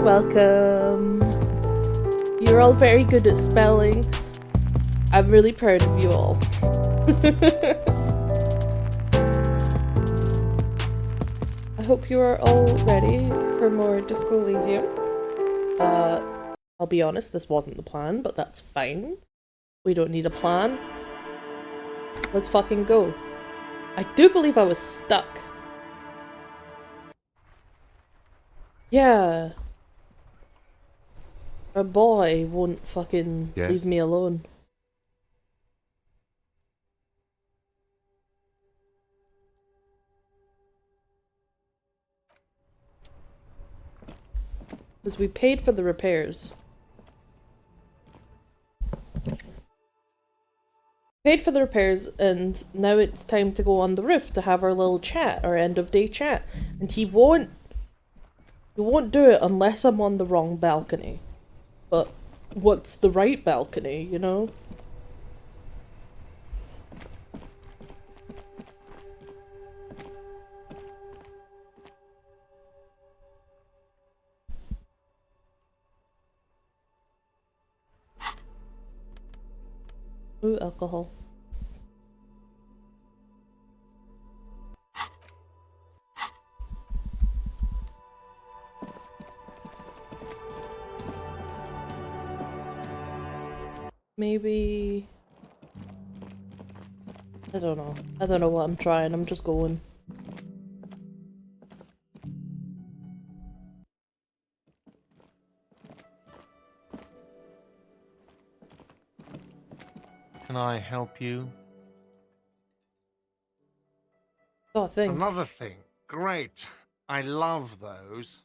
welcome. You're all very good at spelling. I'm really proud of you all. I hope you are all ready for more Disco Elysium. I'll be honest, this wasn't the plan, but that's fine. We don't need a plan. Let's fucking go. I do believe I was stuck. Yeah. A boy won't fucking leave me alone. Because we paid for the repairs. Paid for the repairs, and now it's time to go on the roof to have our little chat, our end of day chat. And he won't do it unless I'm on the wrong balcony. But what's the right balcony, you know? Ooh, alcohol. Maybe... I don't know. I don't know what I'm trying, I'm just going. Can I help you? Oh, a thing. Another thing. Great. I love those.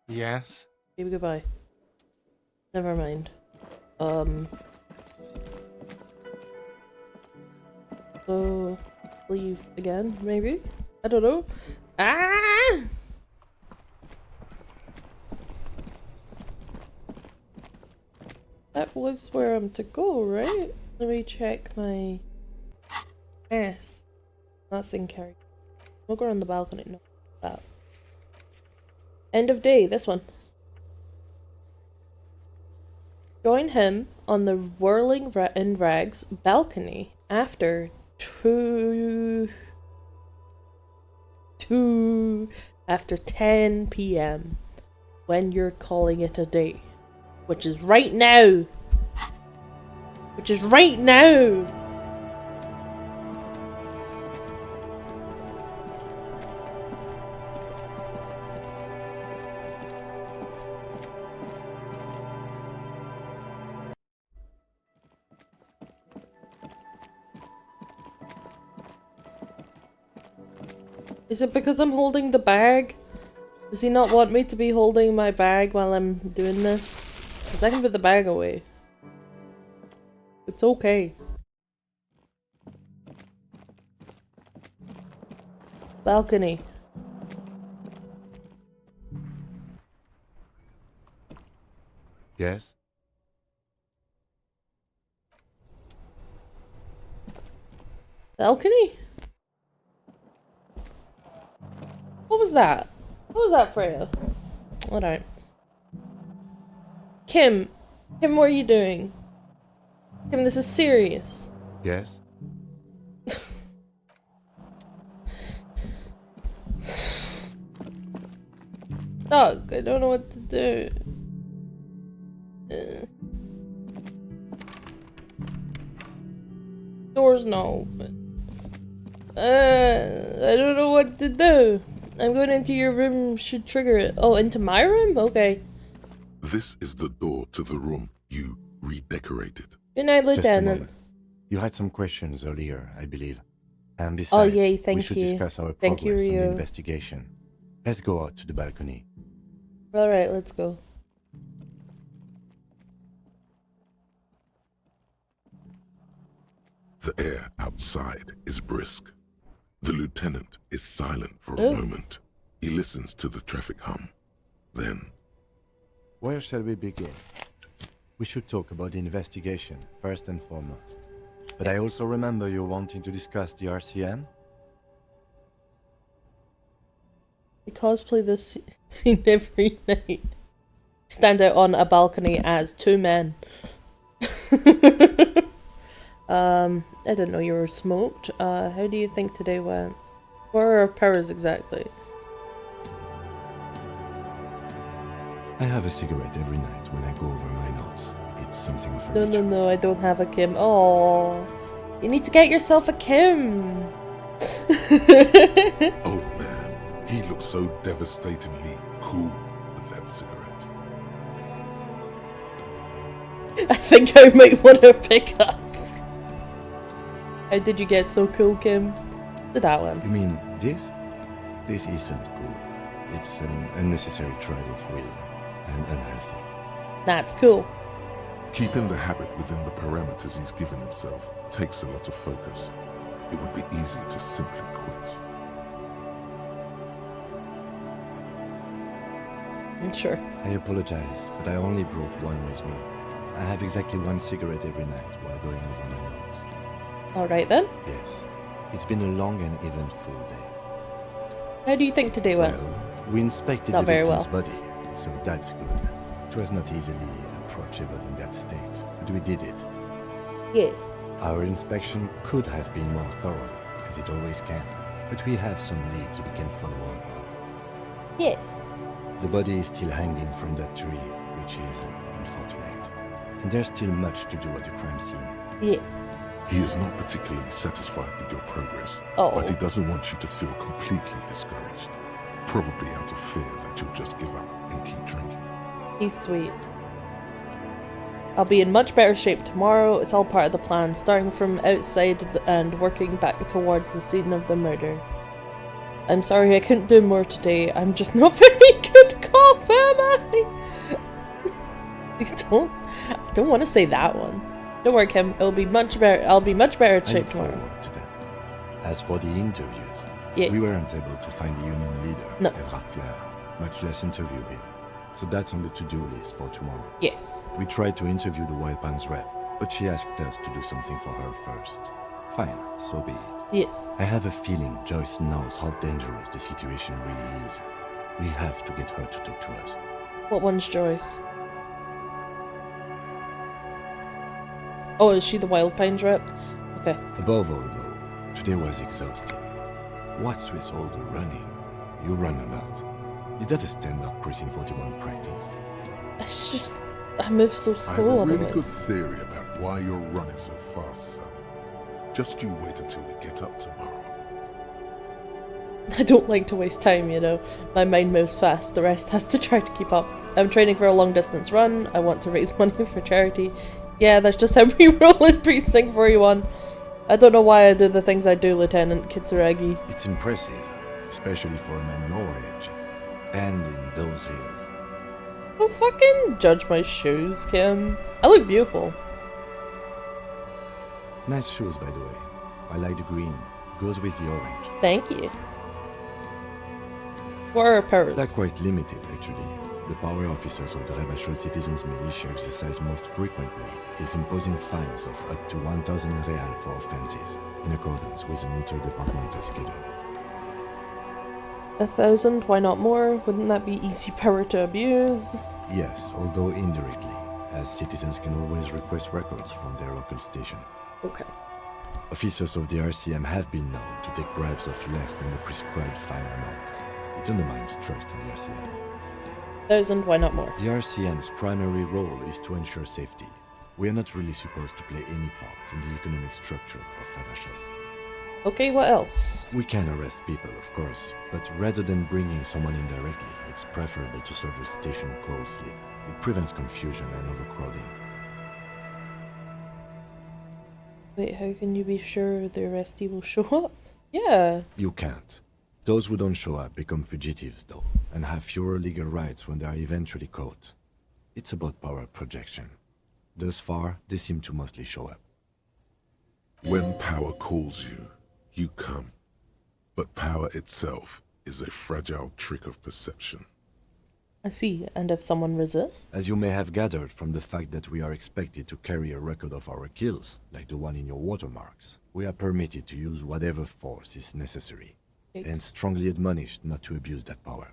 Yes? Baby, goodbye. Never mind. So... leave again, maybe? I don't know. Ah! That was where I'm to go, right? Let me check my ass. That's in character. We'll go on the balcony. No, that. End of day, this one. Join him on the whirling in rags balcony after after 10 p.m. when you're calling it a day. Which is right now! Which is right now! Is it because I'm holding the bag? Does he not want me to be holding my bag while I'm doing this? Because I can put the bag away. It's okay. Balcony. Yes? Balcony? What was that? What was that, Freya? Alright. Kim, what are you doing? Kim, this is serious. Yes? Doug, I don't know what to do. Door's not open. I don't know what to do. I'm going into your room, should trigger it. Oh, into my room? Okay. This is the door to the room you redecorated. Good night, Just a Lieutenant. moment. You had some questions earlier, I believe. And besides, Oh, yay, thank we should you. discuss our Thank you, progress on the Ryu. investigation. Let's go out to the balcony. Alright, let's go. The air outside is brisk. The lieutenant is silent for a Oh. moment. He listens to the traffic hum. Then, Where shall we begin? We should talk about the investigation, first and foremost. But I also remember you wanting to discuss the RCM? I cosplay this scene every night. stand out on a balcony as two men. I didn't know you were smoked. How do you think today went? What are our powers exactly? I have a cigarette every night when I go over my notes. It's something of a No, ritual. no, I don't have a Kim. Oh, you need to get yourself a Kim. Oh man, he looks so devastatingly cool with that cigarette. I think I might want to pick up. How did you get so cool, Kim? That one. You mean this? This isn't cool. It's an unnecessary trial of will and unhealthy. That's cool. Keeping the habit within the parameters he's given himself takes a lot of focus. It would be easy to simply quit. I'm sure. I apologize, but I only brought one with me. I have exactly one cigarette every night while going over my notes. Alright then. Yes, it's been a long and eventful day. How do you think today went? Well, we inspected Not the very victim's well. body, so that's good. It was not easily approachable in that state, but we did it. Yeah. Our inspection could have been more thorough, as it always can, but we have some leads we can follow up on. Yeah. The body is still hanging from that tree, which is unfortunate. And there's still much to do at the crime scene. Yeah. He is not particularly satisfied with your progress, Oh. but he doesn't want you to feel completely discouraged. Probably out of fear that you'll just give up and keep drinking. He's sweet. I'll be in much better shape tomorrow. It's all part of the plan, starting from outside and working back towards the scene of the murder. I'm sorry I couldn't do more today. I'm just not very good cop, am I? Please don't. I don't want to say that one. Don't worry, Kim. It'll be much better. I'll be much better I shape look tomorrow. forward to that. As for the interviews, Yeah. we weren't able to find the union leader, No. Everard Clare, much less interview him. So that's on the to-do list for tomorrow. Yes. We tried to interview the Wild Pines rep, but she asked us to do something for her first. Fine, so be it. Yes. I have a feeling Joyce knows how dangerous the situation really is. We have to get her to talk to us. What one's Joyce? Oh, is she the Wild Pines rep? Okay. Above all, though, today was exhausting. What's with all the running? You run a lot. Is that a standard Precinct 41 practice? It's just I move so I have slow a really otherwise. good theory about why you're running so fast, son. Just you wait until we get up tomorrow. I don't like to waste time, you know. My mind moves fast, the rest has to try to keep up. I'm training for a long distance run, I want to raise money for charity. Yeah, that's just how we roll in Precinct 41. I don't know why I do the things I do, Lieutenant Kitsuragi. It's impressive, especially for a man your age. And in those hills. Don't fucking judge my shoes, Kim. I look beautiful. Nice shoes, by the way. I like the green. Goes with the orange. Thank you. What are our powers? They're quite limited, actually. The power officers of the Rebachol Citizens Militia exercise most frequently is imposing fines of up to 1,000 real for offenses, in accordance with an interdepartmental schedule. 1,000, why not more? Wouldn't that be easy power to abuse? Yes, although indirectly, as citizens can always request records from their local station. Okay. Officers of the RCM have been known to take bribes of less than the prescribed fine amount. It undermines trust in the RCM. 1,000, why not more? The RCM's primary role is to ensure safety. We are not really supposed to play any part in the economic structure of Rebachol. Okay, what else? We can arrest people, of course, but rather than bringing someone in directly, it's preferable to serve a station call slip. It prevents confusion and overcrowding. Wait, how can you be sure the arrestee will show up? Yeah. You can't. Those who don't show up become fugitives, though, and have fewer legal rights when they are eventually caught. It's about power projection. Thus far, they seem to mostly show up. When power calls you, you come. But power itself is a fragile trick of perception. I see. And if someone resists? As you may have gathered from the fact that we are expected to carry a record of our kills, like the one in your watermarks, we are permitted to use whatever force is necessary, and strongly admonished not to abuse that power.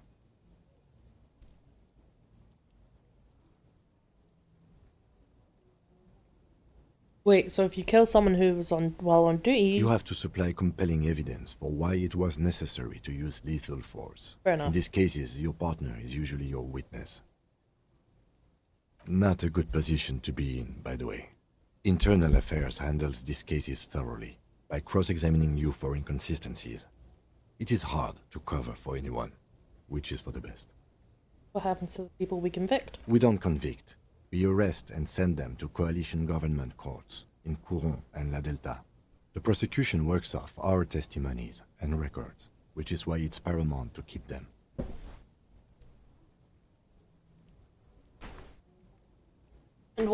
Wait, so if you kill someone who was on while on duty, You have to supply compelling evidence for why it was necessary to use lethal force. Fair In enough. these cases, your partner is usually your witness. Not a good position to be in, by the way. Internal Affairs handles these cases thoroughly, by cross-examining you for inconsistencies. It is hard to cover for anyone, which is for the best. what happens to the people we convict? We don't convict. We arrest and send them to coalition government courts in Couron and La Delta. The prosecution works off our testimonies and records, which is why it's paramount to keep them. And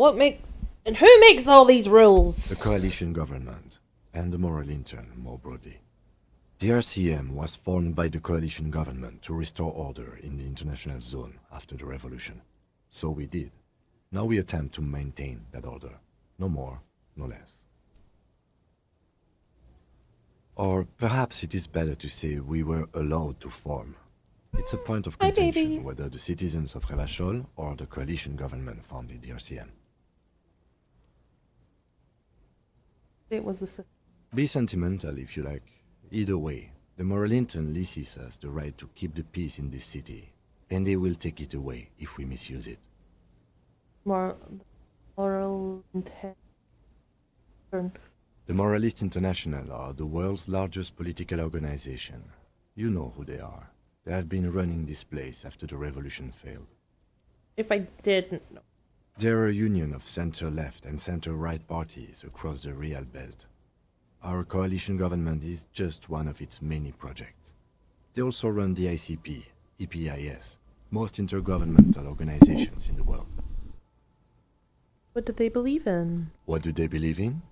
who makes all these rules? The coalition government and the moral intern, more broadly. The RCM was formed by the coalition government to restore order in the international zone after the revolution. So we did. Now we attempt to maintain that order. No more, no less. Or perhaps it is better to say we were allowed to form. It's a point of Hi, contention baby. whether the citizens of Revachol or the coalition government founded the RCM. It was the Be sentimental if you like. Either way, the moral intern leases us the right to keep the peace in this city, and they will take it away if we misuse it. moral intent. The Moralist International are the world's largest political organization. You know who they are. They have been running this place after the revolution failed. If I didn't know. They're a union of center-left and center-right parties across the Real Belt. Our coalition government is just one of its many projects. They also run the ICP, EPIS, most intergovernmental organizations in the world. What do they believe in? What do they believe in?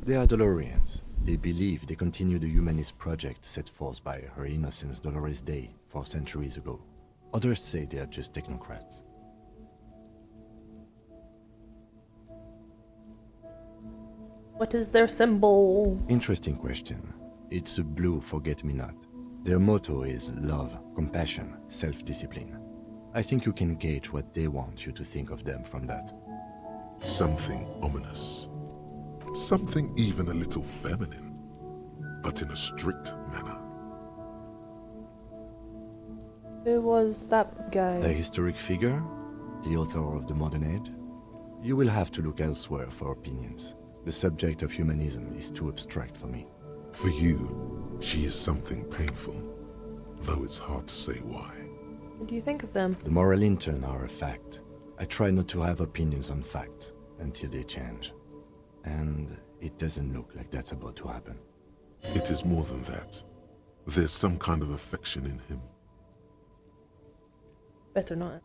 They are Dolorians. They believe they continue the humanist project set forth by Her Innocence Dolores Day 4 centuries ago. Others say they are just technocrats. What is their symbol? Interesting question. It's a blue forget-me-not. Their motto is love, compassion, self-discipline. I think you can gauge what they want you to think of them from that. Something ominous. Something even a little feminine, but in a strict manner. Who was that A guy? historic figure? The author of the modern age? You will have to look elsewhere for opinions. The subject of humanism is too abstract for me. For you, she is something painful, though it's hard to say why. What do you think of them? The moral intern are a fact. I try not to have opinions on facts until they change. And it doesn't look like that's about to happen. It is more than that. There's some kind of affection in him. Better not.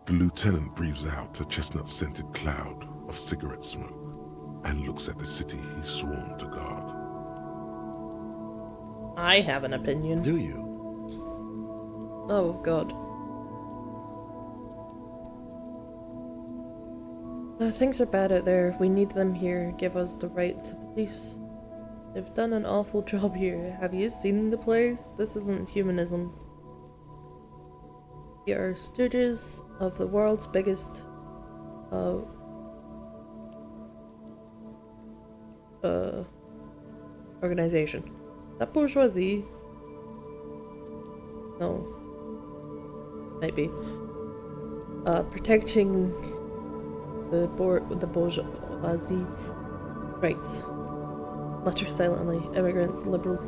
The lieutenant breathes out a chestnut-scented cloud of cigarette smoke and looks at the city he's sworn to guard. I have an opinion. Do you? Oh, God. Things are bad out there. We need them here. Give us the right to police. They've done an awful job here. Have you seen the place? This isn't humanism. We are stooges of the world's biggest organization. Is that bourgeoisie? No. Might be. Protecting the bourgeoisie rights. Mutter silently. Immigrants, liberals,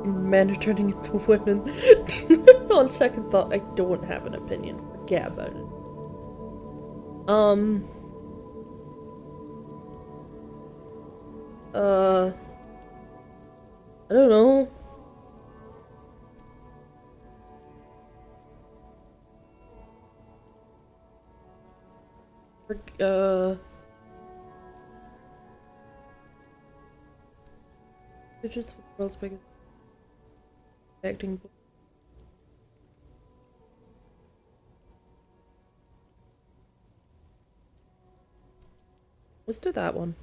and men are turning into women. On second thought, I don't have an opinion. Forget about it. I don't know. Digits for the world's biggest acting. Let's do that one.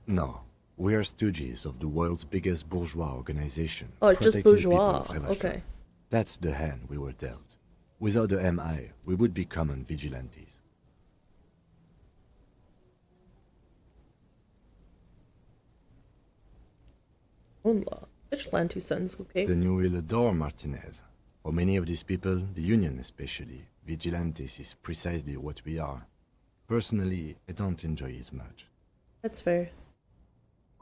No. We are stooges of the world's biggest bourgeois organization. Oh, it's just protecting people bourgeois. of Revachol. Okay. That's the hand we were dealt. Without the MI, we would be common vigilantes. Hola. Vigilante sounds okay. Then you will adore Martinez. For many of these people, the Union especially, vigilantes is precisely what we are. Personally, I don't enjoy it much. That's fair.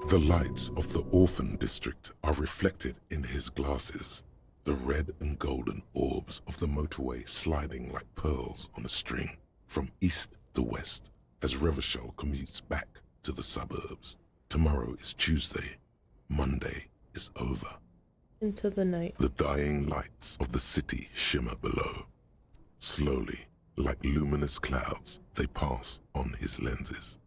The lights of the orphan district are reflected in his glasses, the red and golden orbs of the motorway sliding like pearls on a string from east to west as Revachol commutes back to the suburbs. Tomorrow is Tuesday. Monday is over. Into the night. The dying lights of the city shimmer below. Slowly, like luminous clouds, they pass on his lenses.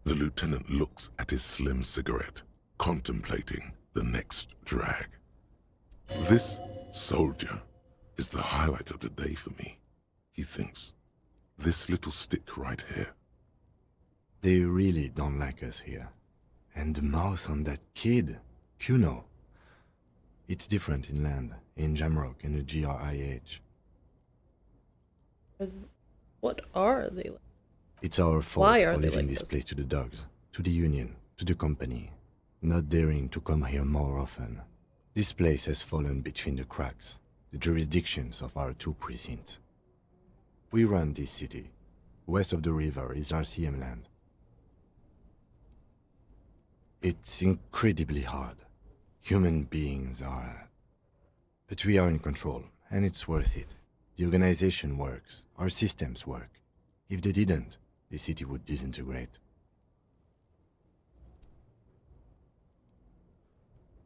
The lieutenant looks at his slim cigarette, contemplating the next drag. This soldier is the highlight of the day for me, he thinks. This little stick right here. They really don't like us here. And the mouth on that kid, Kuno. It's different in land, in Jamrock and the GRIH. What are they like? It's our fault Why are for they leaving like this this? place to the dogs, to the Union, to the company, not daring to come here more often. This place has fallen between the cracks, the jurisdictions of our two precincts. We run this city. West of the river is RCM land. It's incredibly hard. Human beings are... But we are in control, and it's worth it. The organization works, our systems work. If they didn't, the city would disintegrate.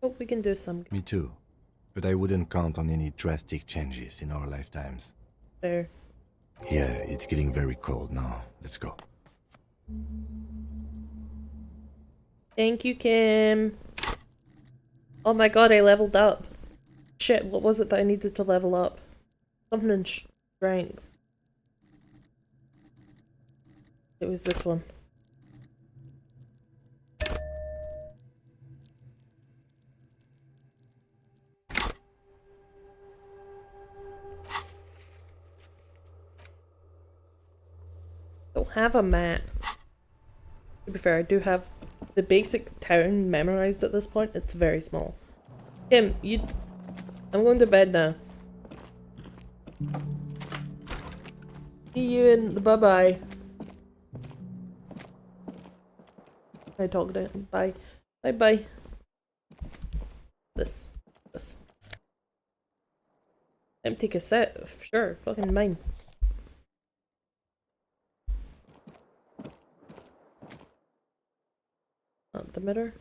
Hope we can do some Me too. But I wouldn't count on any drastic changes in our lifetimes. there. Yeah, it's getting very cold now. Let's go. Thank you, Kim. Oh my god, I leveled up. Shit, what was it that I needed to level up? Something in strength. It was this one. Don't have a map. To be fair, I do have the basic town memorized at this point. It's very small. Kim, I'm going to bed now. See you in the bye-bye. I talked to him. Bye. Bye-bye. This. Empty cassette. Sure. Fucking mine. Not the mirror.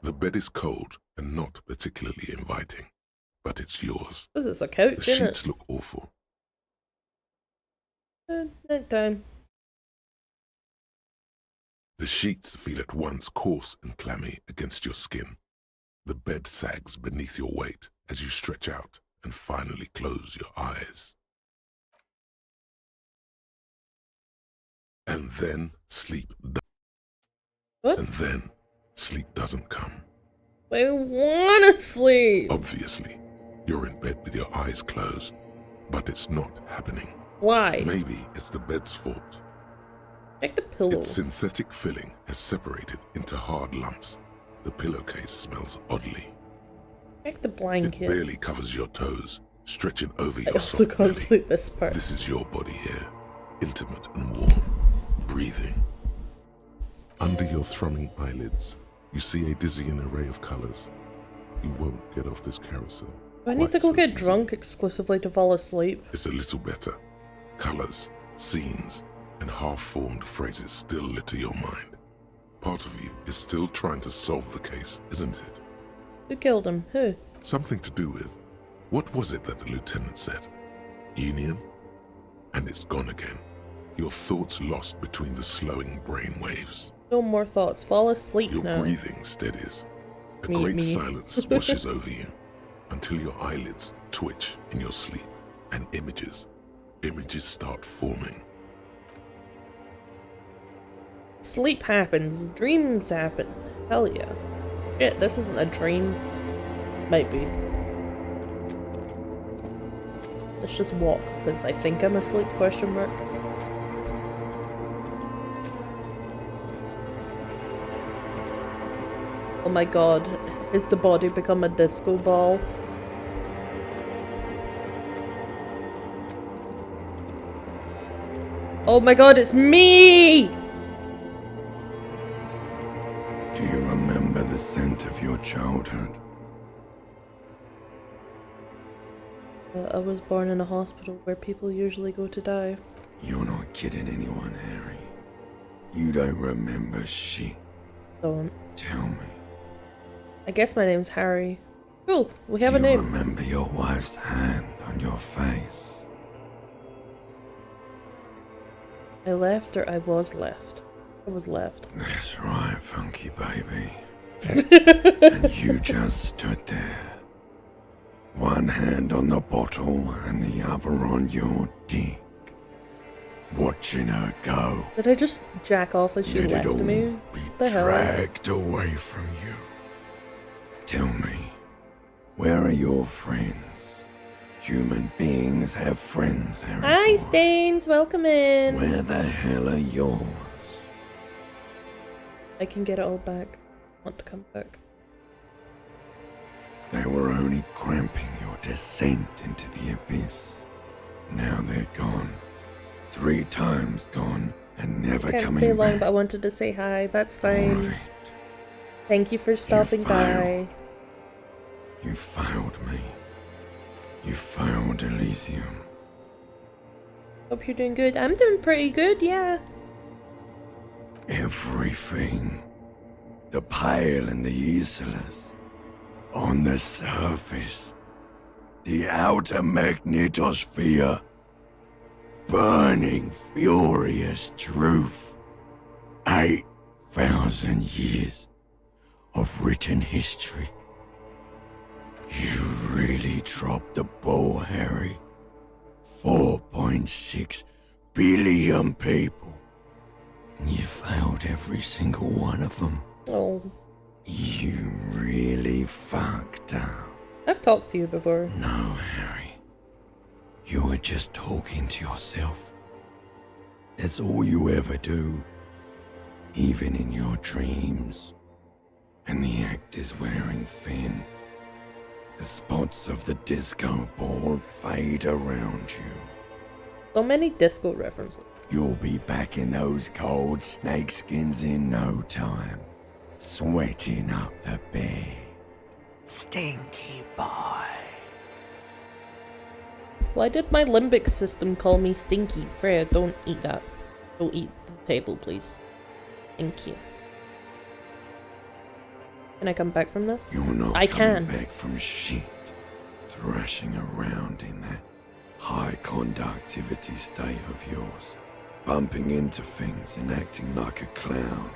The bed is cold and not particularly inviting, but it's yours. This is a The couch, isn't sheets it? look awful. Night time. The sheets feel at once coarse and clammy against your skin. The bed sags beneath your weight as you stretch out and finally close your eyes. And then sleep What? And then sleep doesn't come. I wanna sleep. Obviously, you're in bed with your eyes closed, but it's not happening. Why? Maybe it's the bed's fault. Check the pillow. Its synthetic filling has separated into hard lumps. The pillowcase smells oddly. Check the It blanket. barely covers your toes, stretching over I your also soft belly. cosplay this part. This is your body here, intimate and warm, breathing. Under your thrumming eyelids, you see a dizzying array of colors. You won't get off this carousel. Do I need to quite go so get easily. drunk exclusively to fall asleep? It's a little better. Colors, scenes, and half-formed phrases still litter your mind. Part of you is still trying to solve the case, isn't it? Who killed him? Who? Something to do with, what was it that the lieutenant said? Union? And it's gone again. Your thoughts lost between the slowing brain waves. No more thoughts. Fall asleep Your now. breathing steadies. A Me- great me. silence washes over you until your eyelids twitch in your sleep and images start forming. Sleep happens. Dreams happen. Hell yeah. Shit, this isn't a dream. Might be. Let's just walk, because I think I'm asleep, question mark. Oh my god, has the body become a disco ball? Oh my god, it's me! Do you remember the scent of your childhood? I was born in a hospital where people usually go to die. You're not kidding anyone, Harry. You don't remember shit. Don't. Tell me. I guess my name's Harry. Cool, we have a Do you name. remember your wife's hand on your face? I left or I was left? I was left. That's right, funky baby. And you just stood there. One hand on the bottle and the other on your dick. Watching her go. Did I just jack off as she Let it left all me? be The hell? dragged away from you. Tell me, where are your friends? Human beings have friends, Harry. Hi, boy. Stains, welcome in. Where the hell are yours? I can get it all back. I want to come back. They were only cramping your descent into the abyss. Now they're gone. 3 times gone and never Can't coming stay long, back. but I wanted to say hi. That's All of fine. it. Thank you for stopping by. failed. You failed me. You failed Elysium. Hope you're doing good. I'm doing pretty good, yeah. Everything. The pale and the useless. On the surface. The outer magnetosphere. Burning, furious truth. 8,000 years of written history. You really dropped the ball, Harry. 4.6 billion people. And you failed every single one of them. Oh, You really fucked up. I've talked to you before. No, Harry. You were just talking to yourself. That's all you ever do. Even in your dreams. And the act is wearing thin. The spots of the disco ball fade around you. So many disco references. You'll be back in those cold snakeskins in no time. Sweating up the bed. Stinky boy. Why did my limbic system call me stinky? Freya, don't eat that. Don't eat the table, please. Thank you. Can I come back from this? You're not I coming can. back from shit. Thrashing around in that high conductivity state of yours. Bumping into things and acting like a clown.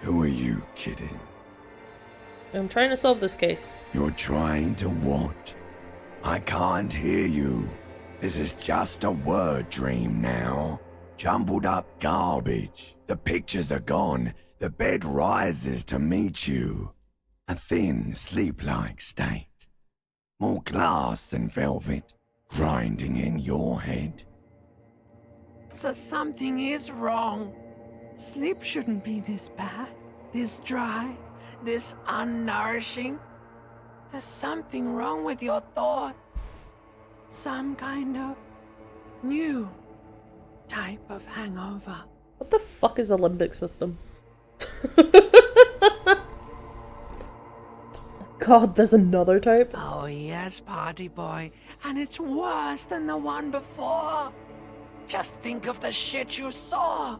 Who are you kidding? I'm trying to solve this case. You're trying to what? I can't hear you. This is just a word dream now. Jumbled up garbage. The pictures are gone. The bed rises to meet you. A thin, sleep-like state. More glass than velvet. Grinding in your head. So something is wrong. Sleep shouldn't be this bad, this dry, this unnourishing. There's something wrong with your thoughts. Some kind of new type of hangover. What the fuck is a limbic system? God, there's another type? Oh yes, party boy, and it's worse than the one before. Just think of the shit you saw.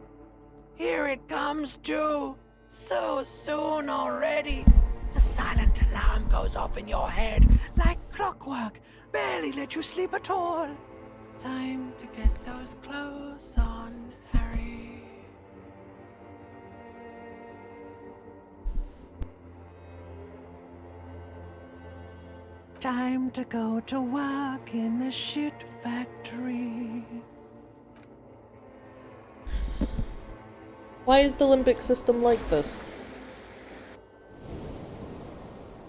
Here it comes too. So soon already. The silent alarm goes off in your head like clockwork. Barely let you sleep at all. Time to get those clothes on, Harry. Time to go to work in the shit factory. Why is the limbic system like this?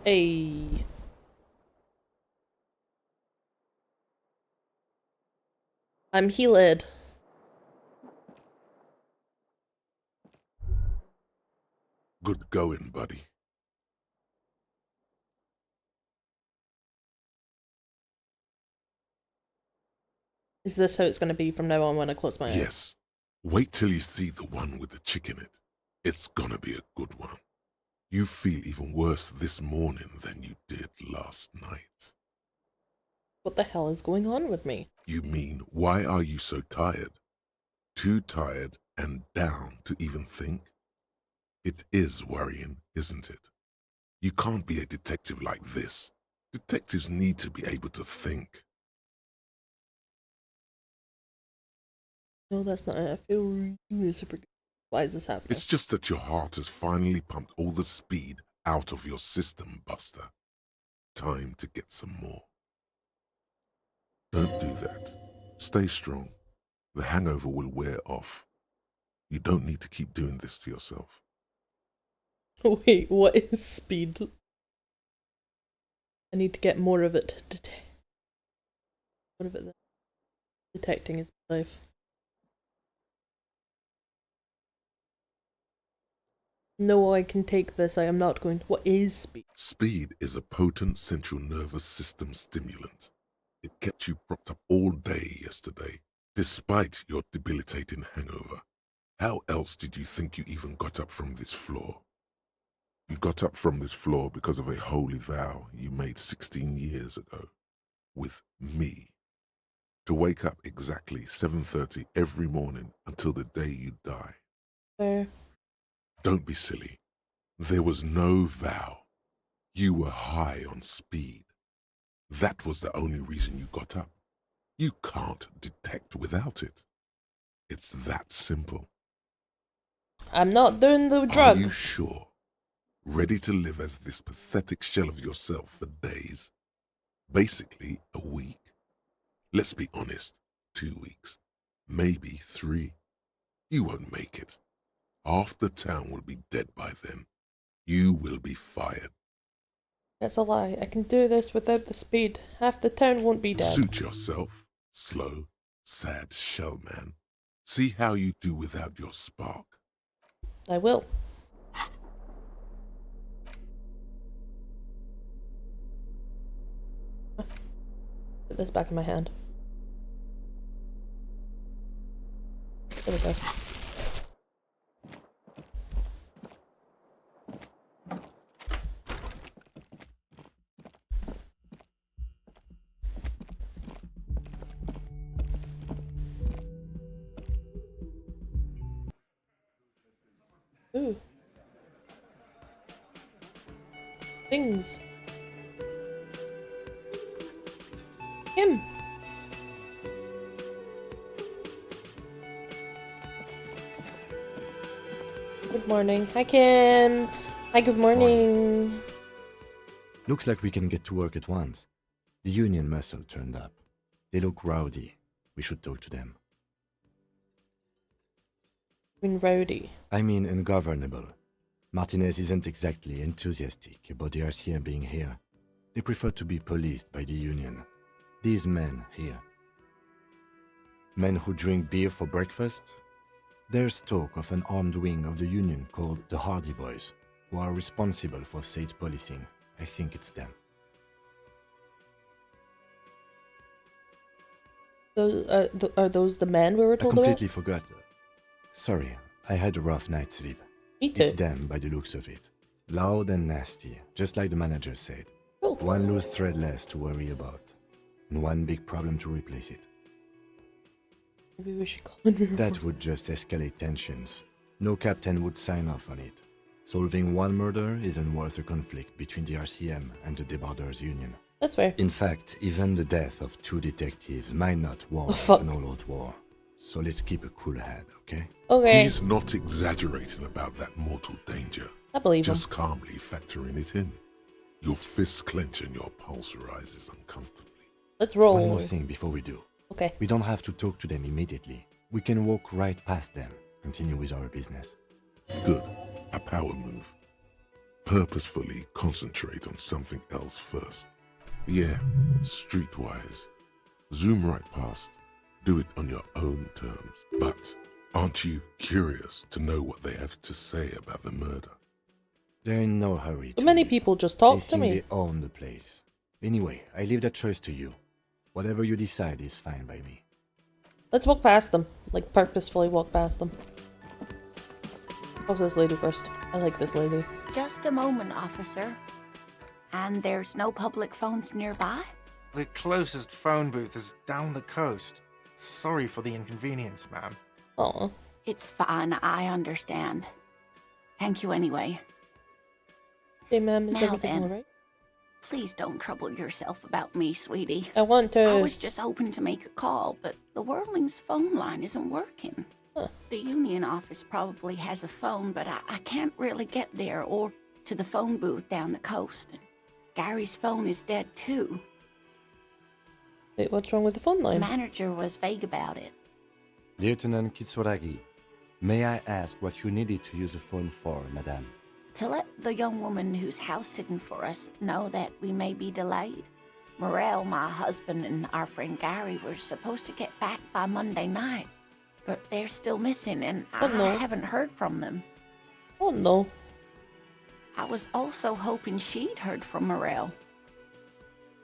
Hey. I'm healed. Good going, buddy. Is this how it's going to be from now on when I close my eyes? Yes. Wait till you see the one with the chick in it. It's gonna be a good one. You feel even worse this morning than you did last night. What the hell is going on with me? You mean, why are you so tired? Too tired and down to even think? It is worrying, isn't it? You can't be a detective like this. Detectives need to be able to think. No, that's not it. I feel really super good. Why is this happening? It's just that your heart has finally pumped all the speed out of your system, Buster. Time to get some more. Don't do that. Stay strong. The hangover will wear off. You don't need to keep doing this to yourself. Wait, what is speed? I need to get more of it. What of it? Detecting is my life. No, I can take this. I am not going to. What is speed? Speed is a potent central nervous system stimulant. It kept you propped up all day yesterday, despite your debilitating hangover. How else did you think you even got up from this floor? You got up from this floor because of a holy vow you made 16 years ago. With me. To wake up exactly 7:30 every morning until the day you die. Fair. Don't be silly. There was no vow. You were high on speed. That was the only reason you got up. You can't detect without it. It's that simple. I'm not doing the Are drug. you sure? Ready to live as this pathetic shell of yourself for days? Basically, a week. Let's be honest, 2 weeks. Maybe 3. You won't make it. Half the town will be dead by then. You will be fired. That's a lie. I can do this without the speed. Half the town won't be dead. Suit yourself, slow, sad shell man. See how you do without your spark. I will. Put this back in my hand. There we go. Ooh. Things. Him. Good morning. Hi, Kim. Hi, good morning. Looks like we can get to work at once. The union muscle turned up. They look rowdy. We should talk to them. Been rowdy. I mean ungovernable. Martinez isn't exactly enthusiastic about the RCM being here. They prefer to be policed by the union. These men here. Men who drink beer for breakfast? There's talk of an armed wing of the union called the Hardy Boys, who are responsible for state policing. I think it's them. Those, are those the men we were I told completely about? forgot. Sorry, I had a rough night's sleep. Me too. It's them by the looks of it. Loud and nasty, just like the manager said. Cool. One loose thread less to worry about, and one big problem to replace it. Maybe we should call in That would just escalate tensions. No captain would sign off on it. Solving one murder isn't worth a conflict between the RCM and the Debarders Union. That's fair. In fact, even the death of 2 detectives might not warrant fuck. an all-out war. So let's keep a cool head, okay? Okay. He's not exaggerating about that mortal danger. I believe him. Just calmly factoring it in. Your fists clench and your pulse rises uncomfortably. Let's roll. One more thing before we do. Okay. We don't have to talk to them immediately. We can walk right past them, continue with our business. Good. A power move. Purposefully concentrate on something else first. Yeah, streetwise. Zoom right past. Do it on your own terms. But aren't you curious to know what they have to say about the murder? They're in no hurry. So many leave. people just They talk to think me. they own the place. Anyway, I leave that choice to you. Whatever you decide is fine by me. Let's walk past them. Like, purposefully walk past them. How's this lady first? I like this lady. Just a moment, officer. And there's no public phones nearby? The closest phone booth is down the coast. Sorry for the inconvenience, ma'am. Aw. It's fine, I understand. Thank you anyway. Hey, ma'am, is Now everything then. alright? Please don't trouble yourself about me, sweetie. I want to... I was just hoping to make a call, but the Whirling's phone line isn't working. Huh. The union office probably has a phone, but I can't really get there or to the phone booth down the coast. And Gary's phone is dead too. Wait, what's wrong with the phone The line? manager was vague about it. Lieutenant Kitsuragi, may I ask what you needed to use the phone for, madame? To let the young woman who's house-sitting for us know that we may be delayed. Morel, my husband, and our friend Gary were supposed to get back by Monday night, but they're still missing, and Oh, I no. haven't heard from them. Oh no. I was also hoping she'd heard from Morel.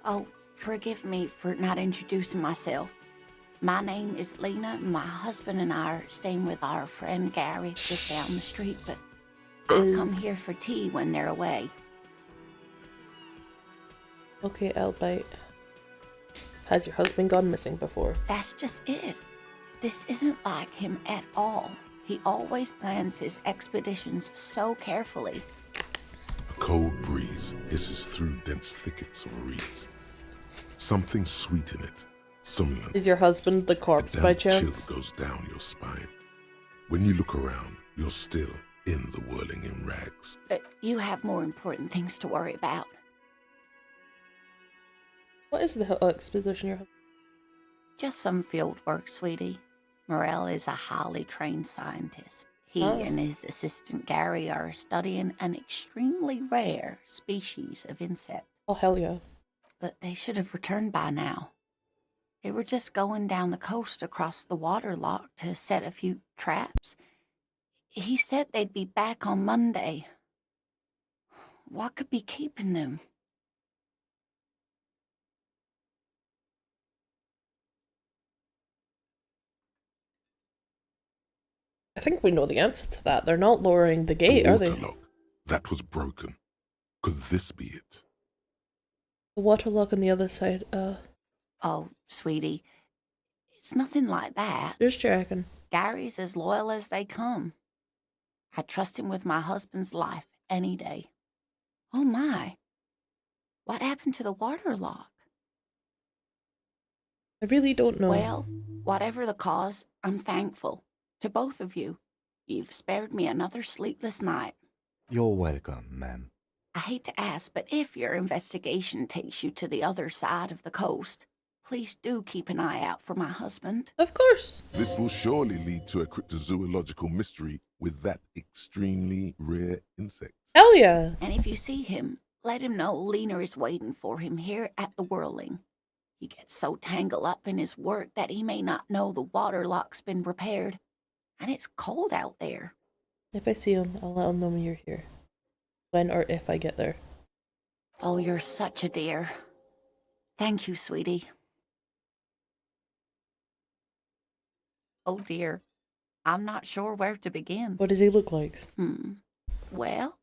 Oh, forgive me for not introducing myself. My name is Lena, and my husband and I are staying with our friend Gary just down the street, but I come Is- here for tea when they're away. Okay, I'll bite. Has your husband gone missing before? That's just it. This isn't like him at all. He always plans his expeditions so carefully. A cold breeze hisses through dense thickets of reeds. Something sweet in it, somnolence. Is your husband the corpse A by damp chance? chill goes down your spine. When you look around, you're still in the whirling in rags. But you have more important things to worry about. What is the expedition your husband? Just some field work, sweetie. Morel is a highly trained scientist. He Oh. and his assistant Gary are studying an extremely rare species of insect. Oh, hell yeah. But they should have returned by now. They were just going down the coast across the water lock to set a few traps. He said they'd be back on Monday. What could be keeping them? I think we know the answer to that. They're not lowering the gate, The are water they? lock. That was broken. Could this be it? The water lock on the other side. Oh, sweetie, it's nothing like that. Just checking. Gary's as loyal as they come. I trust him with my husband's life any day. Oh my. What happened to the water lock? I really don't know. Well, whatever the cause, I'm thankful. To both of you. You've spared me another sleepless night. You're welcome, ma'am. I hate to ask, but if your investigation takes you to the other side of the coast, please do keep an eye out for my husband. Of course. This will surely lead to a cryptozoological mystery with that extremely rare insect. Hell yeah. And if you see him, let him know Lena is waiting for him here at the Whirling. He gets so tangled up in his work that he may not know the water lock's been repaired. And it's cold out there. If I see him, I'll let him know you're here. When or if I get there. Oh, you're such a dear. Thank you, sweetie. Oh dear. I'm not sure where to begin. What does he look like? Well,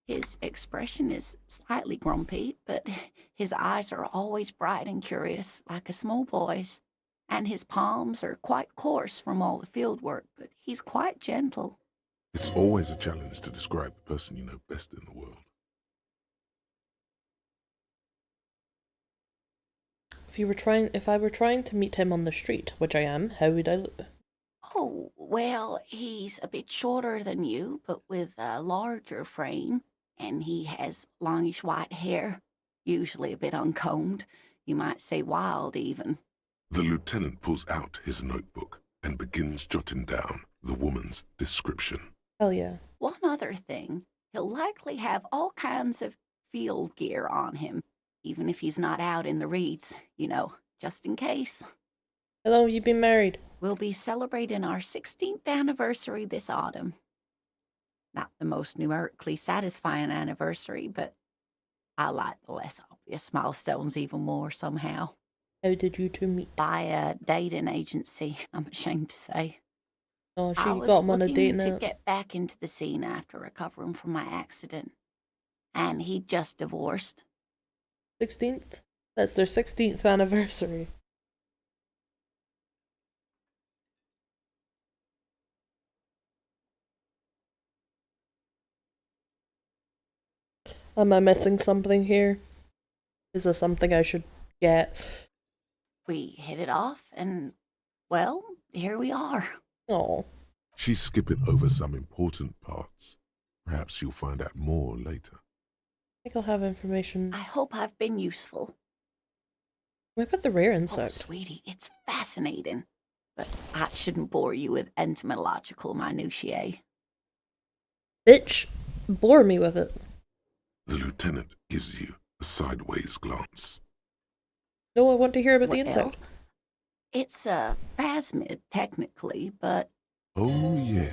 his expression is slightly grumpy, but his eyes are always bright and curious, like a small boy's. And his palms are quite coarse from all the field work, but he's quite gentle. It's always a challenge to describe the person you know best in the world. If I were trying to meet him on the street, which I am, how would I look? Oh, well, he's a bit shorter than you, but with a larger frame, and he has longish white hair, usually a bit uncombed. You might say wild, even. The lieutenant pulls out his notebook and begins jotting down the woman's description. Hell yeah. One other thing, he'll likely have all kinds of field gear on him, even if he's not out in the reeds, you know, just in case. How long have you been married? We'll be celebrating our 16th anniversary this autumn. Not the most numerically satisfying anniversary, but I like the less obvious milestones even more somehow. How did you two meet? By a dating agency, I'm ashamed to say. Oh, she I was got him on a looking date to night. get back into the scene after recovering from my accident. And he just divorced. 16th? That's their 16th anniversary. Am I missing something here? Is there something I should get? We hit it off, and, well, here we are. Oh. She's skipping over some important parts. Perhaps you'll find out more later. I think I'll have information. I hope I've been useful. What about the rare Oh, insect? sweetie, it's fascinating. But I shouldn't bore you with entomological minutiae. Bitch, bore me with it. The lieutenant gives you a sideways glance. No, I want to hear about the Well, insect. It's a phasmid, technically, but Oh yeah.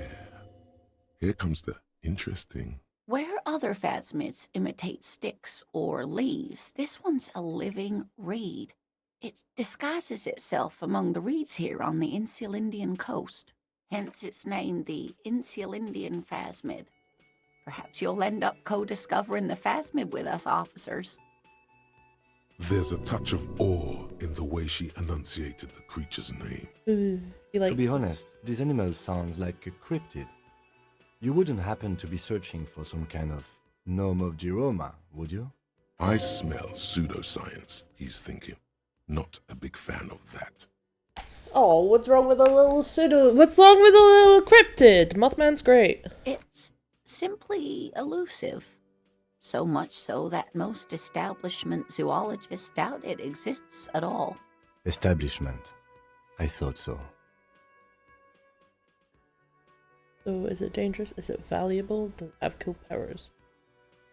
Here comes the interesting. where other phasmids imitate sticks or leaves, this one's a living reed. It disguises itself among the reeds here on the Insular Indian coast. Hence its name, the Insular Indian phasmid. Perhaps you'll end up co-discovering the phasmid with us officers. There's a touch of awe in the way she enunciated the creature's name. Ooh, you like To be honest, this animal sounds like a cryptid. You wouldn't happen to be searching for some kind of gnome of Jeroma, would you? I smell pseudoscience, he's thinking. Not a big fan of that. Oh, what's wrong with a little pseudo? What's wrong with a little cryptid? Mothman's great. It's simply elusive. So much so that most establishment zoologists doubt it exists at all. Establishment. I thought so. So, is it dangerous? Is it valuable? Does it have cool powers?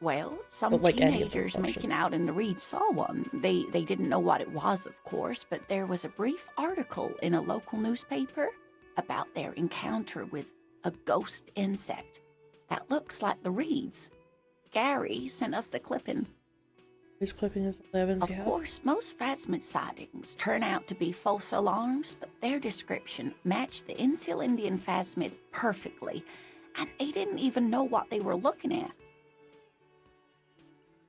Well, some But like any of those teenagers options. making out in the reeds saw one. They didn't know what it was, of course, but there was a brief article in a local newspaper about their encounter with a ghost insect that looks like the reeds. Gary sent us the clipping. Who's clipping his evidence Of you have? course, most phasmid sightings turn out to be false alarms, but their description matched the Insular Indian phasmid perfectly, and they didn't even know what they were looking at.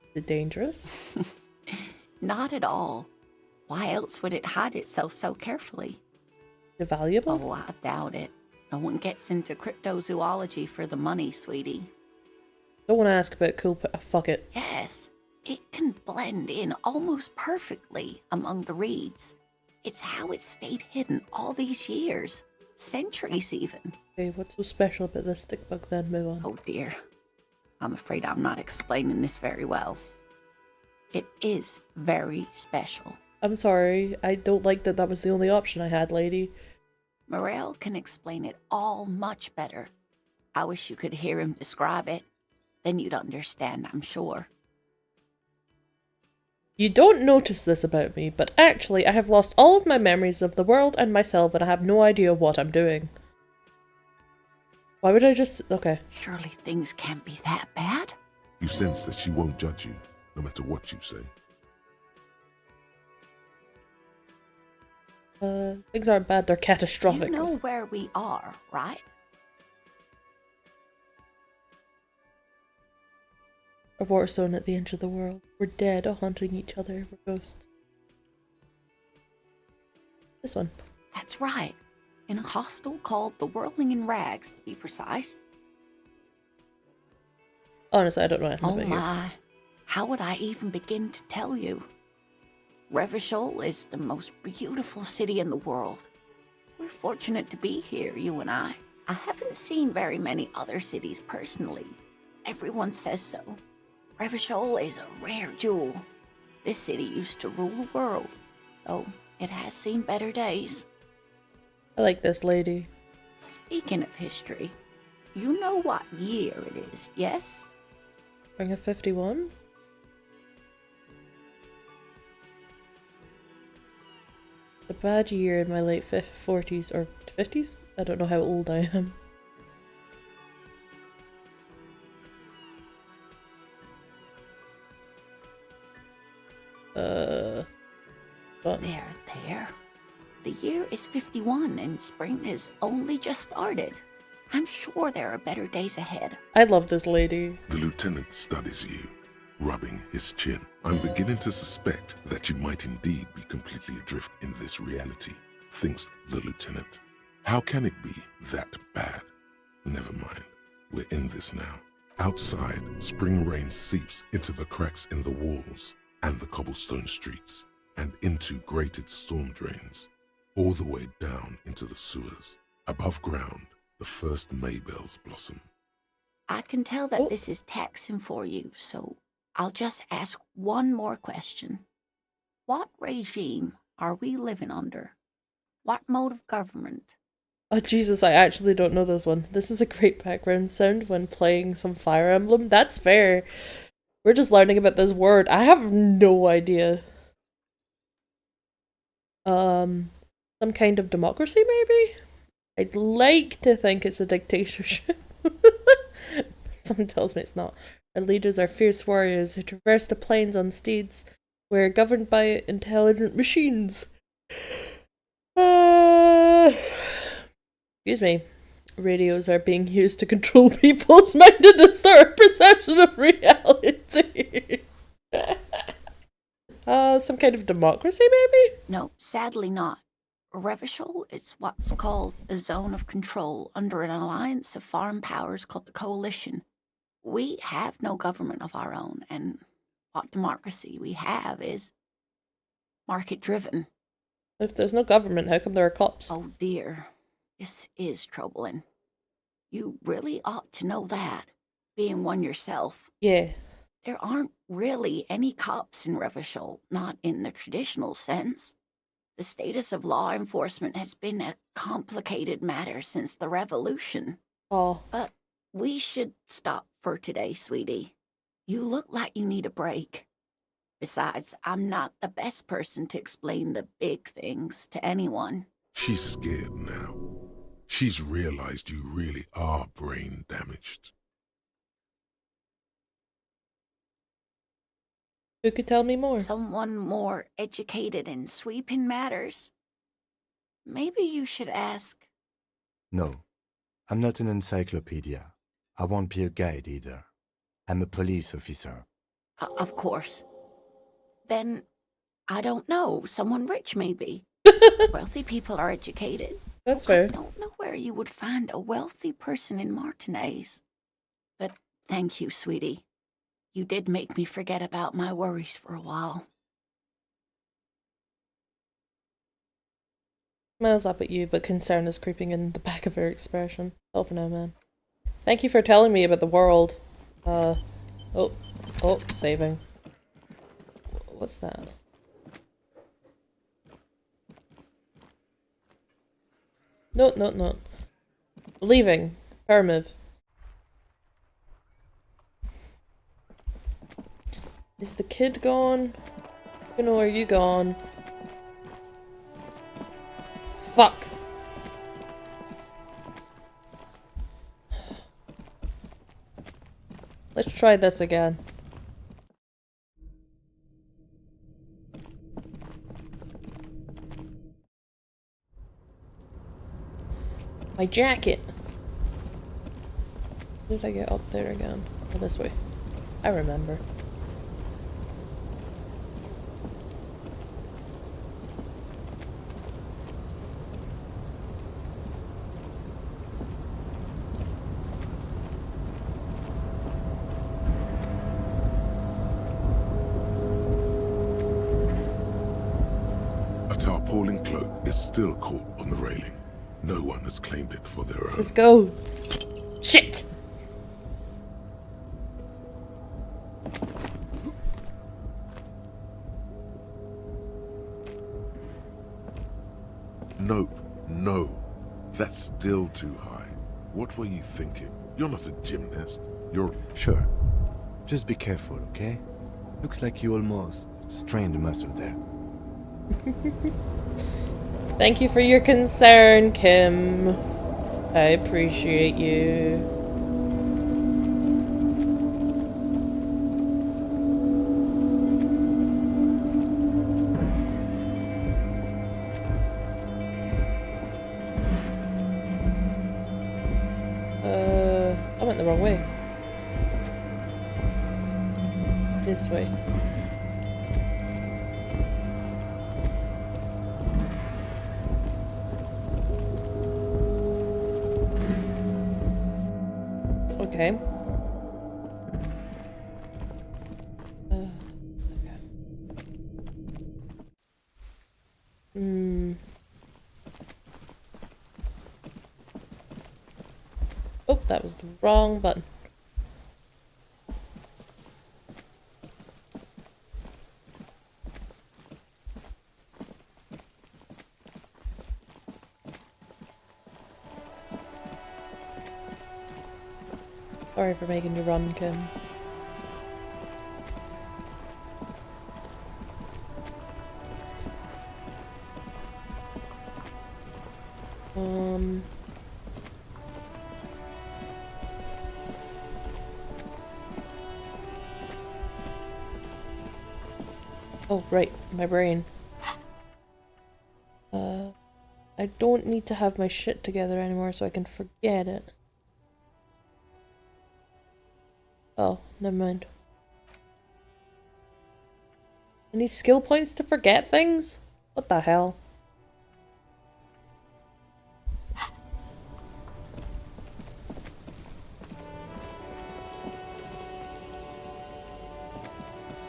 Is it dangerous? Not at all. Why else would it hide itself so carefully? Is it valuable? Oh, I doubt it. No one gets into cryptozoology for the money, sweetie. Don't want to ask about cool. Fuck it. Yes, it can blend in almost perfectly among the reeds. It's how it stayed hidden all these years. Centuries, even. Okay, what's so special about this stick bug then? Move on. Oh dear. I'm afraid I'm not explaining this very well. It is very special. I'm sorry. I don't like that was the only option I had, lady. Morel can explain it all much better. I wish you could hear him describe it. Then you'd understand, I'm sure. You don't notice this about me, but actually I have lost all of my memories of the world and myself and I have no idea what I'm doing. Why would I just... Okay. Surely things can't be that bad? You sense that she won't judge you, no matter what you say. Things aren't bad, they're catastrophic. You know where we are, right? A war zone at the edge of the world. We're dead, all haunting each other. We're ghosts. This one. That's right. In a hostel called the Whirling in Rags, to be precise. Honestly, I don't know anything Oh about you. my. How would I even begin to tell you? Revachol is the most beautiful city in the world. We're fortunate to be here, you and I. I haven't seen very many other cities personally. Everyone says so. Revachol is a rare jewel. This city used to rule the world, though it has seen better days. I like this lady. Speaking of history, you know what year it is, yes? Ring of 51? A bad year in my late 40s or 50s? I don't know how old I am. But There. The year is 51 and spring has only just started. I'm sure there are better days ahead. I love this lady. The lieutenant studies you, rubbing his chin. I'm beginning to suspect that you might indeed be completely adrift in this reality, thinks the lieutenant. How can it be that bad? Never mind. We're in this now. Outside, spring rain seeps into the cracks in the walls and the cobblestone streets, and into grated storm drains, all the way down into the sewers. Above ground, the first maybells blossom. I can tell that this is taxing for you, so I'll just ask one more question. What regime are we living under? What mode of government? Oh Jesus, I actually don't know this one. This is a great background sound when playing some Fire Emblem. That's fair. We're just learning about this word. I have no idea. Some kind of democracy, maybe? I'd like to think it's a dictatorship. Someone tells me it's not. Our leaders are fierce warriors who traverse the plains on steeds. We're governed by intelligent machines. Excuse me. Radios are being used to control people's mind and distort our perception of reality. Some kind of democracy, maybe? No, sadly not. Revachol is what's called a zone of control under an alliance of foreign powers called the Coalition. We have no government of our own, and what democracy we have is market-driven. If there's no government, how come there are cops? Oh dear, this is troubling. You really ought to know that, being one yourself. Yeah. There aren't really any cops in Revachol, not in the traditional sense. The status of law enforcement has been a complicated matter since the revolution. Oh. But we should stop for today, sweetie. You look like you need a break. Besides, I'm not the best person to explain the big things to anyone. She's scared now. She's realized you really are brain damaged. Who could tell me more? Someone more educated in sweeping matters. Maybe you should ask. No, I'm not an encyclopedia. I won't be a guide either. I'm a police officer. Of course. Then, I don't know, someone rich maybe. Wealthy people are educated. That's fair. I don't know where you would find a wealthy person in Martinez. But thank you, sweetie. You did make me forget about my worries for a while. Smiles up at you, but concern is creeping in the back of her expression. Oh, for now, man. Thank you for telling me about the world. Oh, saving. What's that? No. Leaving. Permiv. Is the kid gone? You know, are you gone? Fuck. Let's try this again. My jacket! How did I get up there again? Oh, this way. I remember. A tarpaulin cloak is still caught on the railing. No one has claimed it for their own. Let's go! Shit! Nope, no. That's still too high. What were you thinking? You're not a gymnast. You're... Sure. Just be careful, okay? Looks like you almost strained a muscle there. Thank you for your concern, Kim. I appreciate you. way. Okay. Okay. Oh, that was the wrong button. Sorry for making you run, Kim. Oh, right, my brain. I don't need to have my shit together anymore so I can forget it. Oh, never mind. I need skill points to forget things? What the hell?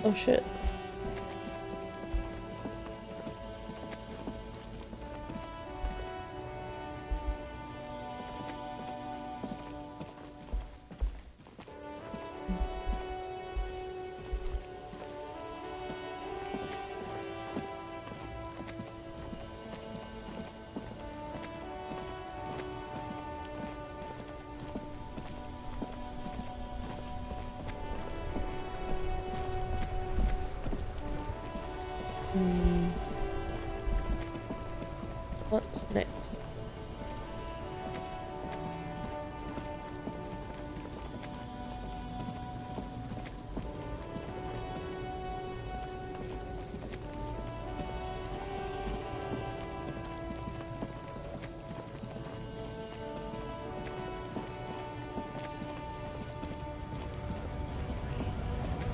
Oh shit. What's next?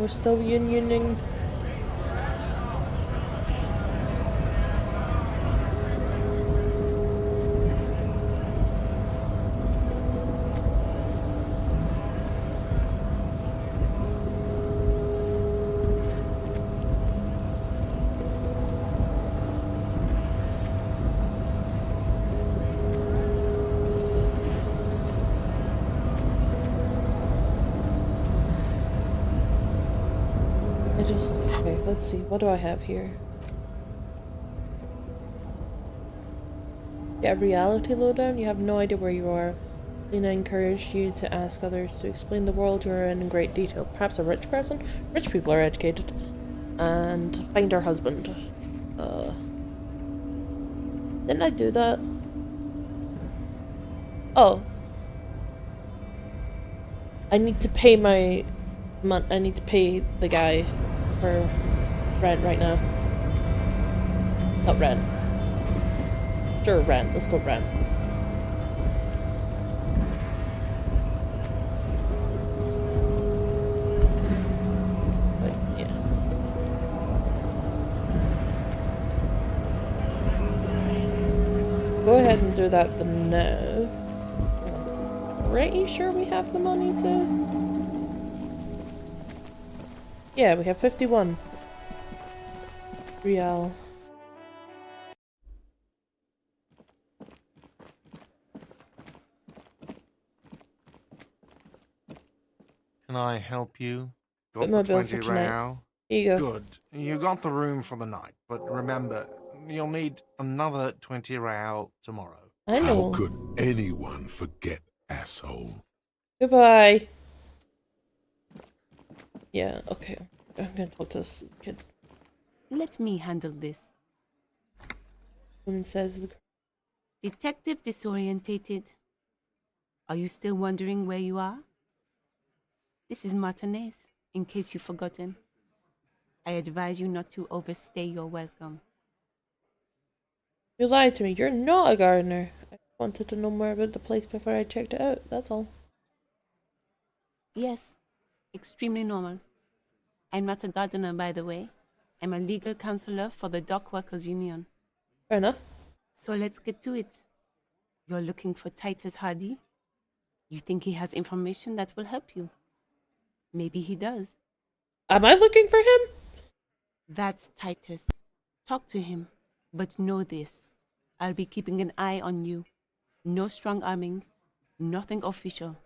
We're still unioning. Okay, let's see. What do I have here? Yeah, reality lowdown. You have no idea where you are. Lena encouraged you to ask others to explain the world you are in great detail. Perhaps a rich person? Rich people are educated. And find her husband. Didn't I do that? Oh. I need to pay I need to pay the guy for rent right now. Not rent. Sure, rent. Let's go rent. But, yeah. Go ahead and do that now. Pretty sure we have the money to... Yeah, we have 51 real. Can I help you? Put Got my the bill 20 for tonight. real? Here you go. Good. You got the room for the night, but remember, you'll need another 20 real tomorrow. I How know. could anyone forget, asshole? Goodbye. Yeah, okay. I'm gonna talk to this kid. Let me handle this. Woman says, Detective disorientated. Are you still wondering where you are? This is Martinez, in case you've forgotten. I advise you not to overstay your welcome. you lied to me. You're not a gardener. I wanted to know more about the place before I checked it out. That's all. Yes, extremely normal. I'm not a gardener, by the way. I'm a legal counselor for the Dock Workers Union. Fair enough. So let's get to it. You're looking for Titus Hardy? You think he has information that will help you? Maybe he does. Am I looking for him? That's Titus. Talk to him. But know this. I'll be keeping an eye on you. No strong arming. Nothing official.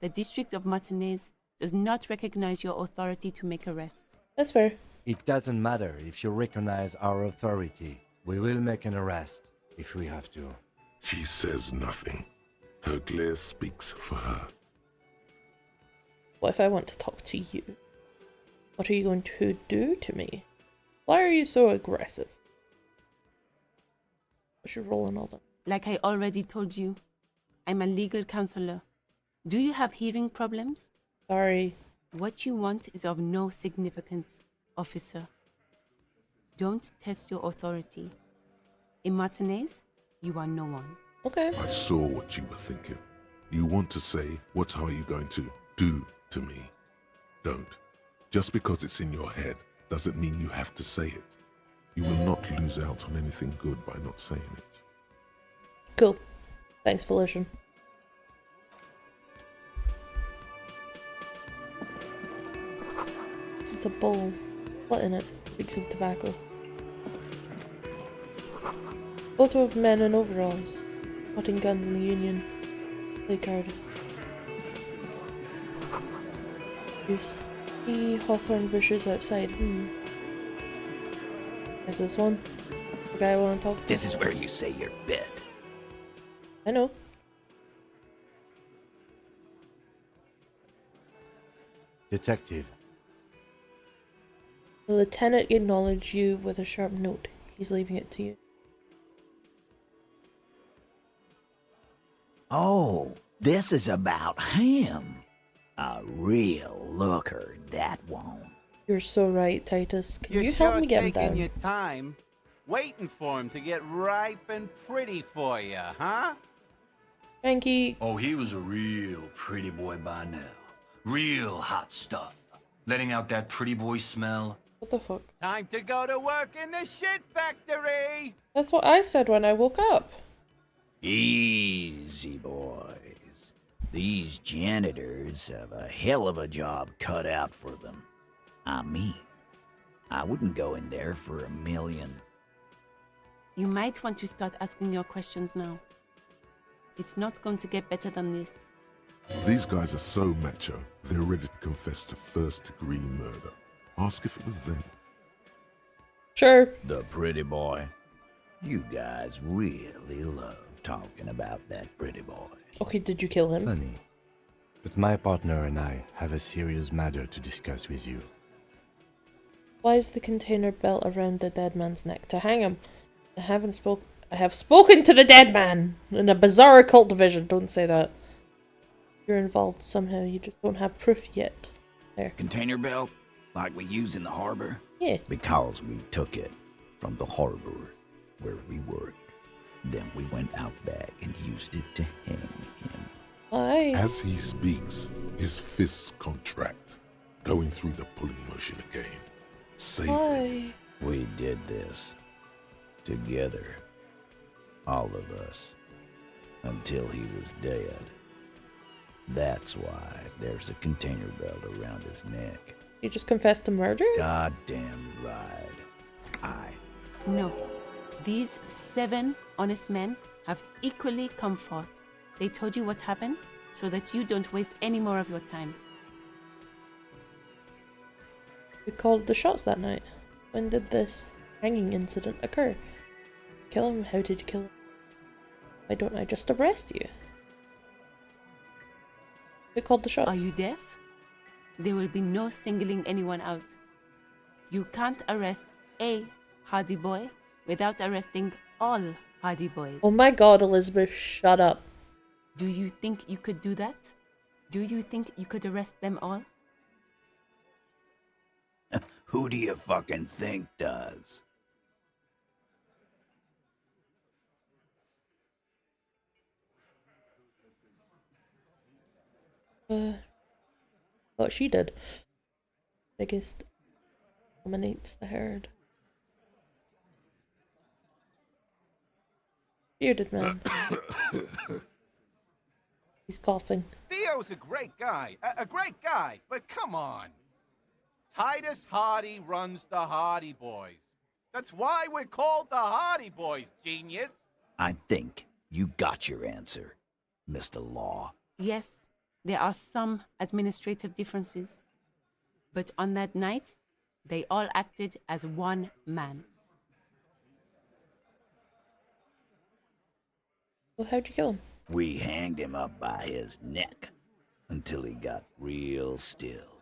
The District of Martinez does not recognize your authority to make arrests. That's fair. It doesn't matter if you recognize our authority. We will make an arrest if we have to. She says nothing. Her glare speaks for her. What if I want to talk to you? What are you going to do to me? Why are you so aggressive? What's your role in all that? Like I already told you, I'm a legal counselor. Do you have hearing problems? Sorry. What you want is of no significance, officer. Don't test your authority. In Martinez, you are no one. Okay. I saw what you were thinking. You want to say, what are you going to do to me? Don't. Just because it's in your head doesn't mean you have to say it. You will not lose out on anything good by not saying it. Cool. Thanks, Felician. It's a bowl. What in it? Reeks of tobacco. Photo of men in overalls. Potting guns in the Union. Play card. You see hawthorn bushes outside. Is this one? The guy I want to talk to? This is where you say your bit. I know. Detective, The lieutenant acknowledged you with a sharp note. He's leaving it to you. Oh, this is about him. A real looker, that won't. You're so right, Titus. Can You're you sure help me get him taking down? your time, waiting for him to get ripe and pretty for you, huh? Frankie. Oh, he was a real pretty boy by now. Real hot stuff. Letting out that pretty boy smell. What the fuck? Time to go to work in the shit factory! That's what I said when I woke up. Easy, boys. These janitors have a hell of a job cut out for them. I mean, I wouldn't go in there for $1 million. You might want to start asking your questions now. It's not going to get better than this. These guys are so macho, they're ready to confess to first-degree murder. Ask if it was them. Sure. The pretty boy. You guys really love talking about that pretty boy. Okay, did you kill him? funny. But my partner and I have a serious matter to discuss with you. Why is the container belt around the dead man's neck? To hang him. I have spoken to the dead man in a bizarre occult division. Don't say that. You're involved somehow. You just don't have proof yet. There. Container belt? Like we use in the harbor? Yeah. Because we took it from the harbor where we worked. Then we went out back and used it to hang him. Why? As he speaks, his fists contract, going through the pulling motion again, savoring it. We did this together, all of us, until he was dead. That's why there's a container belt around his neck. You just confessed to murder? Goddamn right. No. These 7 honest men have equally come forth. They told you what happened so that you don't waste any more of your time. We called the shots that night. When did this hanging incident occur? Kill him? How did you kill him? Why don't I just arrest you? We called the shots. Are you deaf? There will be no singling anyone out. You can't arrest a Hardy boy without arresting all Hardy boys. Oh my god, Elizabeth, shut up. Do you think you could do that? Do you think you could arrest them all? Who do you fucking think does? What she did. Biggest dominates the herd. Bearded man. He's coughing. Theo's a great guy. A great guy. But come on. Titus Hardy runs the Hardy Boys. That's why we're called the Hardy Boys, genius. I think you got your answer, Mr. Law. Yes, there are some administrative differences. But on that night, they all acted as one man. Well, how'd you kill him? We hanged him up by his neck until he got real still.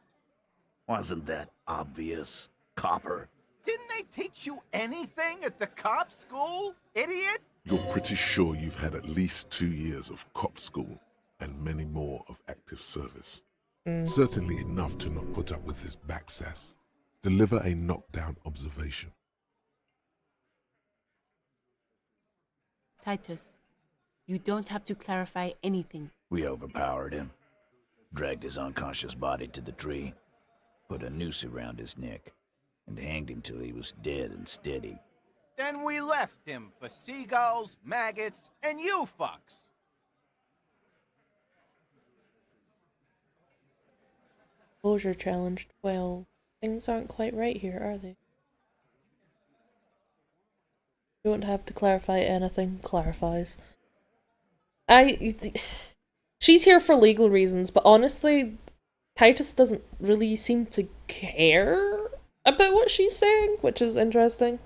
Wasn't that obvious, Copper? Didn't they teach you anything at the cop school, idiot? You're pretty sure you've had at least 2 years of cop school and many more of active service. Certainly enough to not put up with this backsass. Deliver a knockdown observation. Titus, you don't have to clarify anything. We overpowered him, dragged his unconscious body to the tree, put a noose around his neck, and hanged him till he was dead and steady. Then we left him for seagulls, maggots, and you fucks. Closure challenged. Well, things aren't quite right here, are they? Don't have to clarify anything. Clarifies. She's here for legal reasons, but honestly, Titus doesn't really seem to care about what she's saying, which is interesting.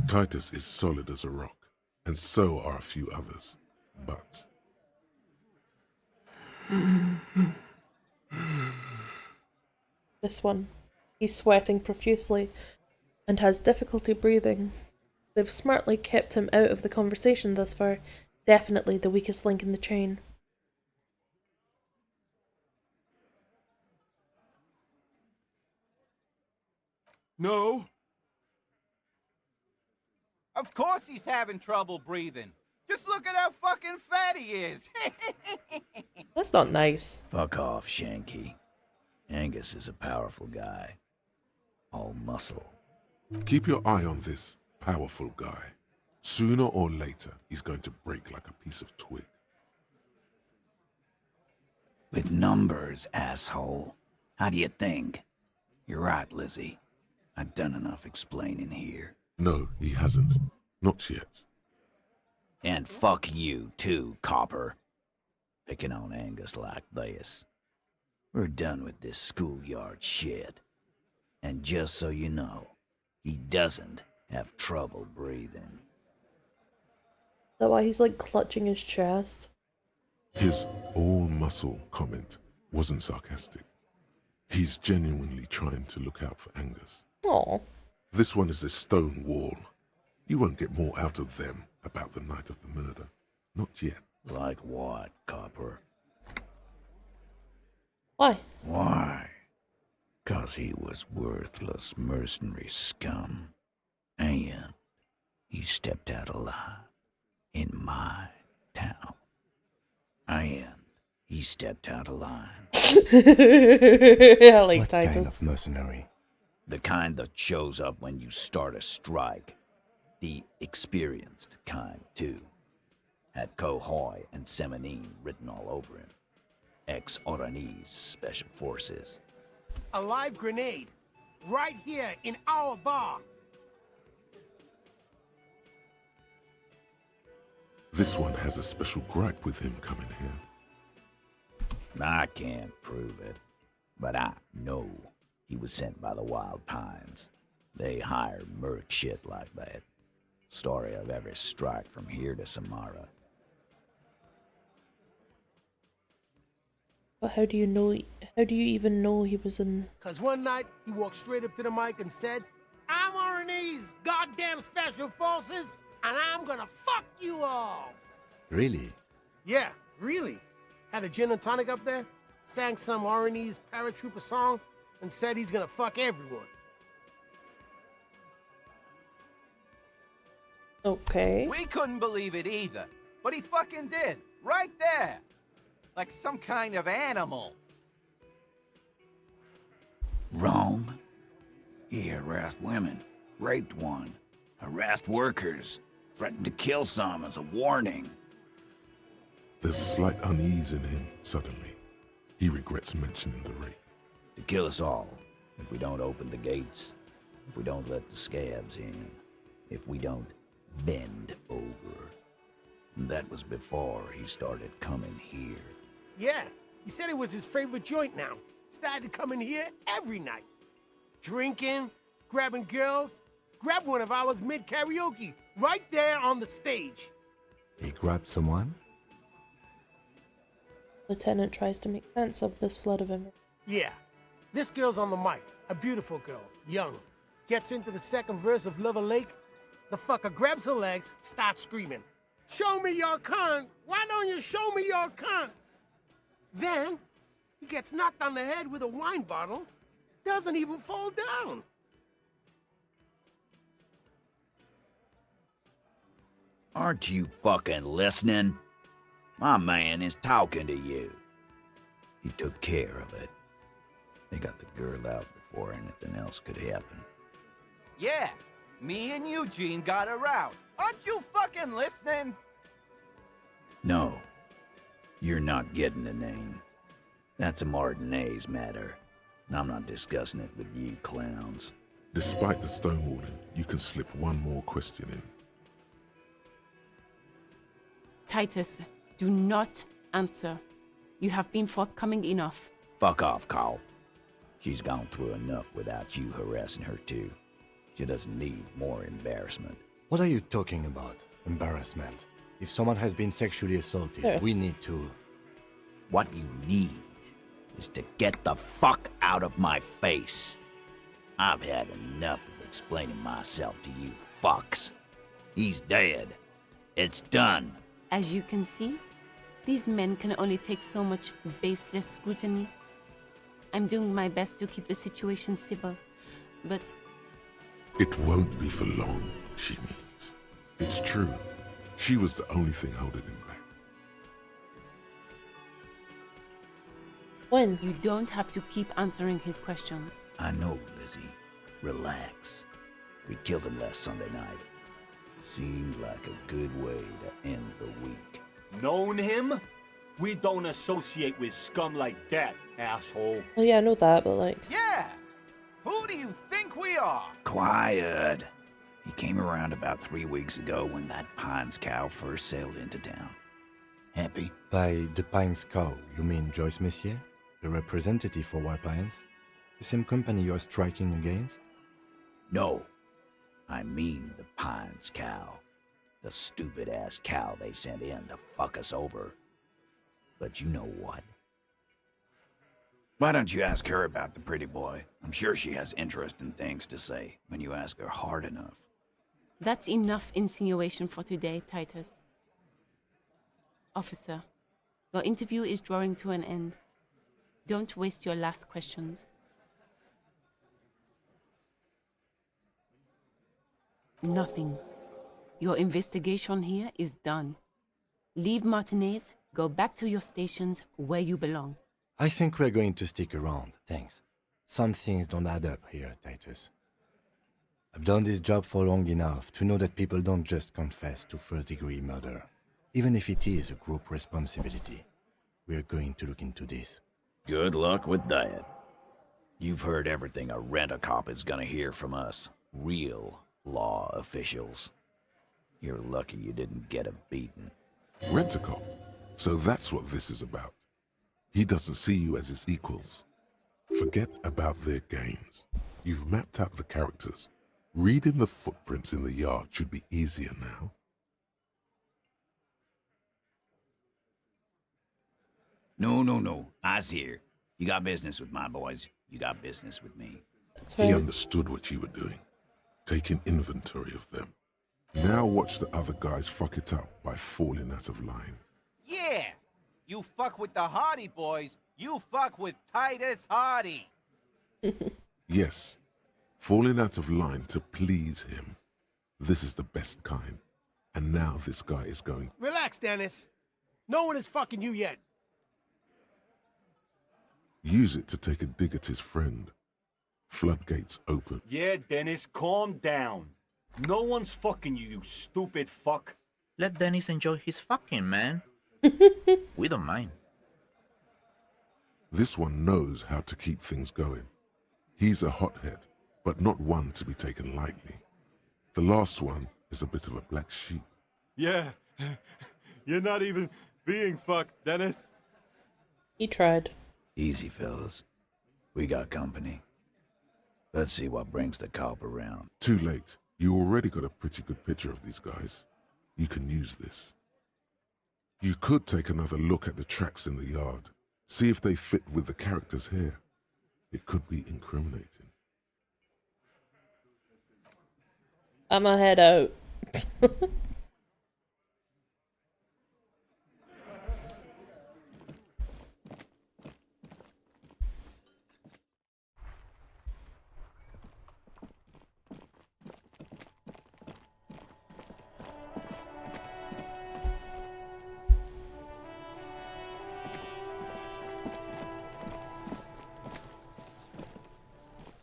Titus is solid as a rock, and so are a few others. But This one. He's sweating profusely and has difficulty breathing. They've smartly kept him out of the conversation thus far. Definitely the weakest link in the chain. no, Of course he's having trouble breathing. Just look at how fucking fat he is. That's not nice. Fuck off, Shanky. Angus is a powerful guy. All muscle. keep your eye on this powerful guy. Sooner or later, he's going to break like a piece of twig. With numbers, asshole. How do you think? You're right, Lizzie. I've done enough explaining here. No, he hasn't. Not yet. And fuck you, too, Copper. Picking on Angus like this. We're done with this schoolyard shit. And just so you know, he doesn't have trouble breathing. Is that why he's like clutching his chest? His all-muscle comment wasn't sarcastic. He's genuinely trying to look out for Angus. Aw. This one is a stone wall. You won't get more out of them about the night of the murder. Not yet. Like what, Copper? Why? Why? 'Cause he was worthless mercenary scum. And he stepped out alive in my town. And he stepped out of line. I like What Titus. kind of mercenary? The kind that shows up when you start a strike. The experienced kind, too. Had Cohoy and Semenine written all over him. Ex-Oranese Special Forces. A live grenade. Right here in our bar. This one has a special gripe with him coming here. I can't prove it, but I know he was sent by the Wild Pines. They hire merc shit like that. Story of every strike from here to Samara. But how do you know? How do you even know he was in? 'Cause one night, he walked straight up to the mic and said, I'm Oranese goddamn special forces, and I'm gonna fuck you all. Really? Yeah, really. Had a gin and tonic up there, sang some Oranese paratrooper song, and said he's gonna fuck everyone. Okay. We couldn't believe it either, but he fucking did, right there. Like some kind of animal. Rome? He harassed women, raped one, harassed workers, threatened to kill some as a warning. There's a slight unease in him, suddenly. He regrets mentioning the rape. To kill us all, if we don't open the gates, if we don't let the scabs in, if we don't bend over. That was before he started coming here. Yeah, he said it was his favorite joint now. Started coming here every night. Drinking, grabbing girls. Grabbed one of ours mid-karaoke, right there on the stage. He grabbed someone? Lieutenant tries to make sense of this flood of information. Yeah, this girl's on the mic. A beautiful girl, young. Gets into the second verse of Lover Lake. The fucker grabs her legs, starts screaming. Show me your cunt! Why don't you show me your cunt? Then, he gets knocked on the head with a wine bottle. Doesn't even fall down. Aren't you fucking listening? My man is talking to you. He took care of it. They got the girl out before anything else could happen. Yeah, me and Eugene got her out. Aren't you fucking listening? No, you're not getting the name. That's a Martinez matter, and I'm not discussing it with you clowns. Despite the stonewalling, you can slip one more question in. Titus, do not answer. You have been forthcoming enough. Fuck off, Carl. She's gone through enough without you harassing her too. She doesn't need more embarrassment. What are you talking about? Embarrassment. If someone has been sexually assaulted, Yes. we need to... What you need is to get the fuck out of my face. I've had enough of explaining myself to you fucks. He's dead. It's done. As you can see, these men can only take so much baseless scrutiny. I'm doing my best to keep the situation civil, but... It won't be for long, she means. It's true. She was the only thing holding him back. When? You don't have to keep answering his questions. I know, Lizzie. Relax. We killed him last Sunday night. Seemed like a good way to end the week. Known him? We don't associate with scum like that, asshole. Well, yeah, I know that, but like... Yeah! Who do you think we are? Quiet. He came around about 3 weeks ago when that Pines cow first sailed into town. Happy? By the Pines cow, you mean Joyce Messier? The representative for White Pines? The same company you're striking against? No. I mean the Pines cow. The stupid-ass cow they sent in to fuck us over. But you know what? Why don't you ask her about the pretty boy? I'm sure she has interesting things to say when you ask her hard enough. That's enough insinuation for today, Titus. Officer, your interview is drawing to an end. Don't waste your last questions. Nothing. Your investigation here is done. Leave Martinez, go back to your stations where you belong. I think we're going to stick around, thanks. Some things don't add up here, Titus. I've done this job for long enough to know that people don't just confess to first-degree murder, even if it is a group responsibility. We're going to look into this. Good luck with that. You've heard everything a rent-a-cop is gonna hear from us. Real law officials. You're lucky you didn't get a beating. Rent-a-cop? So that's what this is about. He doesn't see you as his equals. Forget about their games. You've mapped out the characters. Reading the footprints in the yard should be easier now. No. I's here. You got business with my boys. You got business with me. That's He right. understood what you were doing, taking inventory of them. Now watch the other guys fuck it up by falling out of line. Yeah! You fuck with the Hardy Boys, you fuck with Titus Hardy. Yes, falling out of line to please him. This is the best kind. And now this guy is going... Relax, Dennis. No one is fucking you yet. Use it to take a dig at his friend. Floodgates open. Yeah, Dennis, calm down. No one's fucking you, you stupid fuck. Let Dennis enjoy his fucking, man. We don't mind. This one knows how to keep things going. He's a hothead, but not one to be taken lightly. The last one is a bit of a black sheep. Yeah, you're not even being fucked, Dennis. He tried. Easy, fellas. We got company. Let's see what brings the cop around. Too late. You already got a pretty good picture of these guys. You can use this. You could take another look at the tracks in the yard. See if they fit with the characters here. It could be incriminating. I'ma head out.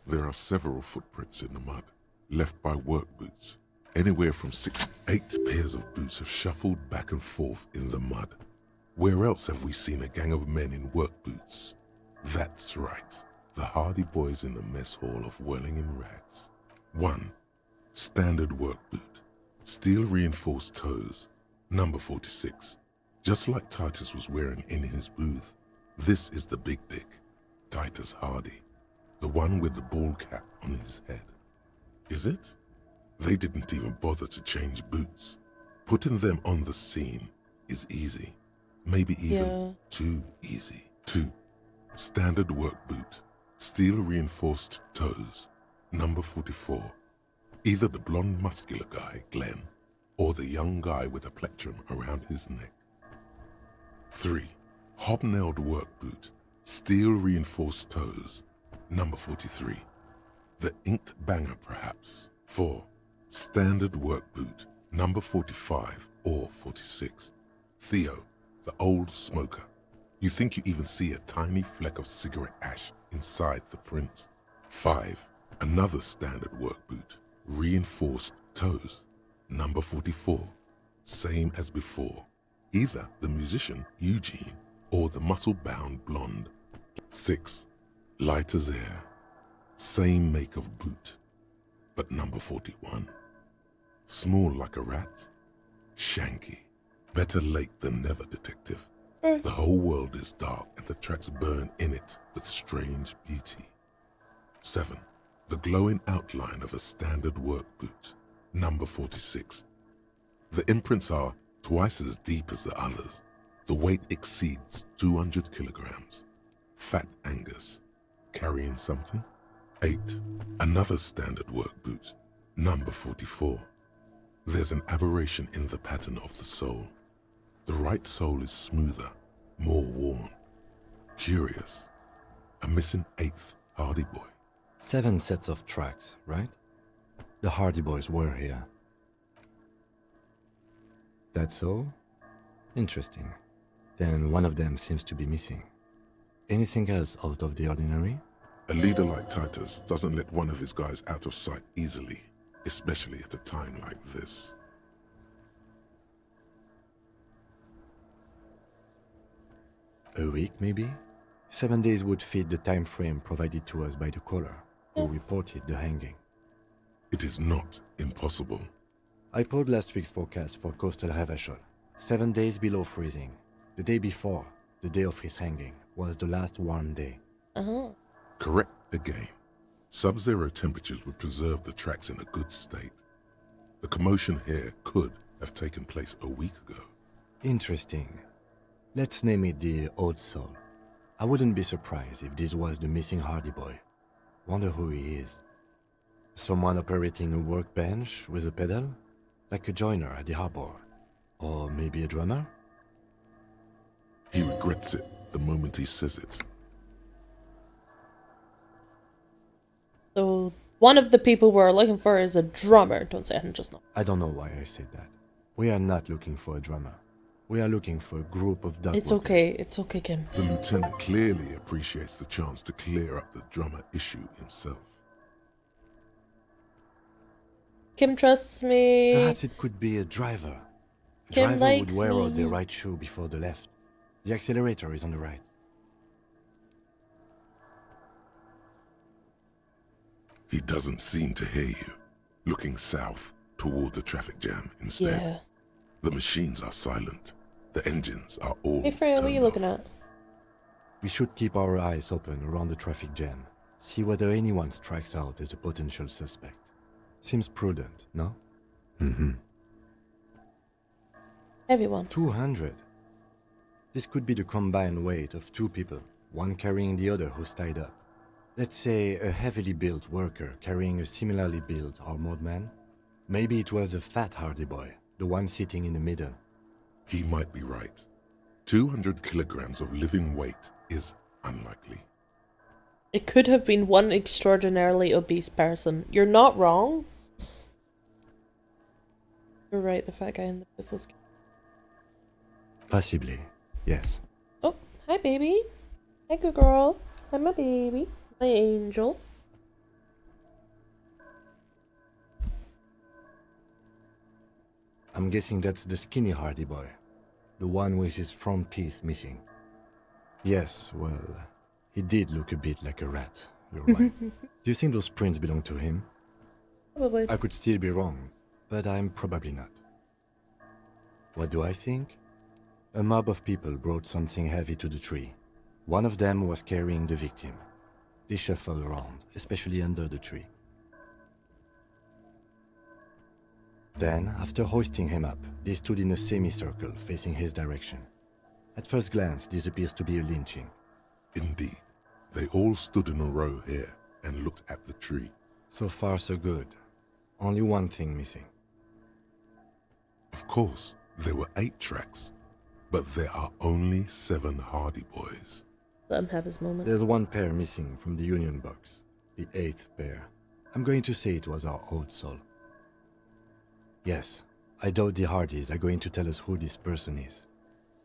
There are several footprints in the mud, left by work boots. Anywhere from 6 to 8 pairs of boots have shuffled back and forth in the mud. Where else have we seen a gang of men in work boots? That's right, the Hardy Boys in the mess hall of Whirling in Rags. 1. Standard work boot, steel reinforced toes, number 46. Just like Titus was wearing in his booth. This is the big dick, Titus Hardy. The one with the ball cap on his head. Is it? They didn't even bother to change boots. Putting them on the scene is easy. Maybe even too easy. 2. Standard work boot. Steel reinforced toes. Number 44. Either the blonde muscular guy, Glenn, or the young guy with a plectrum around his neck. 3. Hobnailed work boot. Steel reinforced toes. Number 43. The inked banger, perhaps. 4. Standard work boot. Number 45 or 46. Theo, the old smoker. You think you even see a tiny fleck of cigarette ash inside the print. 5. Another standard work boot. Reinforced toes. Number 44. Same as before. Either the musician, Eugene, or the muscle-bound blonde. 6. Light as air. Same make of boot, but number 41. Small like a rat. Shanky. Better late than never, detective. The whole world is dark and the tracks burn in it with strange beauty. 7. The glowing outline of a standard work boot. Number 46. The imprints are twice as deep as the others. The weight exceeds 200 kilograms. Fat Angus. Carrying something? 8. Another standard work boot. Number 44. There's an aberration in the pattern of the sole. The right sole is smoother, more worn. Curious. A missing 8th Hardy Boy. 7 sets of tracks, right? The Hardy Boys were here. That's all? Interesting. Then one of them seems to be missing. Anything else out of the ordinary? A leader like Titus doesn't let one of his guys out of sight easily, especially at a time like this. A week, maybe? 7 days would fit the time frame provided to us by the caller, who reported the hanging. It is not impossible. I pulled last week's forecast for coastal Ravachol. 7 days below freezing. The day before, the day of his hanging, was the last warm day. Correct again. Sub-zero temperatures would preserve the tracks in a good state. The commotion here could have taken place a week ago. Interesting. Let's name it the Old Soul. I wouldn't be surprised if this was the missing Hardy Boy. Wonder who he is. Someone operating a workbench with a pedal? Like a joiner at the harbor. Or maybe a drummer? He regrets it the moment he says it. So, one of the people we're looking for is a drummer. Don't say it, just not. I don't know why I said that. We are not looking for a drummer. We are looking for a group of dock It's workers. okay. It's okay, Kim. The lieutenant clearly appreciates the chance to clear up the drummer issue himself. Kim trusts me. Perhaps it could be a driver. A Kim driver would likes wear out the me. right shoe before the left. The accelerator is on the right. He doesn't seem to hear you, looking south toward the traffic jam instead. Yeah. The machines are silent. The engines are all Hey Freya, what are you turned looking off. at? We should keep our eyes open around the traffic jam. See whether anyone strikes out as a potential suspect. Seems prudent, no? Mm-hmm. Everyone. 200. This could be the combined weight of two people, one carrying the other who's tied up. Let's say a heavily built worker carrying a similarly built armored man. Maybe it was a fat hardy boy, the one sitting in the middle. He might be right. 200 kilograms of living weight is unlikely. It could have been one extraordinarily obese person. You're not wrong. You're right, the fat guy in the booth was... Possibly, yes. Oh, hi baby. Hi good girl. Hi my baby. My angel. I'm guessing that's the skinny hardy boy. The one with his front teeth missing. Yes, well, he did look a bit like a rat. You're right. Do you think those prints belong to him? Probably. I could still be wrong, but I'm probably not. What do I think? A mob of people brought something heavy to the tree. One of them was carrying the victim. They shuffled around, especially under the tree. Then, after hoisting him up, they stood in a semicircle facing his direction. At first glance, this appears to be a lynching. Indeed. They all stood in a row here and looked at the tree. So far, so good. Only one thing missing. Of course, there were 8 tracks, but there are only 7 Hardy Boys. Let him have his moment. There's one pair missing from the union box. The 8th pair. I'm going to say it was our old soul. Yes, I doubt the Hardys are going to tell us who this person is.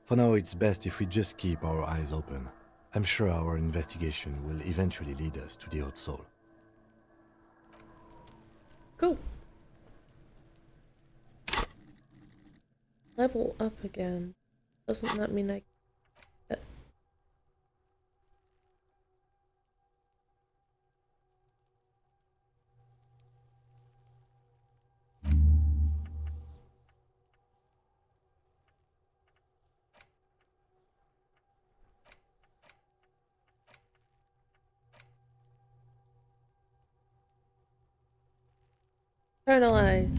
For now, it's best if we just keep our eyes open. I'm sure our investigation will eventually lead us to the old soul. Cool. Level up again. Doesn't that mean I get... Internalize.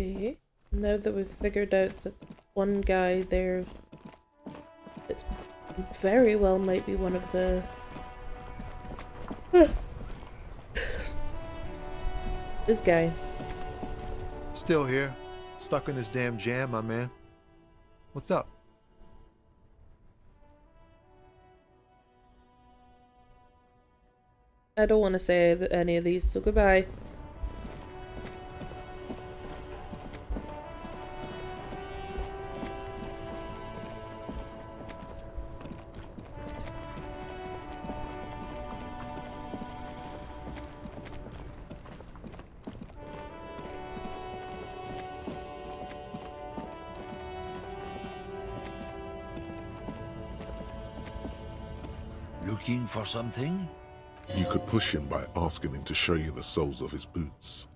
Okay, now that we've figured out that one guy there, it's very well might be one of the... This guy. Still here, stuck in this damn jam, my man. What's up? I don't want to say any of these, so goodbye. Looking for something? You could push him by asking him to show you the soles of his boots.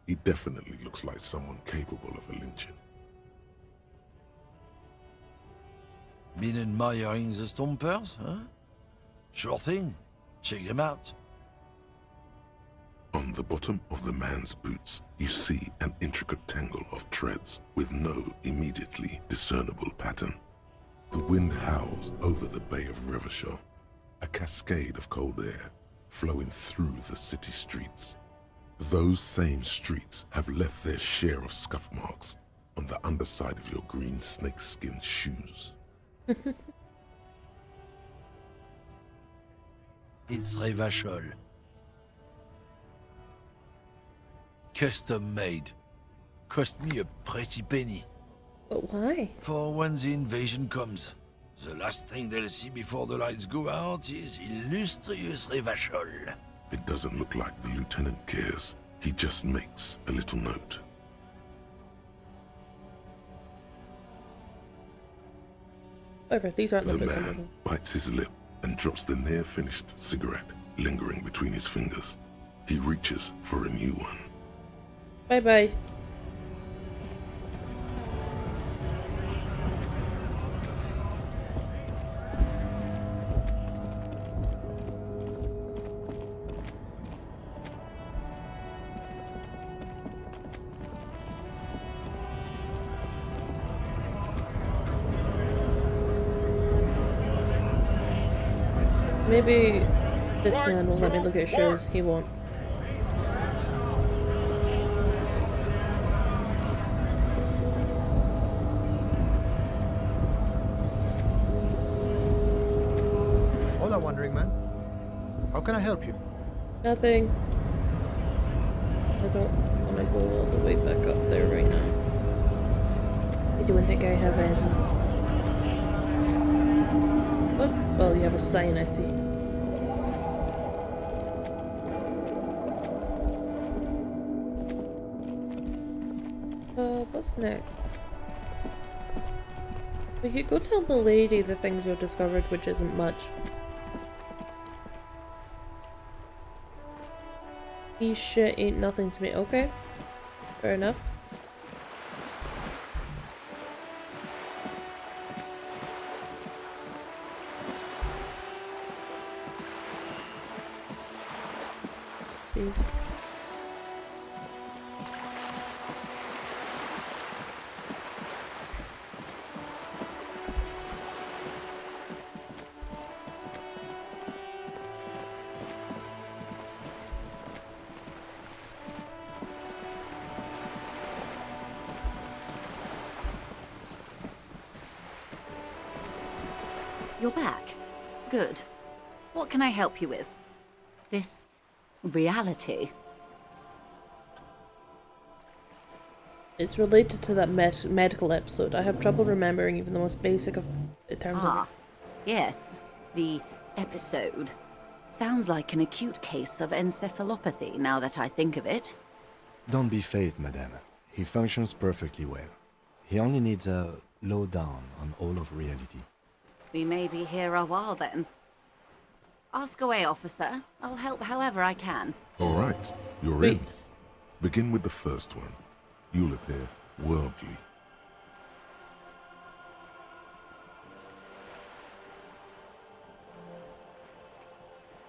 He definitely looks like someone capable of a lynching. Been admiring the stompers, huh? Sure thing. Check them out. On the bottom of the man's boots, you see an intricate tangle of treads with no immediately discernible pattern. The wind howls over the Bay of Revachol, a cascade of cold air flowing through the city streets. Those same streets have left their share of scuff marks on the underside of your green snakeskin shoes. It's Revachol. Custom made. Cost me a pretty penny. But why? For when the invasion comes, the last thing they'll see before the lights go out is illustrious Revachol. It doesn't look like the lieutenant cares. He just makes a little note. However, these aren't The the man bites his lip and drops the near-finished cigarette lingering between his fingers. He reaches for a new one. Bye-bye. Maybe this man will let me look at shows. He won't. Hola, wandering man. How can I help you? Nothing. I don't want to go all the way back up there right now. I don't think I have any. What? Oh, you have a sign, I see. What's next? We could go tell the lady the things we've discovered, which isn't much. These shit ain't nothing to me. Okay. Fair enough. Please. You're back. Good. What can I help you with? This reality? It's related to that medical episode. I have trouble remembering even the most basic of terms of... Yes. The episode. Sounds like an acute case of encephalopathy, now that I think of it. Don't be phased, madame. He functions perfectly well. He only needs a lowdown on all of reality. We may be here a while then. Ask away, officer. I'll help however I can. All right, you're in. Begin with the first one. You'll appear worldly.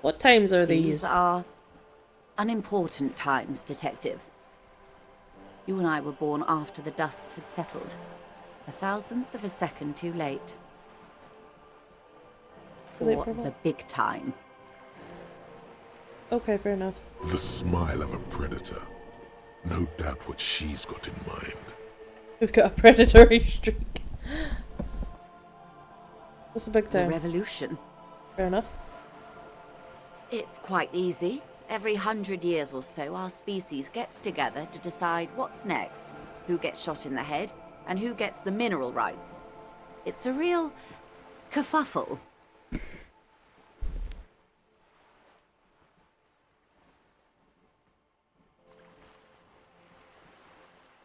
What times are these? These are unimportant times, Detective. You and I were born after the dust had settled. 1,000th of a second too late. For the big time. Okay, fair enough. The smile of a predator. No doubt what she's got in mind. We've got a predatory streak. What's the big time? The revolution. Fair enough. It's quite easy. Every 100 years or so, our species gets together to decide what's next, who gets shot in the head, and who gets the mineral rights. It's a real kerfuffle.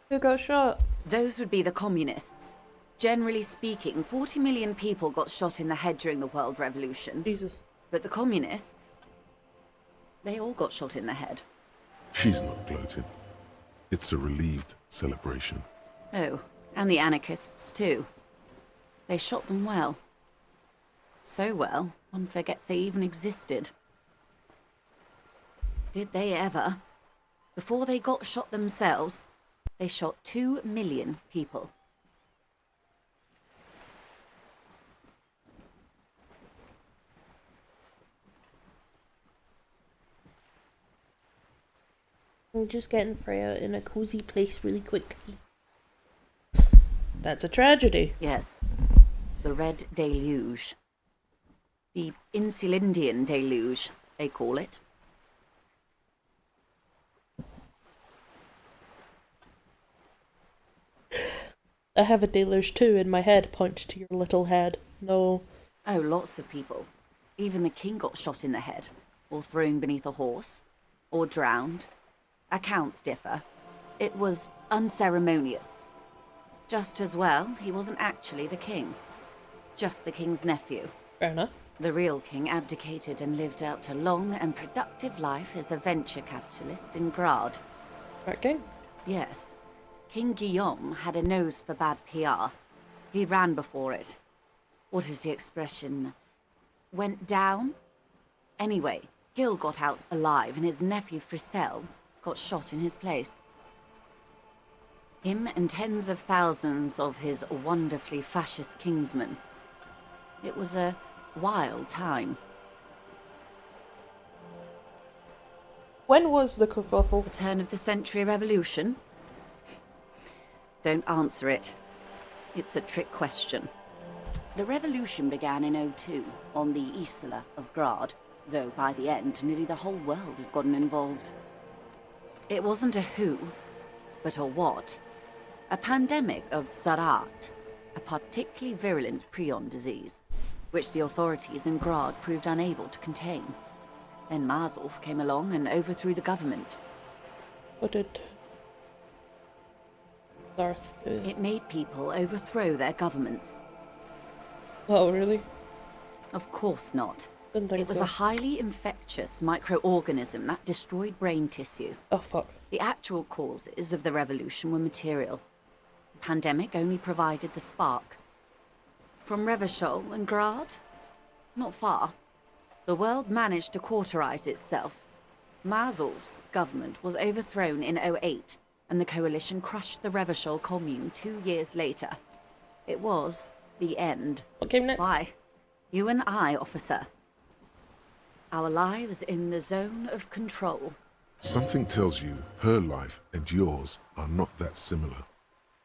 Who got shot? Those would be the communists. Generally speaking, 40 million people got shot in the head during the World Revolution. Jesus. But the communists, they all got shot in the head. She's not gloating. It's a relieved celebration. Oh, and the anarchists too. They shot them well. So well, one forgets they even existed. Did they ever? Before they got shot themselves, they shot 2 million people. I'm just getting Freya in a cozy place really quickly. That's a tragedy. Yes. The Red Deluge. The Insulindian Deluge, they call it. I have a dealer's too in my head. Point to your little head. No. Oh, lots of people. Even the king got shot in the head, or thrown beneath a horse, or drowned. Accounts differ. It was unceremonious. Just as well, he wasn't actually the king. Just the king's nephew. Fair enough. The real king abdicated and lived out a long and productive life as a venture capitalist in Grad. Right, king? Yes. King Guillaume had a nose for bad PR. He ran before it. What is the expression? Went down? Anyway, Gil got out alive and his nephew Frisell got shot in his place. Him and tens of thousands of his wonderfully fascist kingsmen. It was a wild time. When was the kerfuffle? The turn of the century revolution? Don't answer it. It's a trick question. The revolution began in '02 on the Isla of Grad, though by the end nearly the whole world had gotten involved. It wasn't a who, but a what. A pandemic of Zarat, a particularly virulent prion disease, which the authorities in Grad proved unable to contain. Then Marzolf came along and overthrew the government. What did Darth do? It made people overthrow their governments. Oh, really? Of course not. Didn't think It was so. a highly infectious microorganism that destroyed brain tissue. Oh, fuck. The actual causes of the revolution were material. The pandemic only provided the spark. From Revachol and Grad? Not far. The world managed to cauterize itself. Marzolf's government was overthrown in '08, and the coalition crushed the Revachol commune 2 years later. It was the end. What came next? Why? You and I, officer. Our lives in the zone of control. Something tells you her life and yours are not that similar.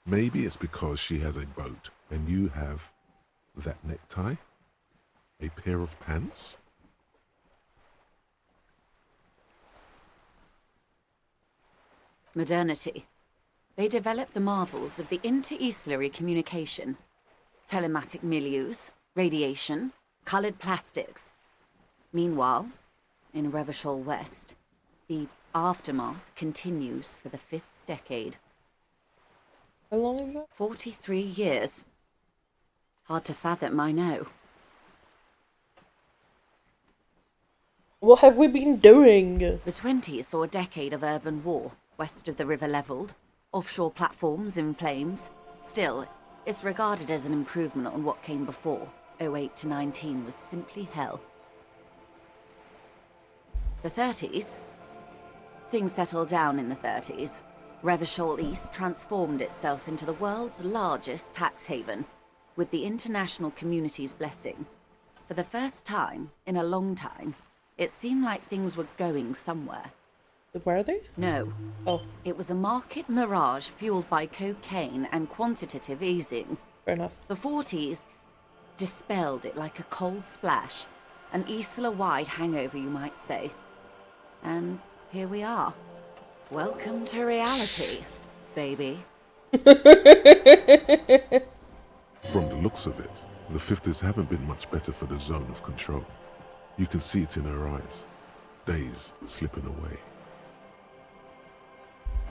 Maybe it's because she has a boat and you have that necktie? A pair of pants? Modernity. They developed the marvels of the inter-Islary communication. Telematic milieus, radiation, colored plastics. Meanwhile, in Revachol West, the aftermath continues for the 5th decade. How long is that? 43 years. Hard to fathom, I know. What have we been doing? The 20s saw a decade of urban war, west of the river leveled, offshore platforms in flames. Still, it's regarded as an improvement on what came before. '08 to '19 was simply hell. The 30s? Things settled down in the 30s. Revachol East transformed itself into the world's largest tax haven, with the international community's blessing. For the first time in a long time, it seemed like things were going somewhere. Were they? No. Oh. It was a market mirage fueled by cocaine and quantitative easing. Fair enough. The 40s dispelled it like a cold splash. An Isla-wide hangover, you might say. And here we are. Welcome to reality, baby. From the looks of it, the 50s haven't been much better for the zone of control. You can see it in her eyes. Days slipping away.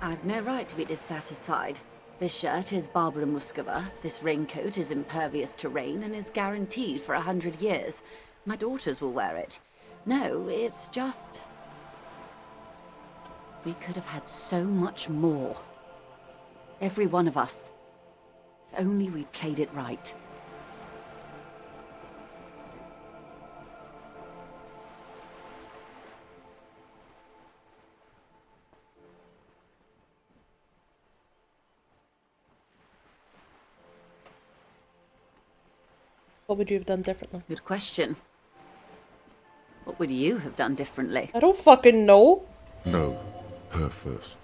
I've no right to be dissatisfied. This shirt is Barbara Muscova, this raincoat is impervious to rain and is guaranteed for 100 years. My daughters will wear it. No, it's just... we could have had so much more. Every one of us. If only we'd played it right. What would you have done differently? Good question. What would you have done differently? I don't fucking know. No, her first.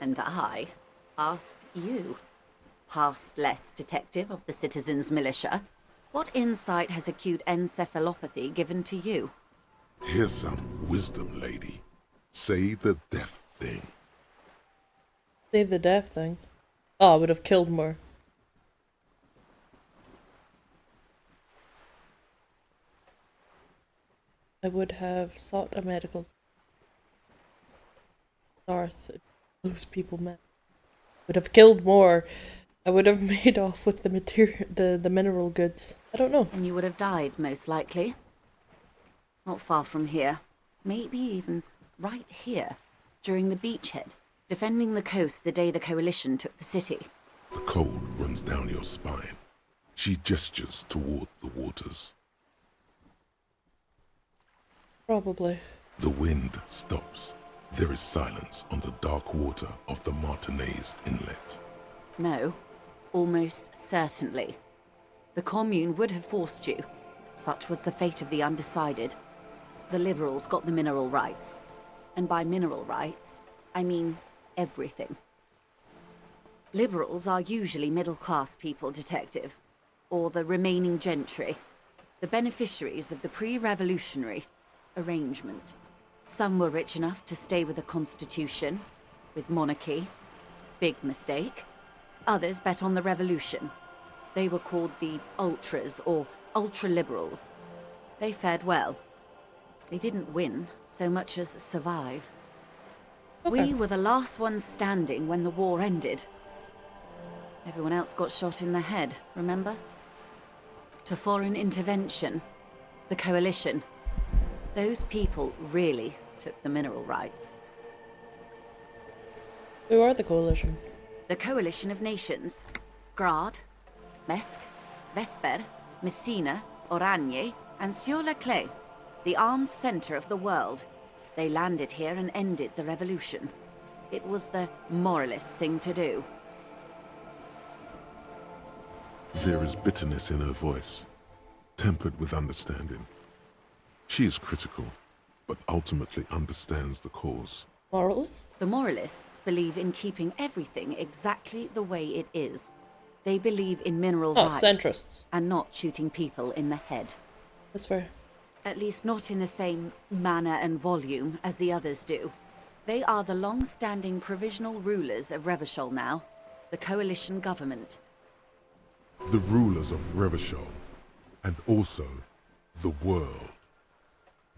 And I asked you, past-less detective of the Citizens Militia, what insight has acute encephalopathy given to you? Here's some wisdom, lady. Say the death thing. Say the death thing. Oh, I would have killed more. I would have sought a medical. Darth, those people met. Would have killed more. I would have made off with the material, the mineral goods. I don't know. And you would have died, most likely. Not far from here. Maybe even right here, during the beachhead, defending the coast the day the Coalition took the city. The cold runs down your spine. She gestures toward the waters. Probably. The wind stops. There is silence on the dark water of the Martinez Inlet. No, almost certainly. The Commune would have forced you. Such was the fate of the undecided. The Liberals got the mineral rights. And by mineral rights, I mean everything. Liberals are usually middle-class people, Detective. Or the remaining gentry. The beneficiaries of the pre-revolutionary arrangement. Some were rich enough to stay with the Constitution, with monarchy. Big mistake. Others bet on the revolution. They were called the Ultras, or Ultra-Liberals. They fared well. They didn't win so much as survive. Okay. We were the last ones standing when the war ended. Everyone else got shot in the head, remember? To foreign intervention. The Coalition. Those people really took the mineral rights. Who are the Coalition? The Coalition of Nations. Grad, Mesk, Vesper, Messina, Oranje, and Sur-le-Clay. The armed center of the world. They landed here and ended the revolution. It was the moralist thing to do. There is bitterness in her voice, tempered with understanding. She is critical, but ultimately understands the cause. Moralist? The moralists believe in keeping everything exactly the way it is. They believe in mineral rights. Centrists. And not shooting people in the head. That's fair. At least not in the same manner and volume as the others do. They are the long-standing provisional rulers of Revachol now. The coalition government. The rulers of Revachol, and also the world.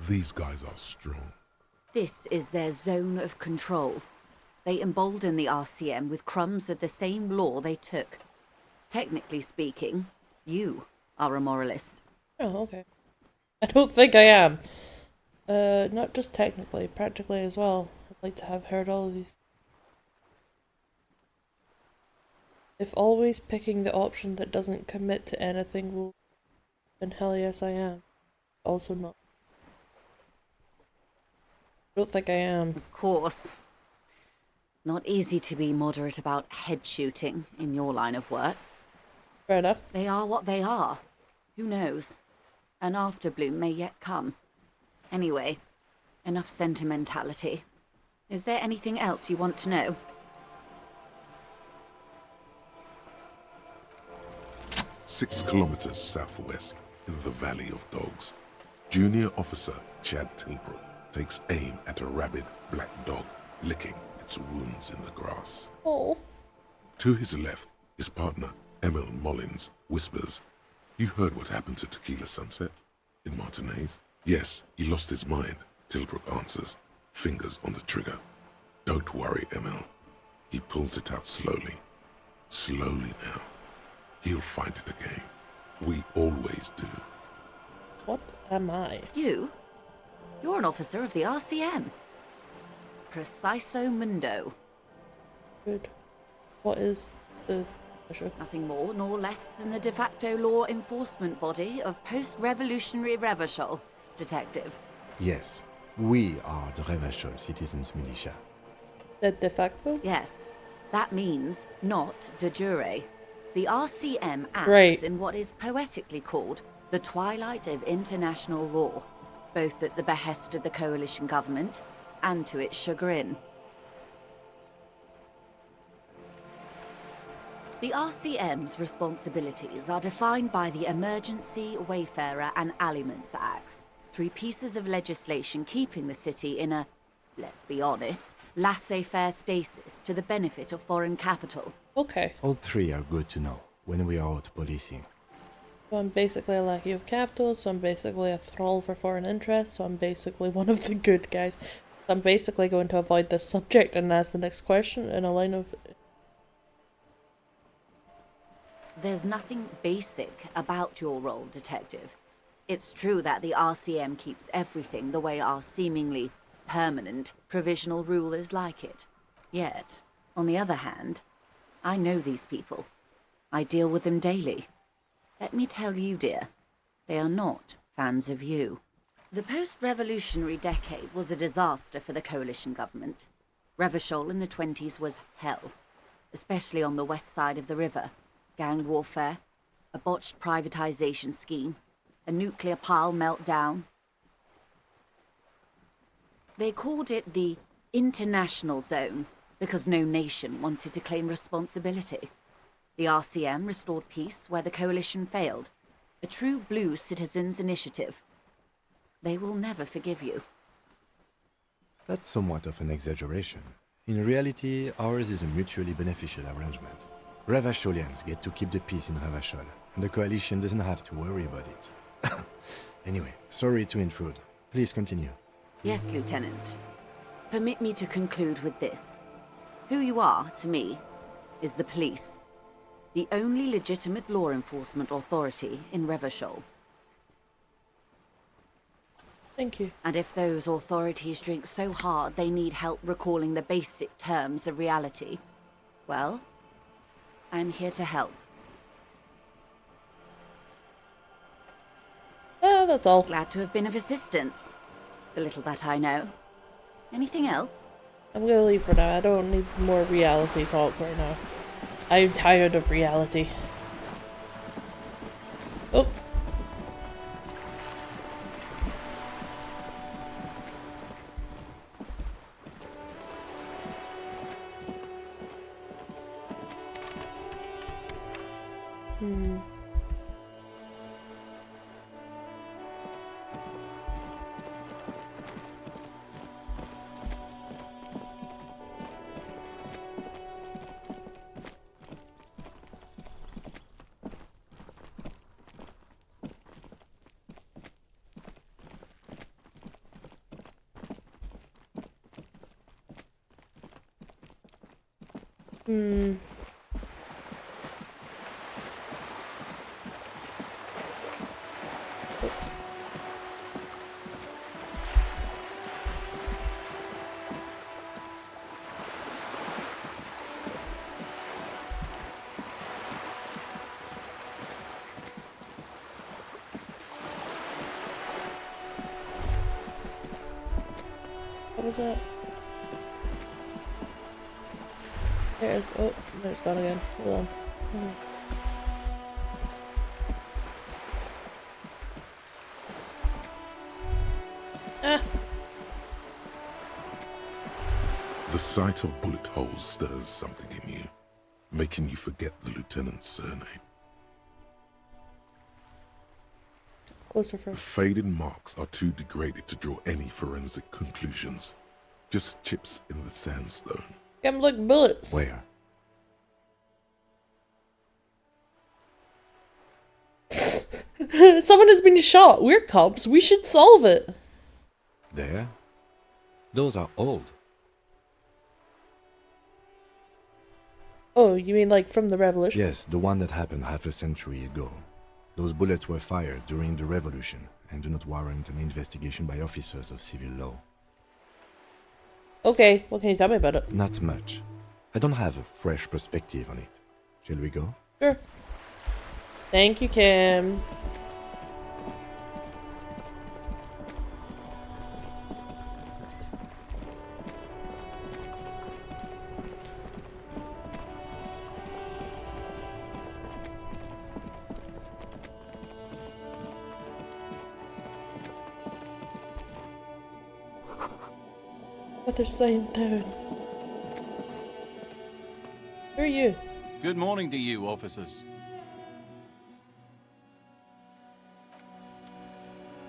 These guys are strong. This is their zone of control. They embolden the RCM with crumbs of the same law they took. Technically speaking, you are a moralist. Oh, okay. I don't think I am. Not just technically, practically as well. I'd like to have heard all of these. If always picking the option that doesn't commit to anything will, then hell yes I am. Also not. I don't think I am. Of course. Not easy to be moderate about head shooting in your line of work. Fair enough. They are what they are. Who knows? An afterbloom may yet come. Anyway, enough sentimentality. Is there anything else you want to know? 6 kilometers southwest, in the Valley of Dogs, Junior Officer Chad Tilbrook takes aim at a rabid black dog licking its wounds in the grass. Oh. To his left, his partner, Emil Mullins, whispers, "You heard what happened to Tequila Sunset in Martinez?" "Yes, he lost his mind," Tilbrook answers, fingers on the trigger. "Don't worry, Emil." He pulls it out slowly. Slowly now. He'll find it again. We always do. What am I? You? You're an officer of the RCM. Preciso Mundo. Good. What is the issue? Nothing more nor less than the de facto law enforcement body of post-revolutionary Revachol, Detective. Yes, we are the Revachol Citizens Militia. The de facto? Yes. That means not de jure. The RCM acts Right. in what is poetically called the twilight of international law, both at the behest of the coalition government and to its chagrin. The RCM's responsibilities are defined by the Emergency, Wayfarer and Aliments Acts, 3 pieces of legislation keeping the city in a, let's be honest, laissez-faire stasis to the benefit of foreign capital. Okay. All 3 are good to know when we are out policing. So I'm basically a lackey of capital, so I'm basically a thrall for foreign interests, so I'm basically one of the good guys. So I'm basically going to avoid this subject and ask the next question in a line of... There's nothing basic about your role, Detective. It's true that the RCM keeps everything the way our seemingly permanent, provisional rulers like it. Yet, on the other hand, I know these people. I deal with them daily. Let me tell you, dear, they are not fans of you. The post-revolutionary decade was a disaster for the coalition government. Revachol in the 20s was hell, especially on the west side of the river. Gang warfare, a botched privatization scheme, a nuclear pile meltdown. They called it the international zone because no nation wanted to claim responsibility. The RCM restored peace where the coalition failed. A true blue citizens' initiative. They will never forgive you. That's somewhat of an exaggeration. In reality, ours is a mutually beneficial arrangement. Ravacholians get to keep the peace in Ravachol, and the coalition doesn't have to worry about it. Anyway, sorry to intrude. Please continue. Yes, Lieutenant. Permit me to conclude with this. Who you are, to me, is the police. The only legitimate law enforcement authority in Revachol. Thank you. And if those authorities drink so hard they need help recalling the basic terms of reality, well, I'm here to help. That's all. Glad to have been of assistance. The little that I know. Anything else? I'm gonna leave for now. I don't need more reality talk right now. I'm tired of reality. Oh. What was that? There's, oh, there's gone again. Hold on. Ah! The sight of bullet holes stirs something in you, making you forget the lieutenant's surname. Closer The first. faded marks are too degraded to draw any forensic conclusions. Just chips in the sandstone. Them look bullets. Where? Someone has been shot. We're cops. We should solve it. There? Those are old. Oh, you mean like from the revolution? Yes, the one that happened half a century ago. Those bullets were fired during the revolution and do not warrant an investigation by officers of civil law. Okay, what can you tell me about it? Not much. I don't have a fresh perspective on it. Shall we go? Sure. Thank you, Kim. What they're saying down. Who are you? Good morning to you, officers.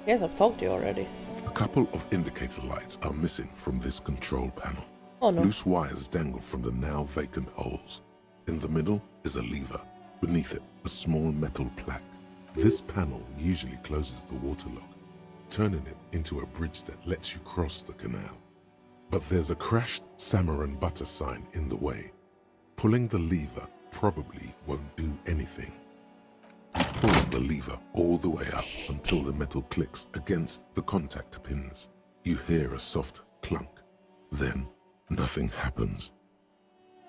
Yes, I've talked to you already. A couple of indicator lights are missing from this control panel. Oh no. Loose wires dangle from the now vacant holes. In the middle is a lever. Beneath it, a small metal plaque. This panel usually closes the waterlock, turning it into a bridge that lets you cross the canal. But there's a crashed salmon and butter sign in the way. Pulling the lever probably won't do anything. Pull the lever all the way up until the metal clicks against the contact pins. You hear a soft clunk. Then, nothing happens.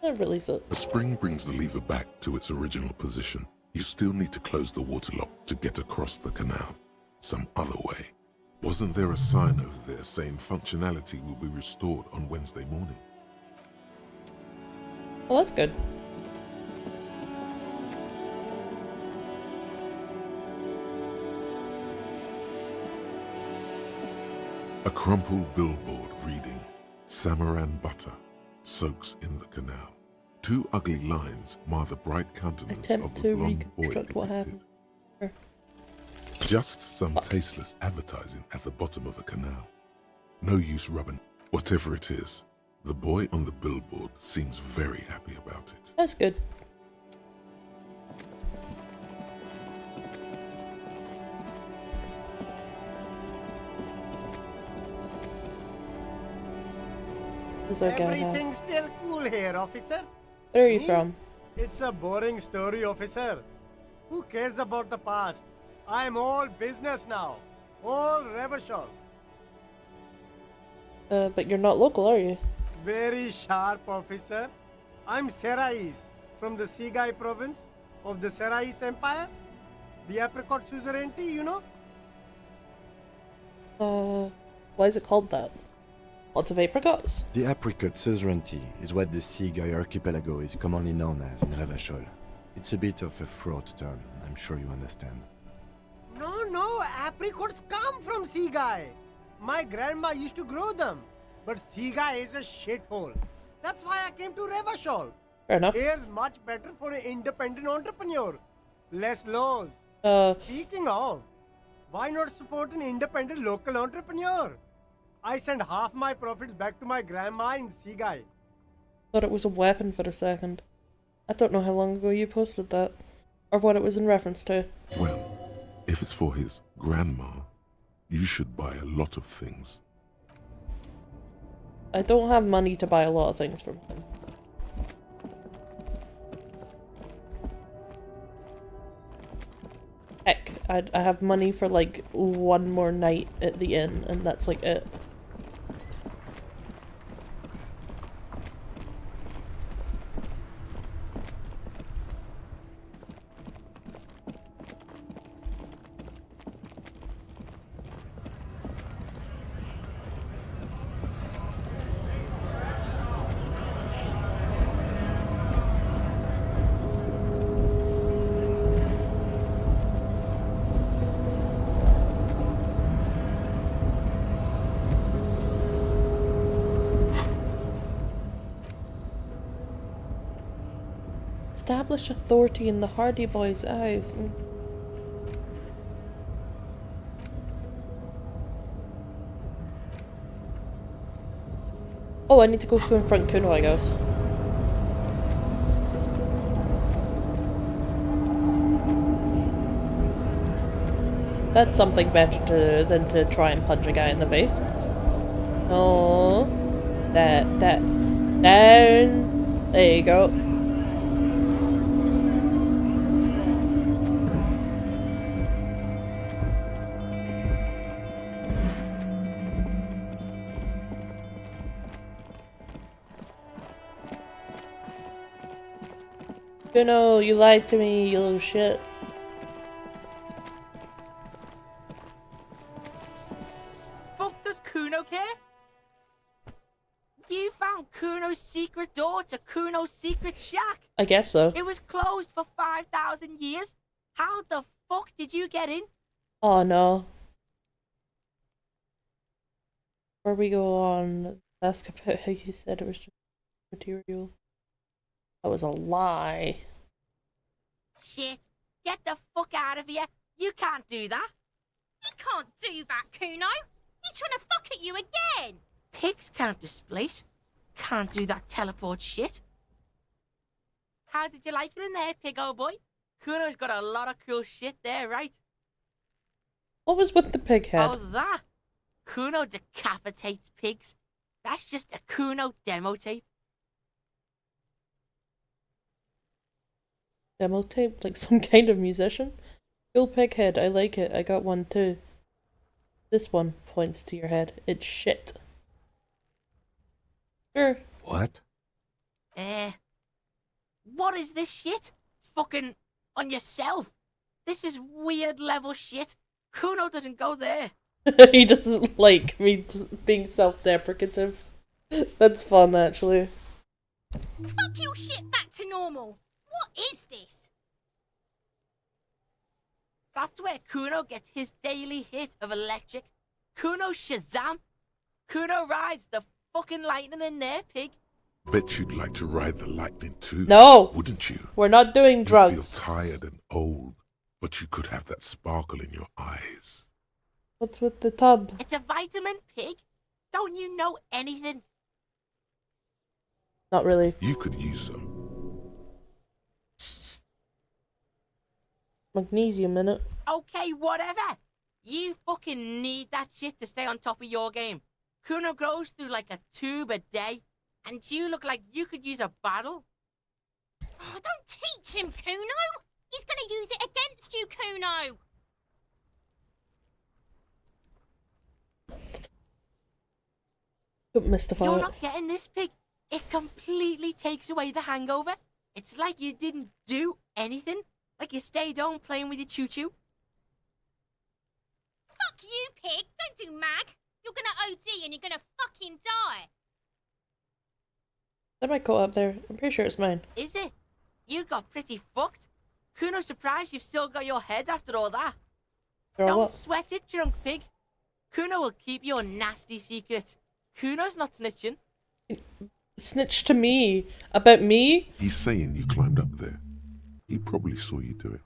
Release it. A spring brings the lever back to its original position. You still need to close the waterlock to get across the canal. Some other way. Wasn't there a sign over there saying functionality will be restored on Wednesday morning? Well, that's good. A crumpled billboard reading, Samaran butter soaks in the canal. Two ugly lines mar the bright countenance Attempt of the to blonde boy reconstruct what depicted. happened. Just some tasteless advertising at the bottom of a canal. No use rubbing. Whatever it is, the boy on the billboard seems very happy about it. That's good. Is our guy Everything's still cool here, officer. Where are you Me? from? It's a boring story, officer. Who cares about the past? I'm all business now. All Revachol. But you're not local, are you? Very sharp, officer. I'm Serais from the Sigai province of the Serais Empire. The apricot suzerainty, you know? Why is it called that? Lots of apricots? The apricot suzerainty is what the Seaguy archipelago is commonly known as in Revachol. It's a bit of a fraught term, I'm sure you understand. No, apricots come from Sigai. My grandma used to grow them. But Sigai is a shithole. That's why I came to Revachol. Fair enough. Here's much better for an independent entrepreneur. Less laws. Speaking of, why not support an independent local entrepreneur? I send half my profits back to my grandma in Sigai. Thought it was a weapon for a second. I don't know how long ago you posted that. Or what it was in reference to. Well, if it's for his grandma, you should buy a lot of things. I don't have money to buy a lot of things from him. Heck, I have money for like one more night at the inn, and that's like it. Establish authority in the Hardy Boys' eyes. Oh, I need to go confront Kuno, I guess. That's something better than to try and punch a guy in the face. Oh, that, down. There you go. No, you lied to me, you little shit. Fuck does Kuno care? You found Kuno's secret door to Kuno's secret shack. I guess so. It was closed for 5,000 years. How the fuck did you get in? Oh no. Before we go on, ask about how you said it was just material. That was a lie. Shit. Get the fuck out of here. You can't do that. You can't do that, Kuno. He's trying to fuck at you again. Pigs can't displace. Can't do that teleport shit. How did you like it in there, pig old boy? Kuno's got a lot of cool shit there, right? What was with the pig head? Oh, that? Kuno decapitates pigs. That's just a Kuno demo tape. Demo tape? Like some kind of musician? Cool pig head, I like it. I got one too. This one points to your head. It's shit. Sure. What? What is this shit? Fucking on yourself. This is weird level shit. Kuno doesn't go there. He doesn't like me being self-deprecative. That's fun, actually. Fuck your shit back to normal. What is this? That's where Kuno gets his daily hit of electric. Kuno Shazam. Kuno rides the fucking lightning in there, pig. Bet you'd like to ride the lightning too. No! Wouldn't you? We're not doing drugs. You feel tired and old, but you could have that sparkle in your eyes. What's with the tub? It's a vitamin, pig. Don't you know anything? Not really. You could use some. Magnesium in it. Okay, whatever. You fucking need that shit to stay on top of your game. Kuno goes through like a tube a day, and you look like you could use a bottle. Oh, don't teach him, Kuno. He's gonna use it against you, Kuno. Don't mystify You're it. not getting this, pig. It completely takes away the hangover. It's like you didn't do anything. Like you stayed home playing with your choo-choo. Fuck you, pig. Don't do mag. You're gonna OD and you're gonna fucking die. That might go up there. I'm pretty sure it's mine. Is it? You got pretty fucked. Kuno's surprised you've still got your head after all that. Don't what? sweat it, drunk pig. Kuno will keep your nasty secrets. Kuno's not snitching. Snitch to me. About me? He's saying you climbed up there. He probably saw you do it.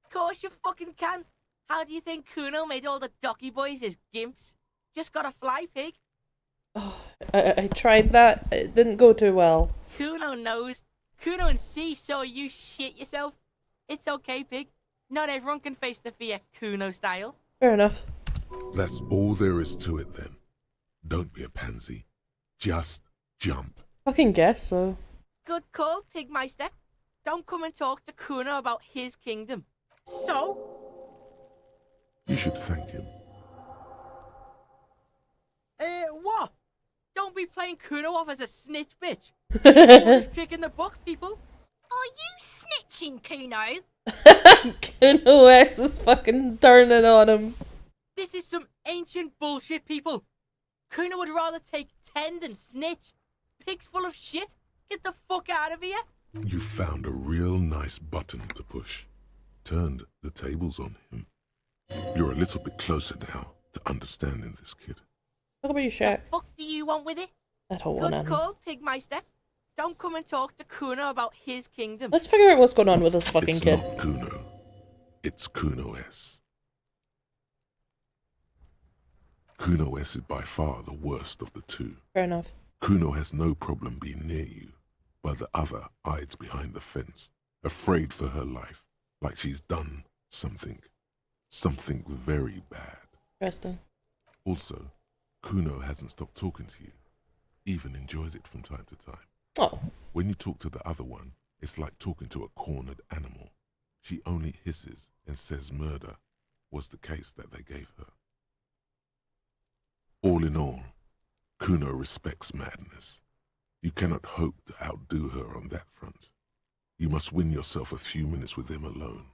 Of course you fucking can. How do you think Kuno made all the docky boys his gimps? Just got a fly, pig. I tried that. It didn't go too well. Kuno knows. Kuno and C saw you shit yourself. It's okay, pig. Not everyone can face the fear Kuno style. Fair enough. That's all there is to it then. Don't be a pansy. Just jump. Fucking guess so. Good call, Pigmeister. Don't come and talk to Kuno about his kingdom. So? You should thank him. What? Don't be playing Kuno off as a snitch, bitch. Oldest trick in the book, people. Are you snitching, Kuno? Kuno X is fucking turning on him. This is some ancient bullshit, people. Kuno would rather take 10 than snitch. Pig's full of shit. Get the fuck out of here. You found a real nice button to push. Turned the tables on him. You're a little bit closer now to understanding this kid. Talk about your shack. What do you want with it? That whole one. Good call, Pigmeister. Don't come and talk to Kuno about his kingdom. Let's figure out what's going on with this fucking It's kid. not Kuno. It's Kuno S. Kuno S is by far the worst of the two. Fair enough. Kuno has no problem being near you, but the other hides behind the fence, afraid for her life, like she's done something very bad. Interesting. Also, Kuno hasn't stopped talking to you, even enjoys it from time to time. Oh. When you talk to the other one, it's like talking to a cornered animal. She only hisses and says murder was the case that they gave her. All in all, Kuno respects madness. You cannot hope to outdo her on that front. You must win yourself a few minutes with him alone.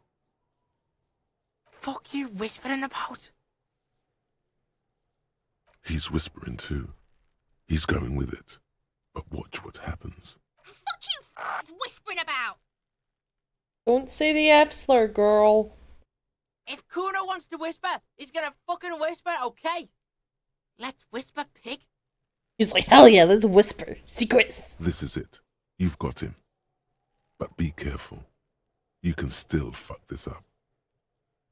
Fuck you whispering about? He's whispering too. He's going with it. But watch what happens. Fuck you whispering about. Don't say the F slur, girl. If Kuno wants to whisper, he's gonna fucking whisper, okay? Let's whisper, pig. He's like, hell yeah, let's whisper. Secrets. This is it. You've got him. But be careful. You can still fuck this up.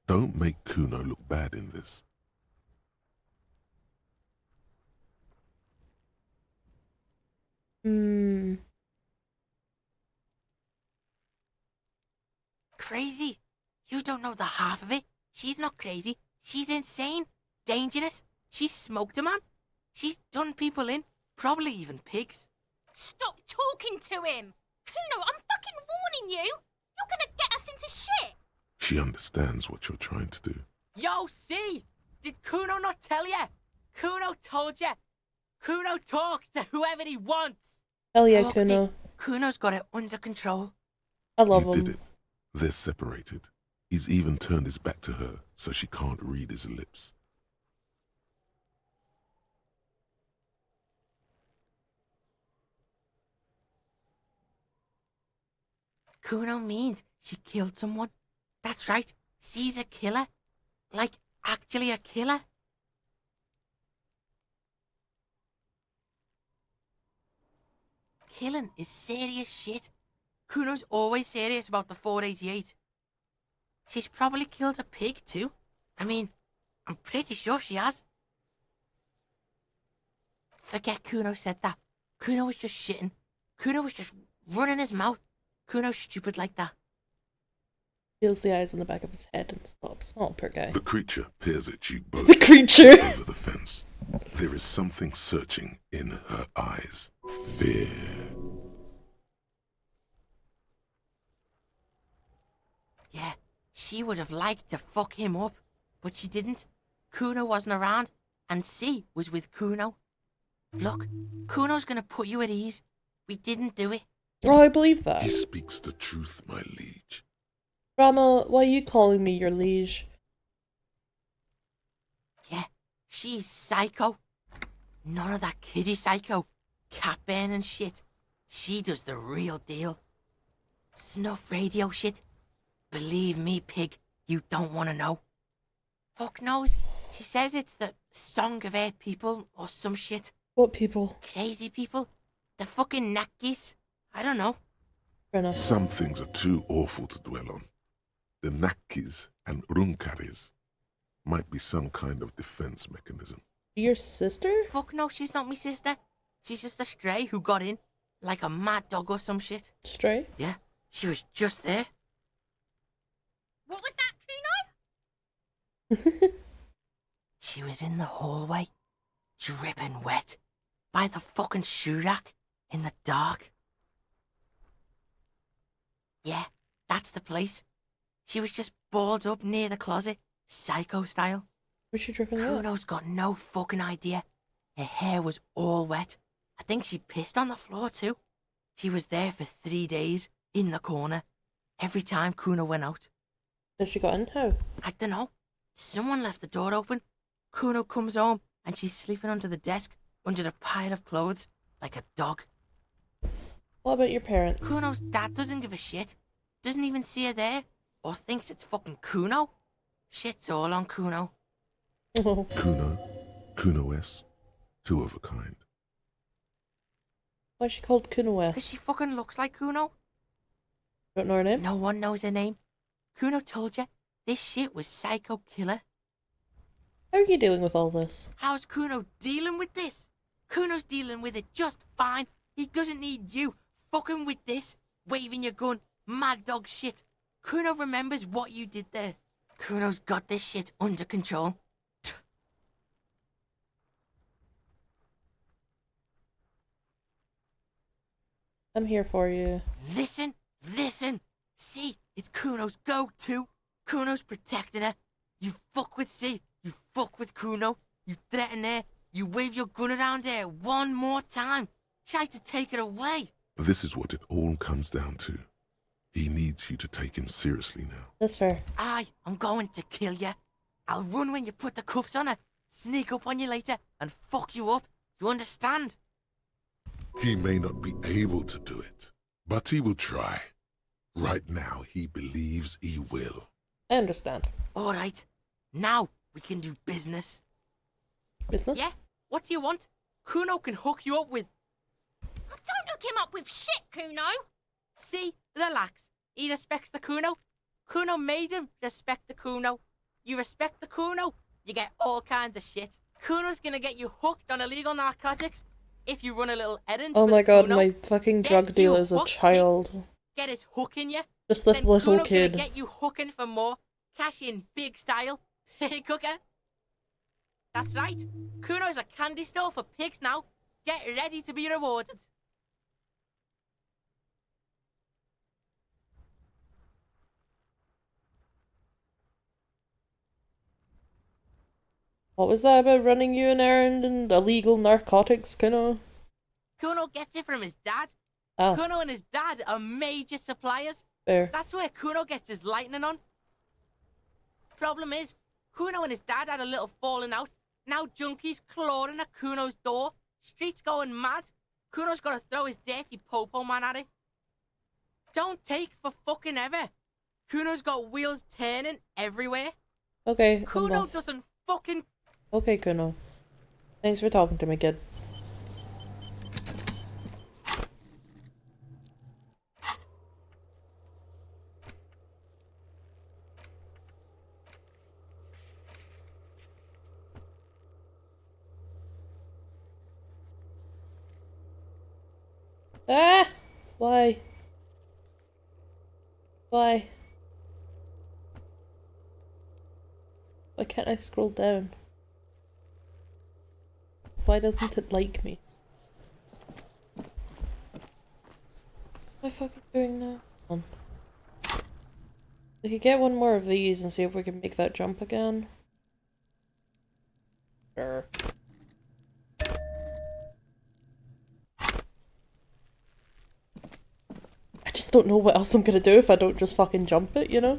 Don't make Kuno look bad in this. Crazy? You don't know the half of it. She's not crazy. She's insane. Dangerous. She's smoked a man. She's done people in. Probably even pigs. Stop talking to him! Kuno, I'm fucking warning you! You're gonna get us into shit! She understands what you're trying to do. Yo, see? Did Kuno not tell ya? Kuno told ya. Kuno talks to whoever he wants. Hell yeah, Talk Kuno. big. Kuno's got it under control. I love You him. did it. They're separated. He's even turned his back to her so she can't read his lips. Kuno means she killed someone. That's right. She's a killer. Like, actually a killer. Killing is serious shit. Kuno's always serious about the 488. She's probably killed a pig too. I mean, I'm pretty sure she has. Forget Kuno said that. Kuno was just shitting. Kuno was just running his mouth. Kuno's stupid like that. Feels the eyes on the back of his head and stops. Oh, poor guy. The creature peers at you both The creature. over the fence. There is something searching in her eyes. Fear. Yeah, she would have liked to fuck him up, but she didn't. Kuno wasn't around, and C was with Kuno. Look, Kuno's gonna put you at ease. We didn't do it. Oh, I believe that. He speaks the truth, my liege. Rama, why are you calling me your liege? Yeah, she's psycho. None of that kiddie psycho. Cat burning shit. She does the real deal. Snuff radio shit. Believe me, pig, you don't want to know. Fuck knows. She says it's the song of her people or some shit. What people? Crazy people. The fucking Nakis. I don't know. Fair enough. Some things are too awful to dwell on. The Nakis and Runkaris might be some kind of defense mechanism. Your sister? Fuck no, she's not my sister. She's just a stray who got in. Like a mad dog or some shit. Stray? Yeah, she was just there. What was that, Kuno? She was in the hallway, dripping wet, by the fucking shoe rack, in the dark. Yeah, that's the place. She was just balled up near the closet, psycho style. Was she dripping wet? Kuno's got no fucking idea. Her hair was all wet. I think she pissed on the floor too. She was there for 3 days, in the corner, every time Kuno went out. Did she got in? How? I don't know. Someone left the door open. Kuno comes home and she's sleeping under the desk, under the pile of clothes, like a dog. What about your parents? Kuno's dad doesn't give a shit. Doesn't even see her there. Or thinks it's fucking Kuno. Shit's all on Kuno. Oh. Kuno S, two of a kind. Why is she called Kuno Because S? she fucking looks like Kuno. Don't know her name? No one knows her name. Kuno told you, this shit was psycho killer. How are you dealing with all this? How's Kuno dealing with this? Kuno's dealing with it just fine. He doesn't need you fucking with this, waving your gun, mad dog shit. Kuno remembers what you did there. Kuno's got this shit under control. I'm here for you. Listen. See, it's Kuno's go-to. Kuno's protecting her. You fuck with C, you fuck with Kuno. You threaten her. You wave your gun around her one more time. Try to take it away. This is what it all comes down to. He needs you to take him seriously now. That's fair. I'm going to kill you. I'll run when you put the cuffs on her, sneak up on you later, and fuck you up. You understand? He may not be able to do it, but he will try. Right now, he believes he will. I understand. All right. Now we can do business. Business? Yeah? What do you want? Kuno can hook you up with... Don't hook him up with shit, Kuno. See? Relax. He respects the Kuno. Kuno made him respect the Kuno. You respect the Kuno, you get all kinds of shit. Kuno's gonna get you hooked on illegal narcotics if you run a little errand Oh for my the god, Kuno. my fucking Get drug you dealer's a hooked, child. Get his hook in you. Just this then little Kuno kid. gonna get you hooking for more. Cash in big style. Hey, cooker. That's right. Kuno's a candy store for pigs now. Get ready to be rewarded. What was that about running you an errand and illegal narcotics, Kuno? Kuno gets it from his dad. Ah. Kuno and his dad are major suppliers. Fair. That's where Kuno gets his lightning on. Problem is, Kuno and his dad had a little falling out. Now junkies clawing at Kuno's door. Streets going mad. Kuno's got to throw his dirty popo man at it. Don't take for fucking ever. Kuno's got wheels turning everywhere. Okay, Kuno doesn't fucking... Okay, Kuno. Thanks for talking to me, kid. Ah! Why? Why? Why can't I scroll down? Why doesn't it like me? What am I fucking doing now? Hold on. We could get one more of these and see if we can make that jump again. Sure. I just don't know what else I'm gonna do if I don't just fucking jump it, you know?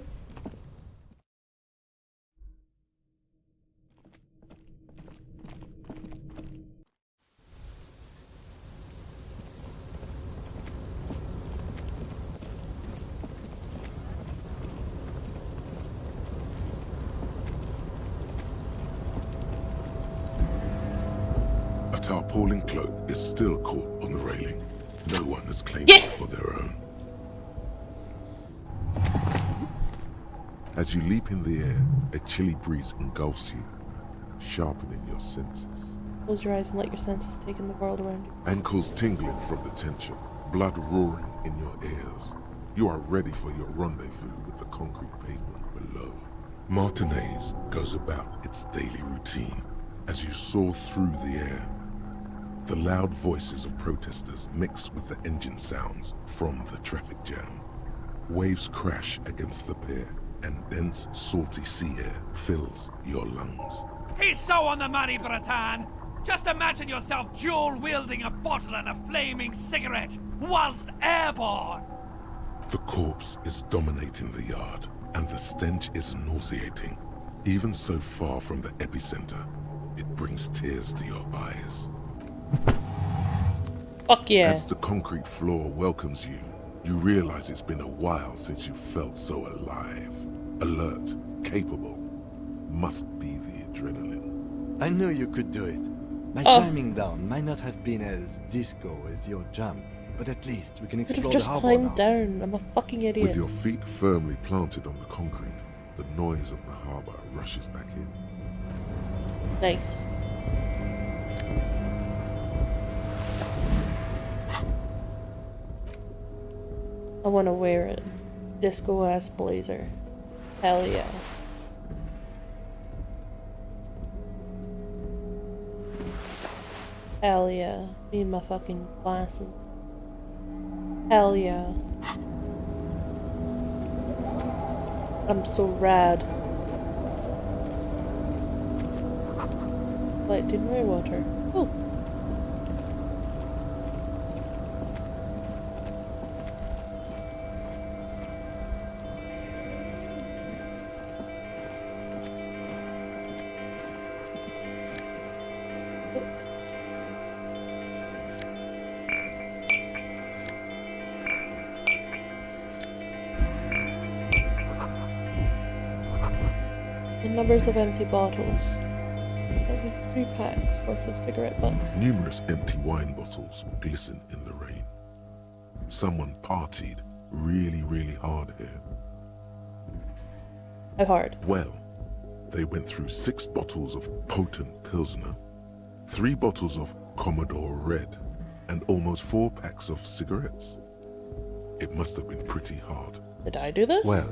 A tarpaulin cloak is still caught on the railing. No one has claimed Yes! it for their own. As you leap in the air, a chilly breeze engulfs you, sharpening your senses. Close your eyes and let your senses take in the world around you. Ankles tingling from the tension, blood roaring in your ears. You are ready for your rendezvous with the concrete pavement below. Martinez goes about its daily routine as you soar through the air. The loud voices of protesters mix with the engine sounds from the traffic jam. Waves crash against the pier, and dense, salty sea air fills your lungs. He's so on the money, Breton! Just imagine yourself dual-wielding a bottle and a flaming cigarette, whilst airborne! The corpse is dominating the yard, and the stench is nauseating. Even so far from the epicenter, it brings tears to your eyes. Fuck yeah. As the concrete floor welcomes you, you realize it's been a while since you felt so alive. Alert, capable. Must be the adrenaline. I knew you could do it. My climbing down might not have been as disco as your jump, but at least we can I could explore have the just harbor climbed now. down. I'm a fucking idiot. With your feet firmly planted on the concrete, the noise of the harbor rushes back in. Nice. I want to wear it. Disco ass blazer. Hell yeah. Hell yeah. Me and my fucking glasses. Hell yeah. I'm so rad. Light in my water. Oh. The numbers of empty bottles. At least 3 packs worth of cigarette butts. Numerous empty wine bottles glisten in the rain. Someone partied really hard here. How hard? Well, they went through 6 bottles of potent Pilsner, 3 bottles of Commodore Red, and almost 4 packs of cigarettes. It must have been pretty hard. Did I do this? Well,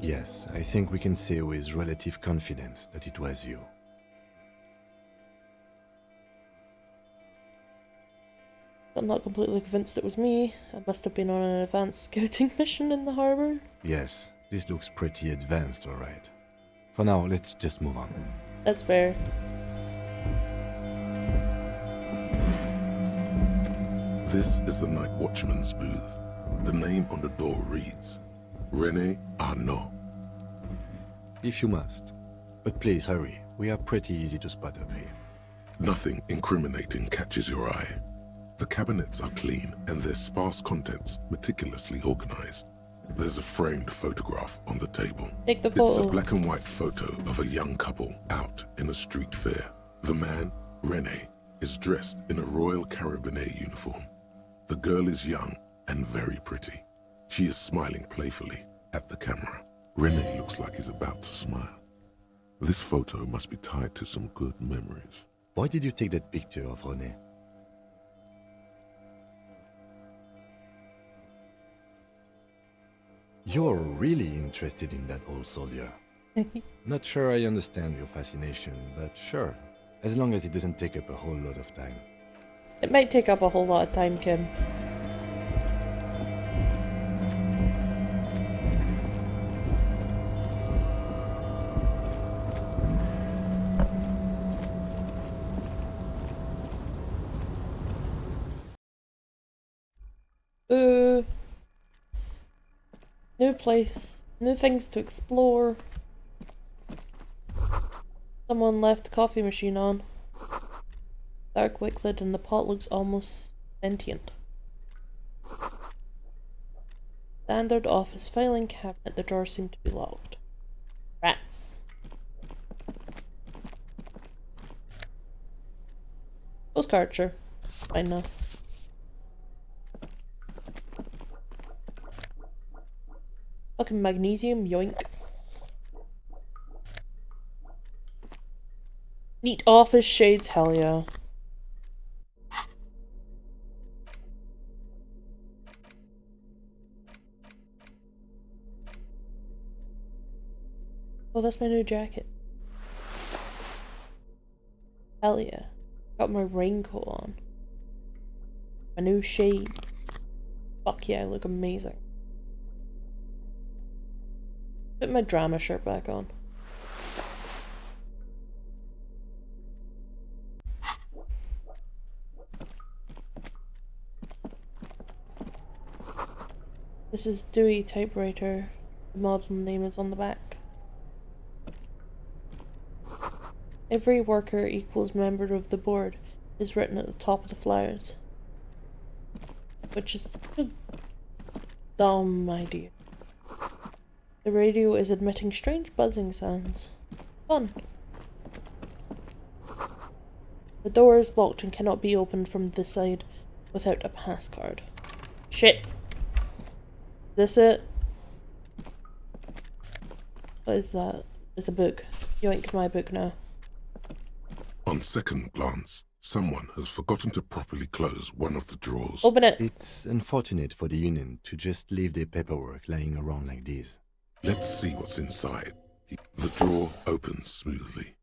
yes, I think we can say with relative confidence that it was you. I'm not completely convinced it was me. I must have been on an advanced scouting mission in the harbor. Yes, this looks pretty advanced, alright. For now, let's just move on. That's fair. This is the night watchman's booth. The name on the door reads, René Arnaud. If you must. But please hurry, we are pretty easy to spot up here. Nothing incriminating catches your eye. The cabinets are clean and their sparse contents meticulously organized. There's a framed photograph on the table. Take the It's photo. a black and white photo of a young couple out in a street fair. The man, René, is dressed in a Royal Carabinier uniform. The girl is young and very pretty. She is smiling playfully at the camera. René looks like he's about to smile. This photo must be tied to some good memories. Why did you take that picture of René? You're really interested in that old soldier. Not sure I understand your fascination, but sure, as long as it doesn't take up a whole lot of time. It might take up a whole lot of time, Kim. New place, new things to explore. Someone left the coffee machine on. Dark wick lid and the pot looks almost sentient. Standard office filing cabinet, the drawers seem to be locked. Rats. Postcard, sure. Fine now. Fucking magnesium, yoink. Neat office shades, hell yeah. Oh, that's my new jacket. Hell yeah. Got my raincoat on. My new shades. Fuck yeah, I look amazing. Put my drama shirt back on. This is Dewey typewriter. The model name is on the back. Every worker equals member of the board is written at the top of the flyers. Which is such a dumb idea. The radio is emitting strange buzzing sounds. Fun. The door is locked and cannot be opened from this side without a pass card. Shit. This it? What is that? It's a book. Yoink my book now. On second glance, someone has forgotten to properly close one of the drawers. Open it. It's unfortunate for the union to just leave their paperwork lying around like this. Let's see what's inside. The drawer opens smoothly.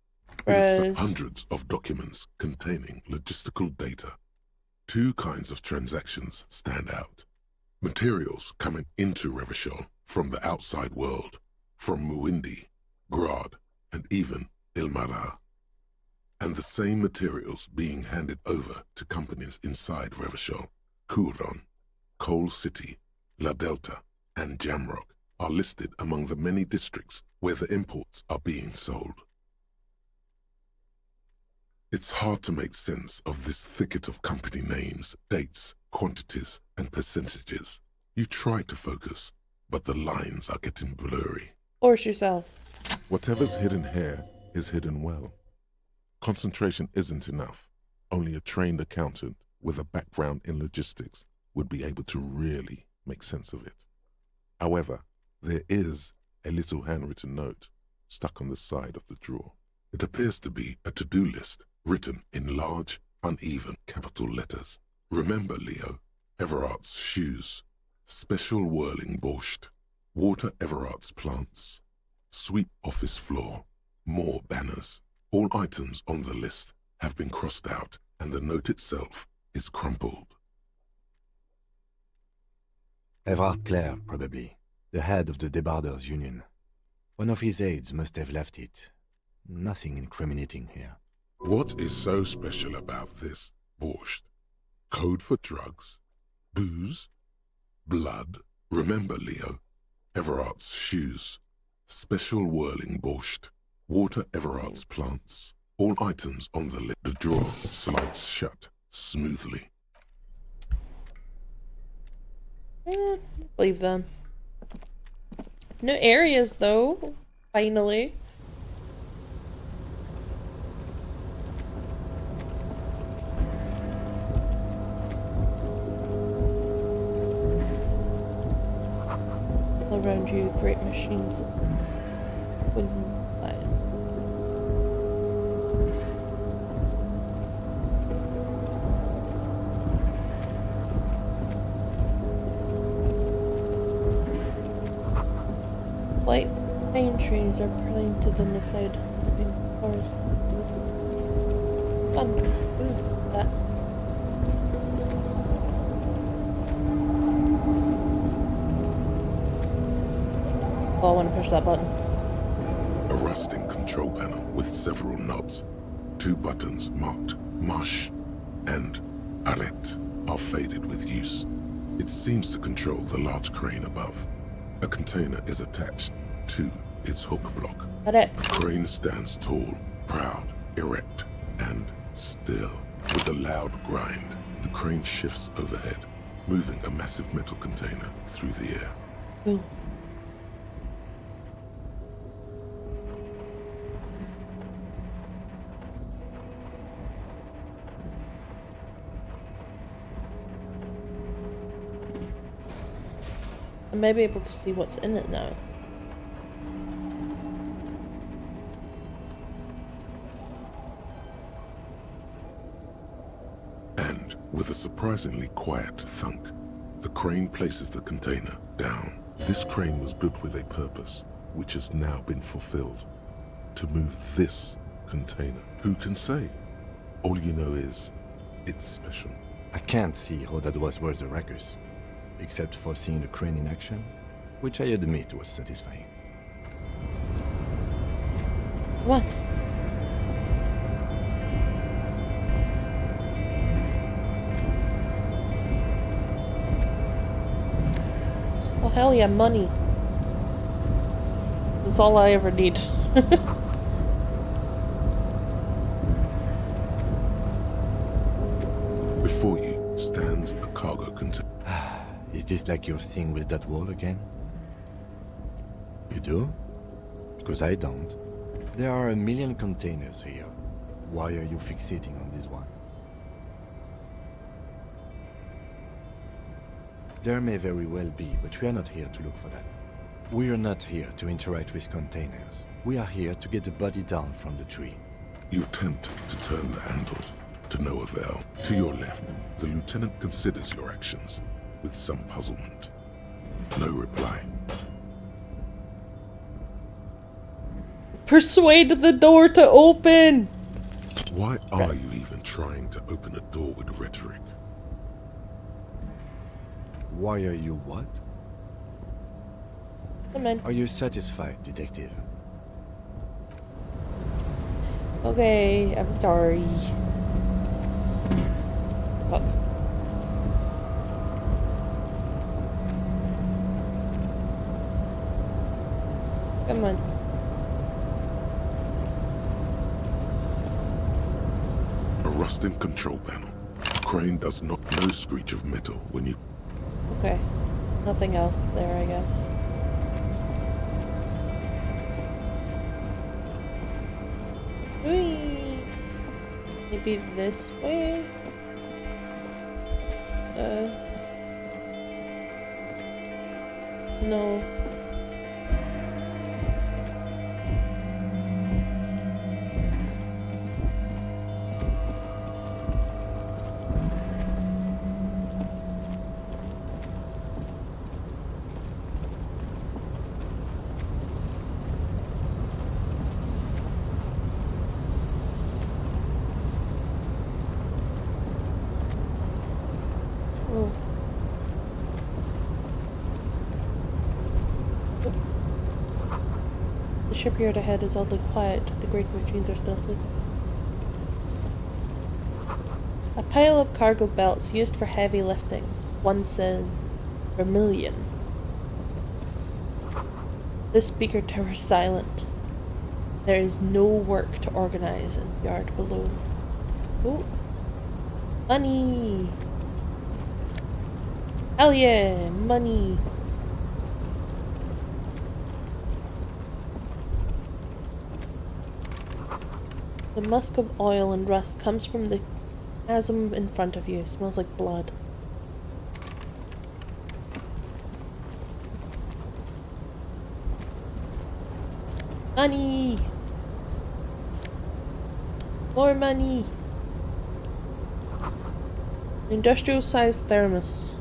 Right. It's hundreds of documents containing logistical data. 2 kinds of transactions stand out. Materials coming into Revachol from the outside world, from Muindi, Grad, and even Ilmara. And the same materials being handed over to companies inside Revachol, Couron, Coal City, La Delta, and Jamrock are listed among the many districts where the imports are being sold. It's hard to make sense of this thicket of company names, dates, quantities, and percentages. You try to focus, but the lines are getting blurry. Force yourself. Whatever's hidden here is hidden well. Concentration isn't enough. Only a trained accountant with a background in logistics would be able to really make sense of it. However, there is a little handwritten note, stuck on the side of the drawer. It appears to be a to-do list written in large, uneven capital letters. Remember, Leo, Everart's shoes, special whirling borscht, water Everart's plants, sweep office floor, more banners. All items on the list have been crossed out and the note itself is crumpled. Everard Clare, probably, the head of the Debarders Union. One of his aides must have left it. Nothing incriminating here. What is so special about this borscht? Code for drugs? Booze? Blood? Remember, Leo, Everart's shoes, special whirling borscht, water Everart's plants. All items on the list. The drawer slides shut smoothly. Leave then. New areas though, finally. Around you, great machines. White pine trees are planted on the side of the forest. Fun. Ooh, that. Oh, I want to push that button. A rusting control panel with several knobs. 2 buttons marked Marsh and Arrête are faded with use. It seems to control the large crane above. A container is attached to its hook block. The crane stands tall, proud, erect, and still. With a loud grind, the crane shifts overhead, moving a massive metal container through the air. Ooh. I may be able to see what's in it now. And with a surprisingly quiet thunk, the crane places the container down. This crane was built with a purpose, which has now been fulfilled. To move this container. Who can say? All you know is, it's special. I can't see how that was worth the ruckus, except for seeing the crane in action, which I admit was satisfying. What? Oh hell yeah, money. That's all I ever need. Before you stands a cargo container. Is this like your thing with that wall again? You do? Because I don't. There are a million containers here. Why are you fixating on this one? There may very well be, but we are not here to look for that. We are not here to interact with containers. We are here to get the body down from the tree. You attempt to turn the handle, to no avail. To your left, the lieutenant considers your actions with some puzzlement. No reply. Persuade the door to open! Why are you even trying to open a door with rhetoric? Why are you what? Come in. Are you satisfied, detective? Okay, I'm sorry. Fuck. Come on. A rusting control panel. Crane does not no screech of metal when you... Okay. Nothing else there, I guess. Whee! Maybe this way? No. shipyard ahead is oddly quiet. The great machines are still asleep. A pile of cargo belts used for heavy lifting. One says vermilion. This speaker tower is silent. There is no work to organize in the yard below. Oh. Money! Hell yeah! Money! The musk of oil and rust comes from the chasm in front of you. It smells like blood. Money! More money! Industrial-sized thermos.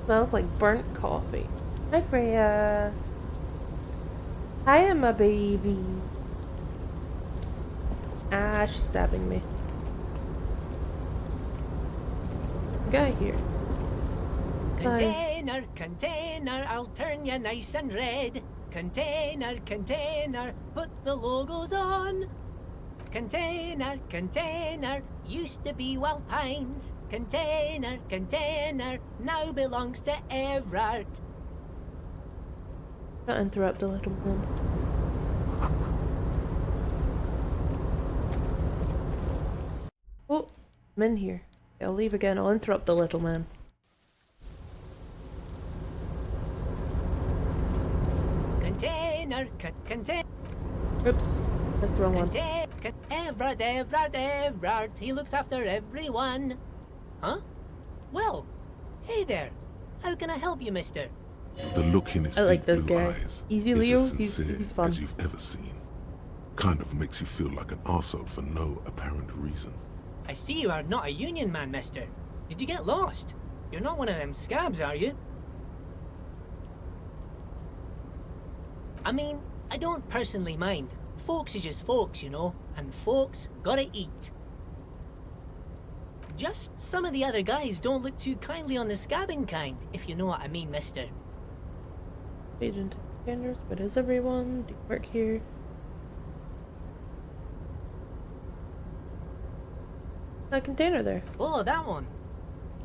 Smells like burnt coffee. Hi, Freya. Hi, my baby. Ah, she's stabbing me. Guy here. Container, container, I'll turn you nice and red. Container, container, put the logos on. Container, container, used to be Wild Pines. Container, container, now belongs to Everard. Don't interrupt the little man. Oh, I'm in here. I'll leave again. I'll interrupt the little man. Container, container. Oops, that's the wrong one. Everard, Everard, Everard. He looks after everyone. Huh? Well, hey there. How can I help you, mister? The look in his I like deep this blue guy. eyes Easy is Leo, as sincere he's fun. as you've ever seen. Kind of makes you feel like an arsehole for no apparent reason. I see you are not a union man, mister. Did you get lost? You're not one of them scabs, are you? I mean, I don't personally mind. Folks is just folks, you know, and folks gotta eat. Just some of the other guys don't look too kindly on the scabbing kind, if you know what I mean, mister. Agent scanners, but is everyone? Do you work here? That container there. Oh, that one.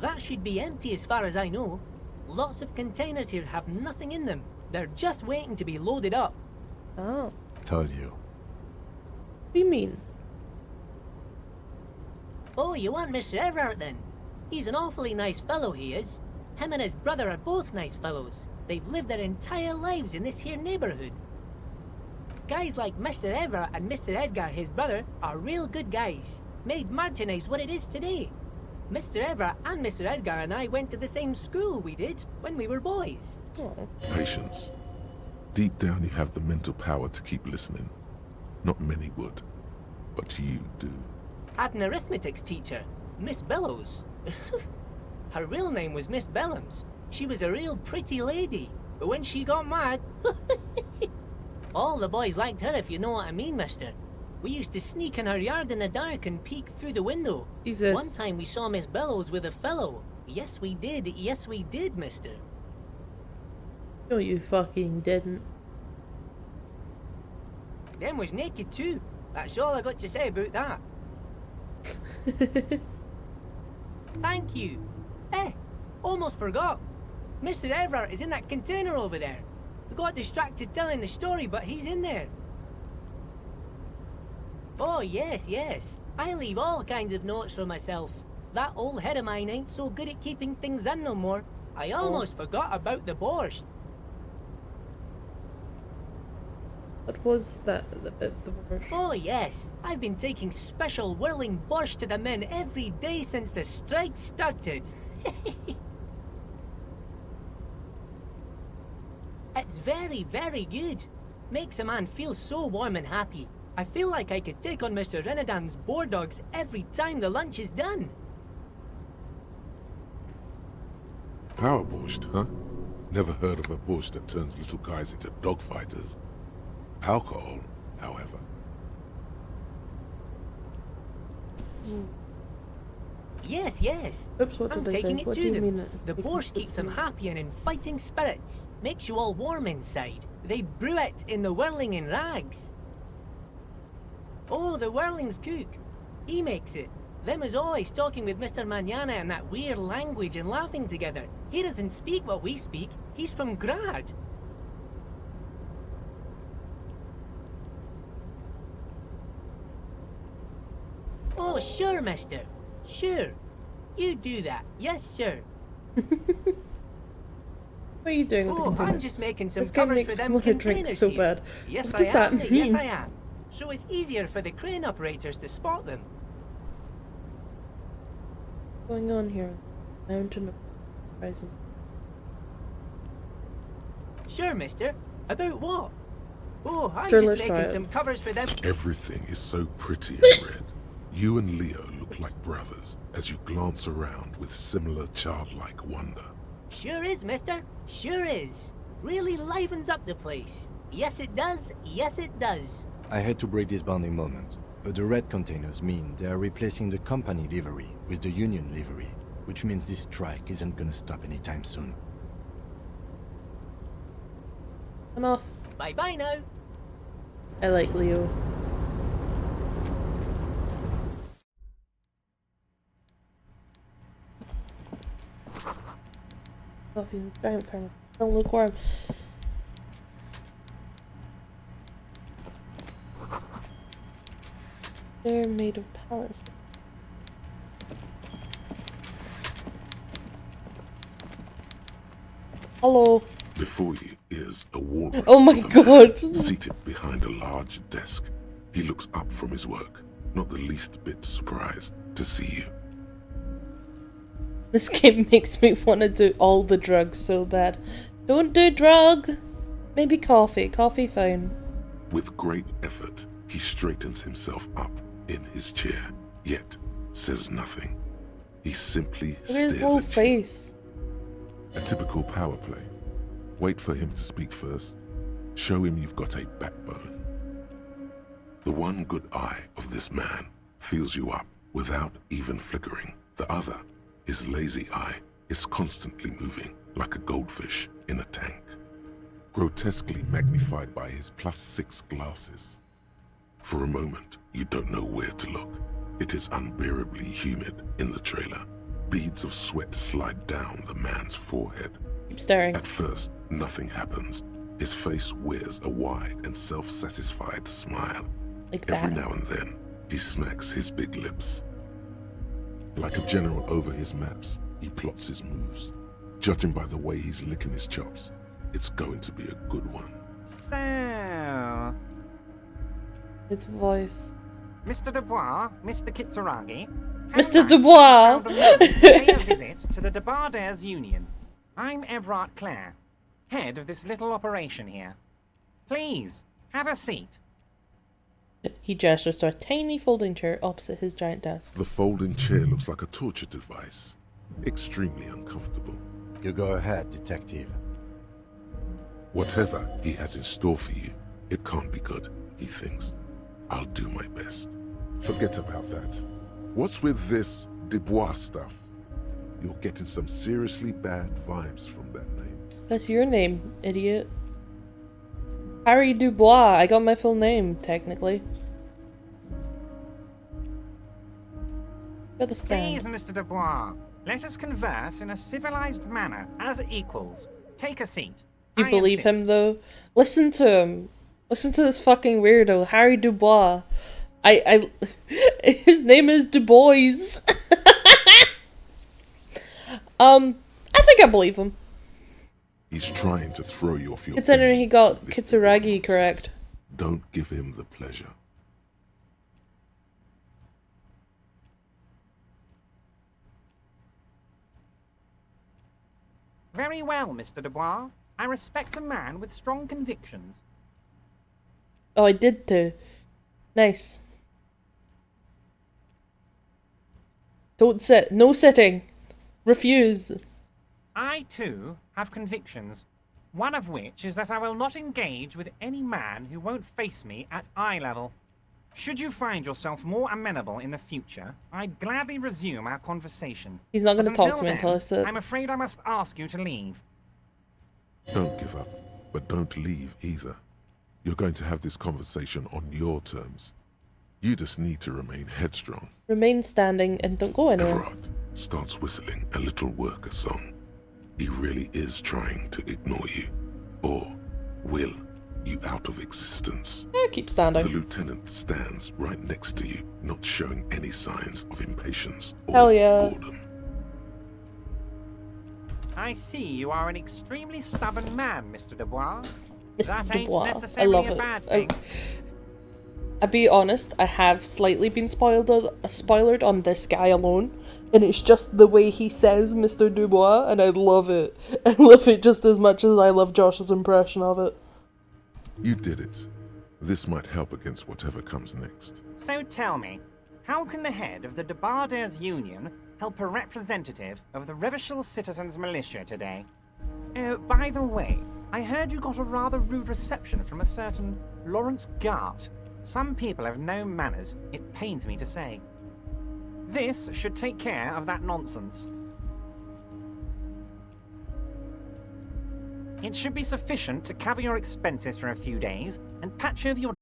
That should be empty as far as I know. Lots of containers here have nothing in them. They're just waiting to be loaded up. Oh. Told you. What do you mean? Oh, you want Mr. Everard then? He's an awfully nice fellow, he is. Him and his brother are both nice fellows. They've lived their entire lives in this here neighborhood. Guys like Mr. Everard and Mr. Edgar, his brother, are real good guys. Made Martinez what it is today. Mr. Everard and Mr. Edgar and I went to the same school we did when we were boys. Oh. Patience. Deep down you have the mental power to keep listening. Not many would, but you do. Had an arithmetics teacher, Miss Bellows. Her real name was Miss Bellams. She was a real pretty lady, but when she got mad, all the boys liked her, if you know what I mean, mister. We used to sneak in her yard in the dark and peek through the window. Jesus. One time we saw Miss Bellows with a fellow. Yes, we did, mister. No, you fucking didn't. Them was naked too. That's all I got to say about that. Thank you. Eh, almost forgot. Mr. Everard is in that container over there. I got distracted telling the story, but he's in there. Oh, yes, yes. I leave all kinds of notes for myself. That old head of mine ain't so good at keeping things in no more. I almost forgot about the borscht. What was that? The borscht? Oh, yes. I've been taking special whirling borscht to the men every day since the strike started. It's very, very good. Makes a man feel so warm and happy. I feel like I could take on Mr. Renadan's boar dogs every time the lunch is done. Power borscht, huh? Never heard of a borscht that turns little guys into dogfighters. Alcohol, however. Yes, yes. Oops, what I'm did I taking say? it What to do you them. mean? The borscht keeps them happy and in fighting spirits. Makes you all warm inside. They brew it in the whirling in rags. Oh, the whirling's cook. He makes it. Them is always talking with Mr. Manana in that weird language and laughing together. He doesn't speak what we speak. He's from Grad. Oh, sure, mister. Sure. You do that. Yes, sir. What are you doing with the Oh, container? I'm just making some This game covers makes for me them want to drink containers so here. bad. Yes, What I does that am. mean? Yes, I am. So it's easier for the crane operators to spot them. What's going on here? Mountain of Horizon. Sure, mister. About what? Oh, I'm Sure, just let's try making it. some covers for them. Everything is so pretty and red. You and Leo look like brothers as you glance around with similar childlike wonder. Sure is, mister. Sure is. Really livens up the place. Yes, it does. Yes, it does. I hate to break this bonding moment, but the red containers mean they are replacing the company livery with the union livery, which means this strike isn't gonna stop anytime soon. I'm off. Bye-bye now. I like Leo. Coffee and giant farm. Don't look warm. They're made of pallets. Hello. Before you is a walrus. Oh my of a man god. seated behind a large desk. He looks up from his work, not the least bit surprised to see you. This game makes me want to do all the drugs so bad. Don't do drug. Maybe coffee. Coffee fine. With great effort, he straightens himself up in his chair, yet says nothing. He simply Look at his stares little at you. face. A typical power play. Wait for him to speak first. Show him you've got a backbone. The one good eye of this man fills you up without even flickering. The other, his lazy eye, is constantly moving like a goldfish in a tank, grotesquely magnified by his +6 glasses. For a moment, you don't know where to look. It is unbearably humid in the trailer. Beads of sweat slide down the man's forehead. Keep staring. At first, nothing happens. His face wears a wide and self-satisfied smile. Like Every that. now and then, he smacks his big lips. Like a general over his maps, he plots his moves. Judging by the way he's licking his chops, it's going to be a good one. So, Its voice. Mr. Dubois, Mr. Kitsuragi, Mr. Dubois! pay a visit to the Debarders Union. I'm Everard Clare, head of this little operation here. Please, have a seat. He gestures to a tiny folding chair opposite his giant desk. The folding chair looks like a torture device. Extremely uncomfortable. You go ahead, detective. Whatever he has in store for you, it can't be good, he thinks. I'll do my best. Forget about that. What's with this Dubois stuff? You're getting some seriously bad vibes from that name. That's your name, idiot. Harry Dubois. I got my full name, technically. Got the stand. Please, Mr. Dubois, let us converse in a civilized manner, as equals. Take a seat. You I believe insist. him, though? Listen to him. Listen to this fucking weirdo, Harry Dubois. His name is Dubois. I think I believe him. He's trying to throw you off your Considering game he got with this Kitsuragi correct. Don't give him the pleasure. Very well, Mr. Dubois. I respect a man with strong convictions. Oh, I did too. Nice. Don't sit. No sitting. Refuse. I, too, have convictions. One of which is that I will not engage with any man who won't face me at eye level. Should you find yourself more amenable in the future, I'd gladly resume our conversation. He's not going to But talk to me until I then, sit. I'm afraid I must ask you to leave. Don't give up. But don't leave either. You're going to have this conversation on your terms. You just need to remain headstrong. Remain standing and don't go anywhere. Everard starts whistling a little worker song. He really is trying to ignore you, or will you out of existence. Keep standing. The lieutenant stands right next to you, not showing any signs of impatience or Hell yeah. boredom. I see you are an extremely stubborn man, Mr. Dubois. Mr. That ain't Dubois. I necessarily love a it. bad thing. I'll be honest, I have slightly been spoiled on this guy alone, and it's just the way he says Mr. Dubois, and I love it. I love it just as much as I love Josh's impression of it. You did it. This might help against whatever comes next. So tell me, how can the head of the Debarders Union help a representative of the Revachol Citizens Militia today? By the way, I heard you got a rather rude reception from a certain Lawrence Gart. Some people have no manners, it pains me to say. This should take care of that nonsense. It should be sufficient to cover your expenses for a few days and patch over your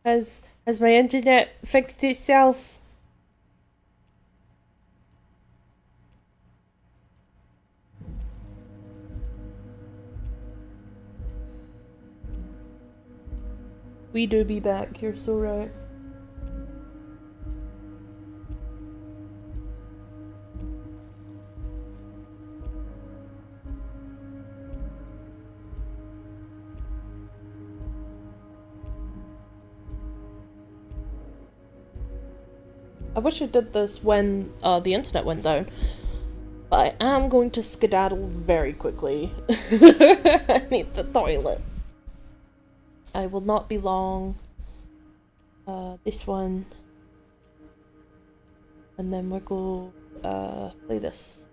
Has my internet fixed itself? We do be back, you're so right. I wish I did this when the internet went down, but I am going to skedaddle very quickly. I need the toilet. I will not be long. This one. And then we'll go play this.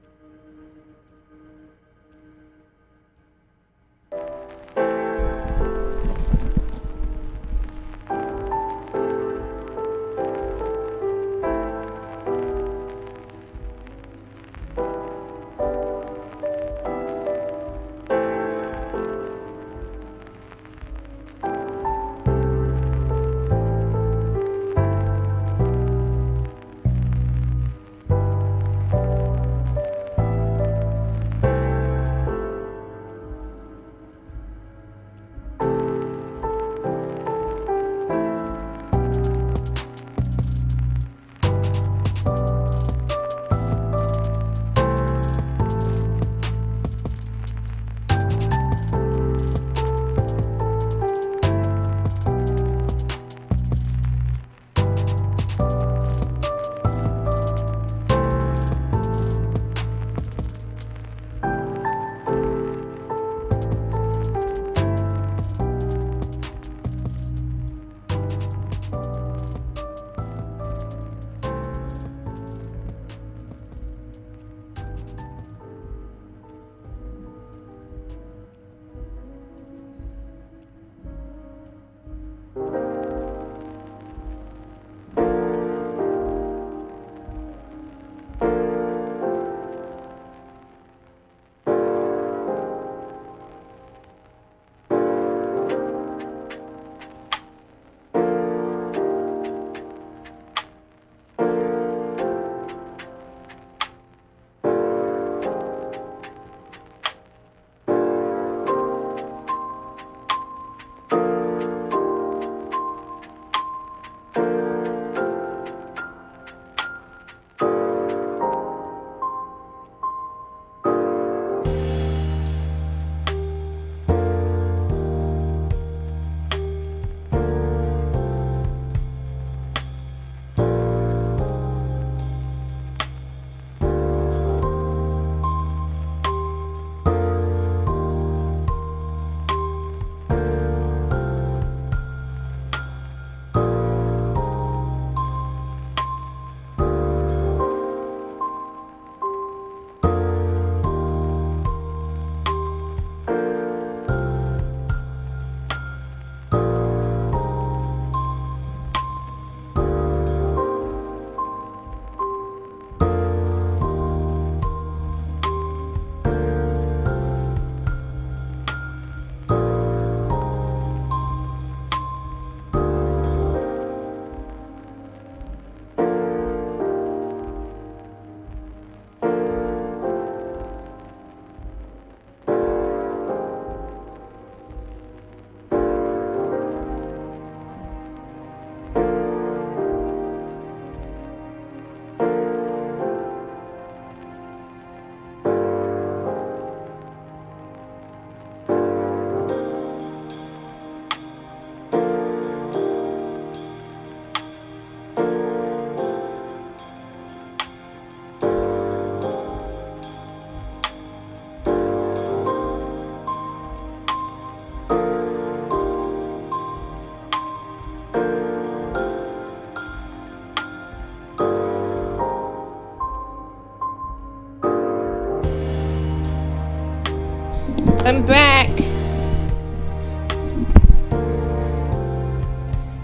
I'm back.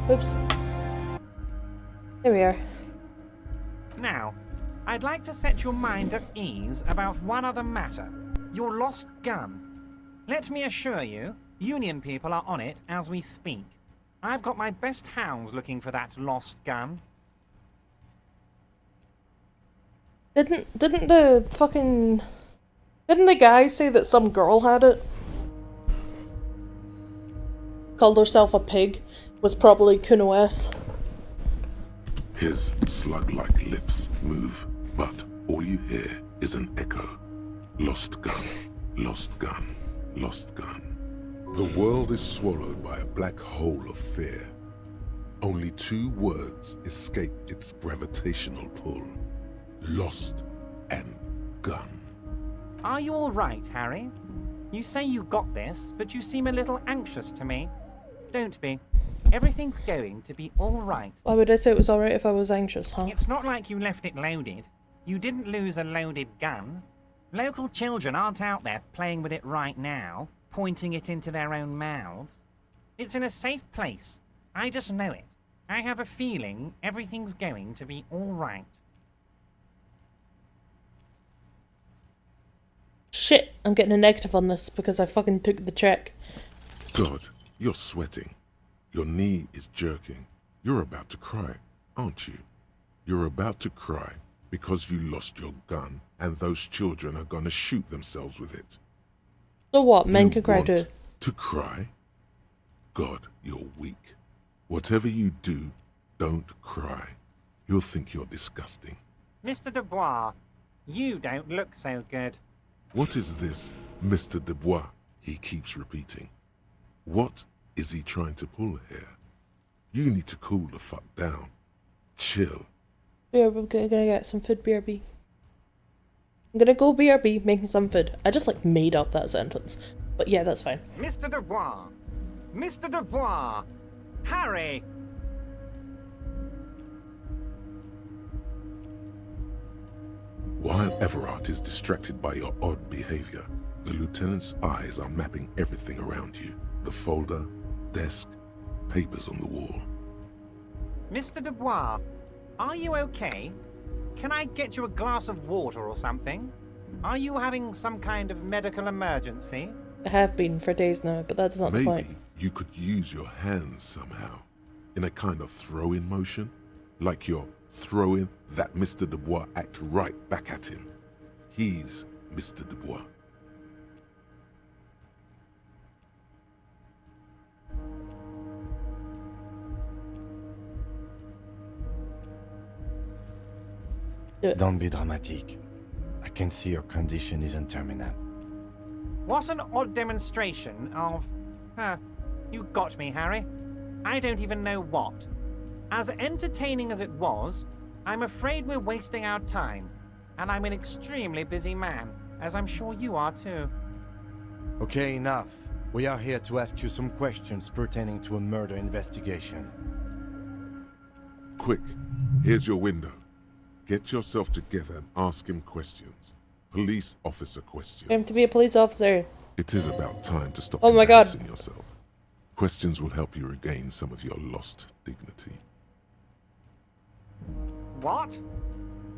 Oops. There we are. Now, I'd like to set your mind at ease about one other matter. Your lost gun. Let me assure you, Union people are on it as we speak. I've got my best hounds looking for that lost gun. Didn't the guy say that some girl had it? Called herself a pig. Was probably Kuno S. His slug-like lips move, but all you hear is an echo. Lost gun, lost gun, lost gun. The world is swallowed by a black hole of fear. Only 2 words escape its gravitational pull. Lost and gun. Are you all right, Harry? You say you got this, but you seem a little anxious to me. Don't be. Everything's going to be all right. Why would I say it was alright if I was anxious, huh? It's not like you left it loaded. You didn't lose a loaded gun. Local children aren't out there playing with it right now, pointing it into their own mouths. It's in a safe place. I just know it. I have a feeling everything's going to be all right. Shit, I'm getting a negative on this because I fucking took the check. God, you're sweating. Your knee is jerking. You're about to cry, aren't you? You're about to cry because you lost your gun and those children are gonna shoot themselves with it. So what, men can cry too? To cry? God, you're weak. Whatever you do, don't cry. You'll think you're disgusting. Mr. Dubois, you don't look so good. What is this, Mr. Dubois? He keeps repeating. What is he trying to pull here? You need to cool the fuck down. Chill. Yeah, we're gonna get some food, BRB. I'm gonna go BRB making some food. I just like made up that sentence. But yeah, that's fine. Mr. Dubois! Mr. Dubois! Harry! While Everard is distracted by your odd behavior, the lieutenant's eyes are mapping everything around you. The folder, desk, papers on the wall. Mr. Dubois, are you okay? Can I get you a glass of water or something? Are you having some kind of medical emergency? I have been for days now, but that's not the point. Maybe you could use your hands somehow, in a kind of throw-in motion, like you're throwing that Mr. Dubois act right back at him. He's Mr. Dubois. Don't be dramatic. I can see your condition isn't terminal. What an odd demonstration of... you got me, Harry. I don't even know what. As entertaining as it was, I'm afraid we're wasting our time. And I'm an extremely busy man, as I'm sure you are too. Okay, enough. We are here to ask you some questions pertaining to a murder investigation. Quick, here's your window. Get yourself together and ask him questions. Police officer questions. I am to be a police officer. It is about time to stop Oh my God. embarrassing yourself. Questions will help you regain some of your lost dignity. What?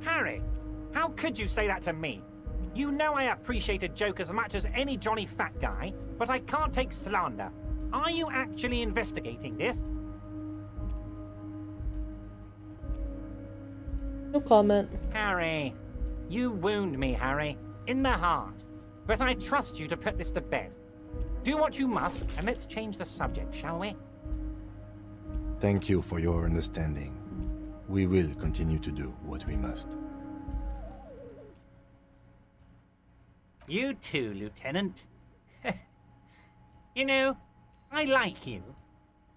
Harry, how could you say that to me? You know I appreciate a joke as much as any Johnny Fat Guy, but I can't take slander. Are you actually investigating this? No comment. Harry, you wound me, Harry, in the heart. But I trust you to put this to bed. Do what you must, and let's change the subject, shall we? Thank you for your understanding. We will continue to do what we must. You too, Lieutenant. You know, I like you,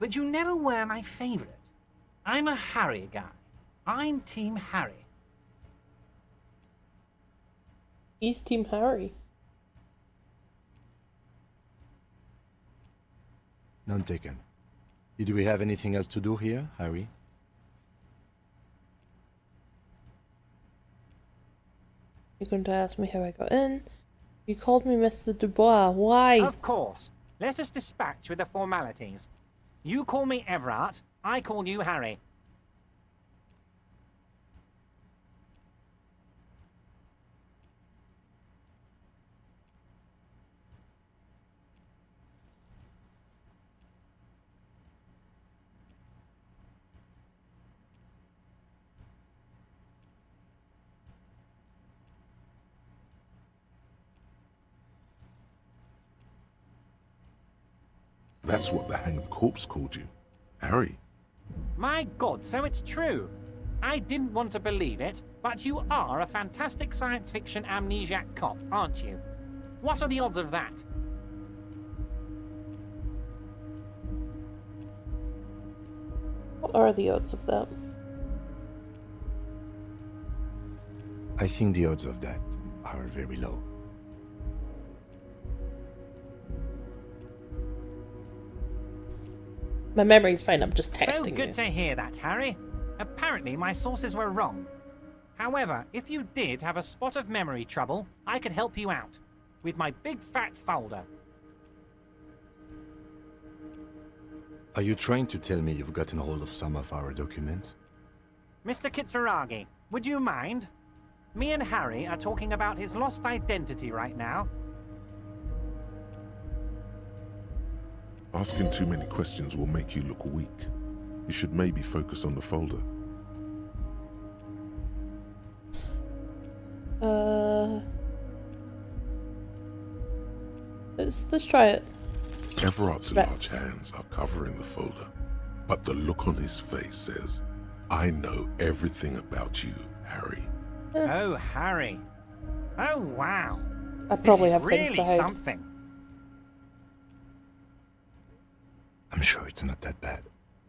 but you never were my favorite. I'm a Harry guy. I'm Team Harry. He's Team Harry. None taken. Did we have anything else to do here, Harry? You're going to ask me how I got in. You called me Mr. Dubois. Why? Of course. Let us dispatch with the formalities. You call me Everard, I call you Harry. That's what the hanged corpse called you. Harry. My God, so it's true. I didn't want to believe it, but you are a fantastic science fiction amnesiac cop, aren't you? What are the odds of that? What are the odds of that? I think the odds of that are very low. My memory's fine, I'm just texting So good you. to hear that, Harry. Apparently my sources were wrong. However, if you did have a spot of memory trouble, I could help you out. With my big fat folder. Are you trying to tell me you've gotten hold of some of our documents? Mr. Kitsuragi, would you mind? Me and Harry are talking about his lost identity right now. Asking too many questions will make you look weak. You should maybe focus on the folder. Let's try it. Everard's large hands are covering the folder, but the look on his face says, I know everything about you, Harry. Oh, Harry. Oh, wow. I probably this have is things really to hide. something. I'm sure it's not that bad.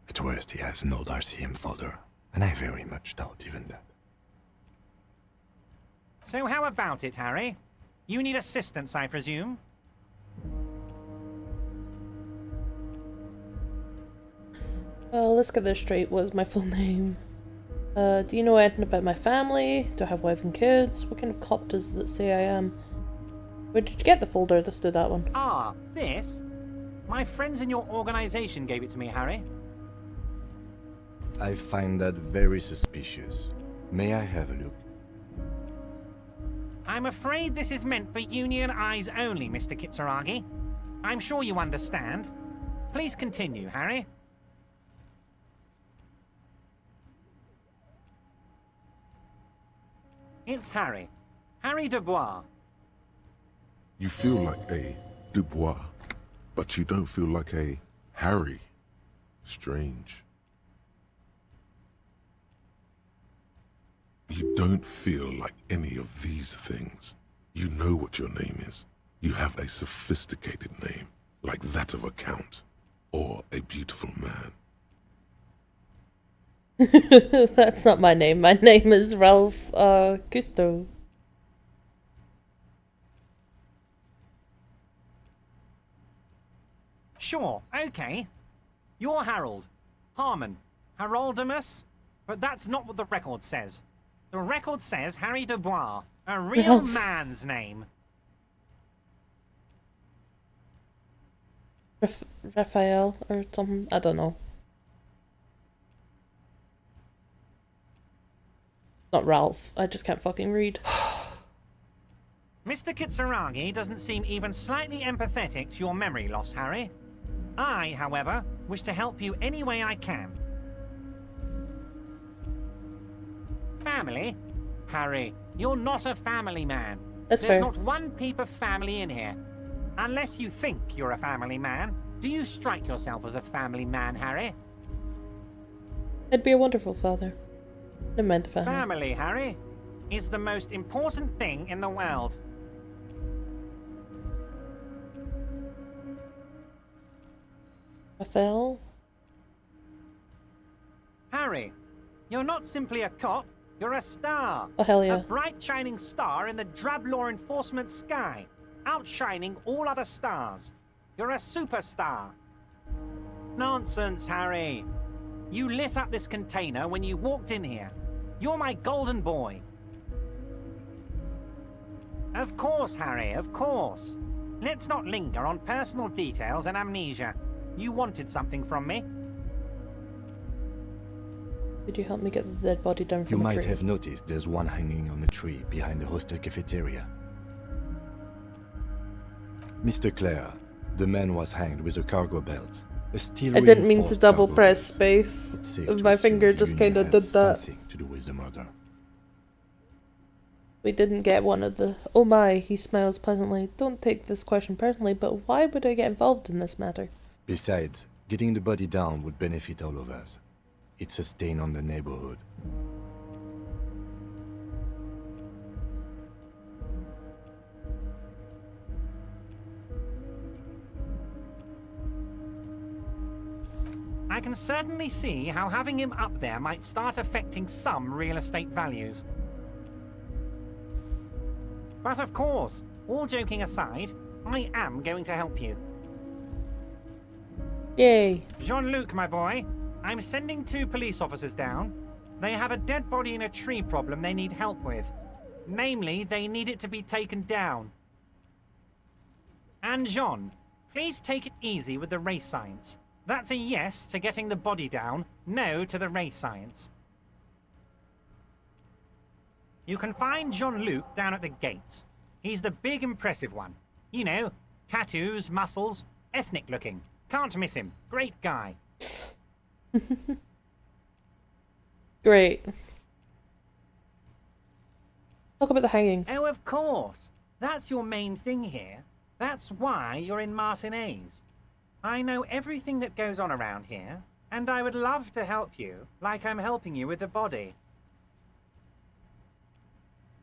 At worst, he has an old RCM folder, and I very much doubt even that. So how about it, Harry? You need assistance, I presume? Let's get this straight. What is my full name? Do you know anything about my family? Do I have wife and kids? What kind of cop does it say I am? Where did you get the folder? Let's do that one. Ah, this? My friends in your organization gave it to me, Harry. I find that very suspicious. May I have a look? I'm afraid this is meant for union eyes only, Mr. Kitsuragi. I'm sure you understand. Please continue, Harry. It's Harry. Harry Dubois. You feel like a Dubois, but you don't feel like a Harry. Strange. You don't feel like any of these things. You know what your name is. You have a sophisticated name, like that of a count, or a beautiful man. That's not my name. My name is Ralph Gusto. Sure, okay. You're Harold. Harmon. Haroldamus? But that's not what the record says. The record says Harry Dubois, a real Ralph. man's name. Raphael or something. I don't know. Not Ralph. I just can't fucking read. Mr. Kitsuragi doesn't seem even slightly empathetic to your memory loss, Harry. I, however, wish to help you any way I can. Family? Harry, you're not a family man. That's There's fair. not one peep of family in here. Unless you think you're a family man. Do you strike yourself as a family man, Harry? I'd be a wonderful father. Never mind the family. Family, Harry, is the most important thing in the world. Raphael? Harry, you're not simply a cop, you're a star. Oh, hell yeah. A bright shining star in the drab law enforcement sky, outshining all other stars. You're a superstar. Nonsense, Harry. You lit up this container when you walked in here. You're my golden boy. Of course, Harry, of course. Let's not linger on personal details and amnesia. You wanted something from me. Could you help me get the dead body down You from a might tree? have noticed there's one hanging on a tree behind the hostel cafeteria. Mr. Clare, the man was hanged with a cargo belt. A steel I didn't mean to reinforced double cargo press belt. space. It's safe to My assume finger the just union kind of has did that. Something to do with the murder. We didn't get one of the... Oh my, he smiles pleasantly. Don't take this question personally, but why would I get involved in this matter? Besides, getting the body down would benefit all of us. It's a stain on the neighborhood. I can certainly see how having him up there might start affecting some real estate values. But of course, all joking aside, I am going to help you. Yay. Jean-Luc, my boy, I'm sending 2 police officers down. They have a dead body in a tree problem they need help with. Namely, they need it to be taken down. And Jean, please take it easy with the race science. That's a yes to getting the body down, no to the race science. You can find Jean-Luc down at the gates. He's the big impressive one. You know, tattoos, muscles, ethnic looking. Can't miss him. Great guy. Great. Talk about the hanging. Oh, of course. That's your main thing here. That's why you're in Martinez. I know everything that goes on around here, and I would love to help you, like I'm helping you with the body.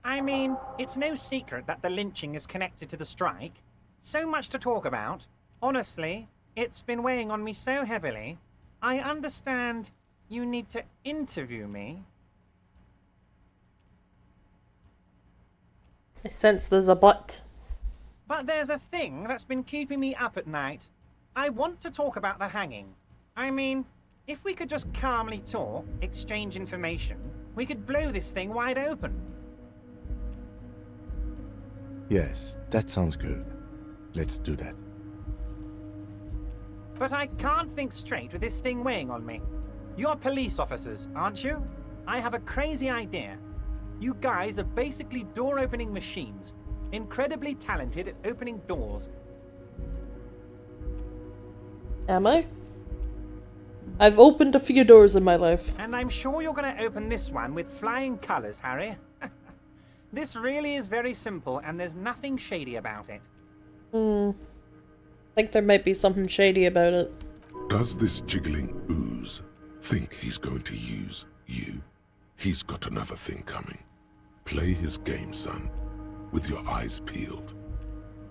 I mean, it's no secret that the lynching is connected to the strike. So much to talk about. Honestly, it's been weighing on me so heavily. I understand you need to interview me. I sense there's a but. But there's a thing that's been keeping me up at night. I want to talk about the hanging. I mean, if we could just calmly talk, exchange information, we could blow this thing wide open. Yes, that sounds good. Let's do that. But I can't think straight with this thing weighing on me. You're police officers, aren't you? I have a crazy idea. You guys are basically door-opening machines. Incredibly talented at opening doors. Am I? I've opened a few doors in my life. And I'm sure you're going to open this one with flying colours, Harry. This really is very simple, and there's nothing shady about it. I think there might be something shady about it. Does this jiggling ooze think he's going to use you? He's got another thing coming. Play his game, son, with your eyes peeled.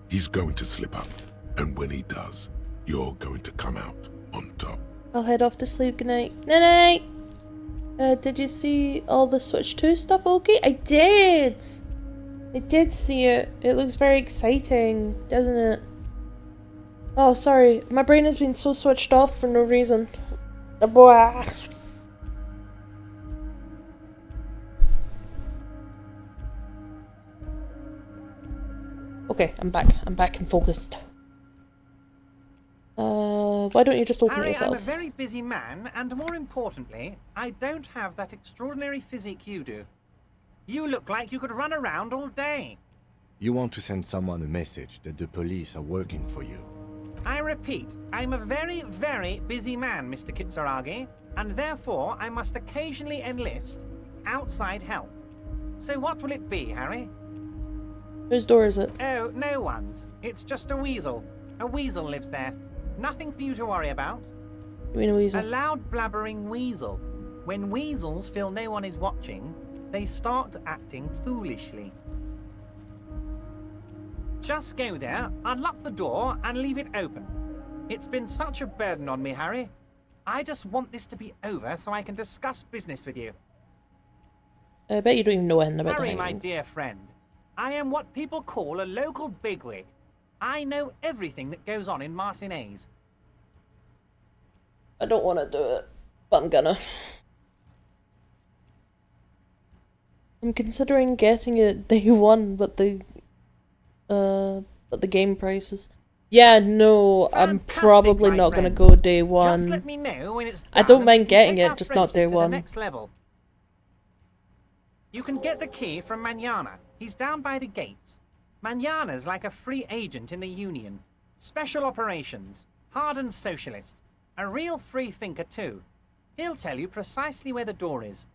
He's going to slip up, and when he does, you're going to come out on top. I'll head off to sleep. Good night. Night night! Did you see all the Switch 2 stuff, Oakie? I did! I did see it. It looks very exciting, doesn't it? Oh, sorry. My brain has been so switched off for no reason. Blah. Okay, I'm back. I'm back and focused. Why don't you just open Harry, it yourself? I'm a very busy man, and more importantly, I don't have that extraordinary physique you do. You look like you could run around all day. You want to send someone a message that the police are working for you. I repeat, I'm a very, very busy man, Mr. Kitsuragi, and therefore I must occasionally enlist outside help. So what will it be, Harry? Whose door is it? Oh, no one's. It's just a weasel. A weasel lives there. Nothing for you to worry about. You mean a weasel? A loud blabbering weasel. When weasels feel no one is watching, they start acting foolishly. Just go there, unlock the door, and leave it open. It's been such a burden on me, Harry. I just want this to be over so I can discuss business with you. I bet you don't even know anything about Harry, the my hangings. dear friend, I am what people call a local bigwig. I know everything that goes on in Martinez. I don't want to do it, but I'm gonna. I'm considering getting it day one, but the But the game prices. Yeah, no, I'm Fantastic, probably my not gonna friend. go day Just one. let me know when it's I done don't and mind we can getting take it, our just not friendship day to the one. next level. You can get the key from Manana. He's down by the gates. Manana's like a free agent in the Union. Special operations. Hardened socialist. A real free thinker too. He'll tell you precisely where the door is.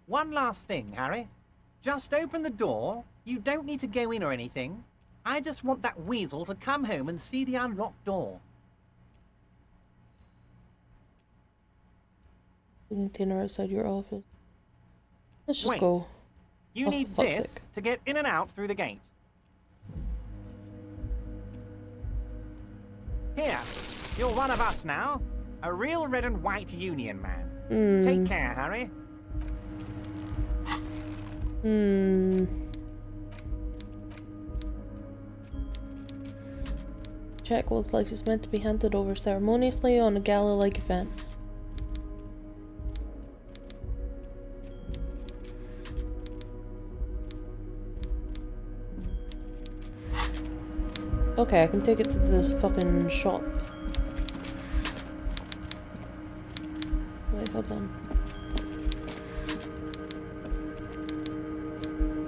One last thing, Harry. Just open the door. You don't need to go in or anything. I just want that weasel to come home and see the unlocked door. The container outside your office. Let's just Wait. go. You Oh, need for fuck's this sake. to get in and out through the gate. Here, you're one of us now. A real red and white Union man. Take care, Harry. Check looks like it's meant to be handed over ceremoniously on a gala-like event. Okay, I can take it to the fucking shop. Wait, hold on.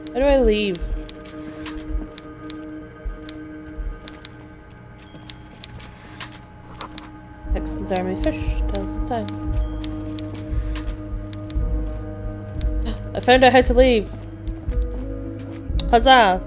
How do I leave? Taxidermy fish tells the time. I found out how to leave. Huzzah!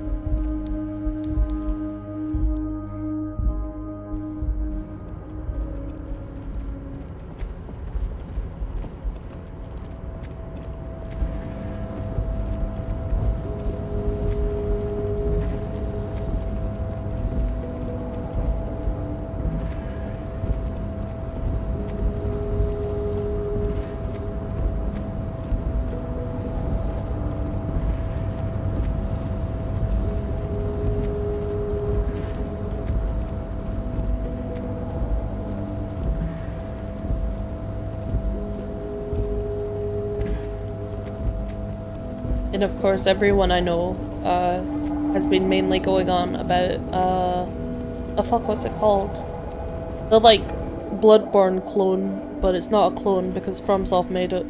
And of course, everyone I know has been mainly going on about what's it called? The like Bloodborne clone, but it's not a clone because FromSoft made it.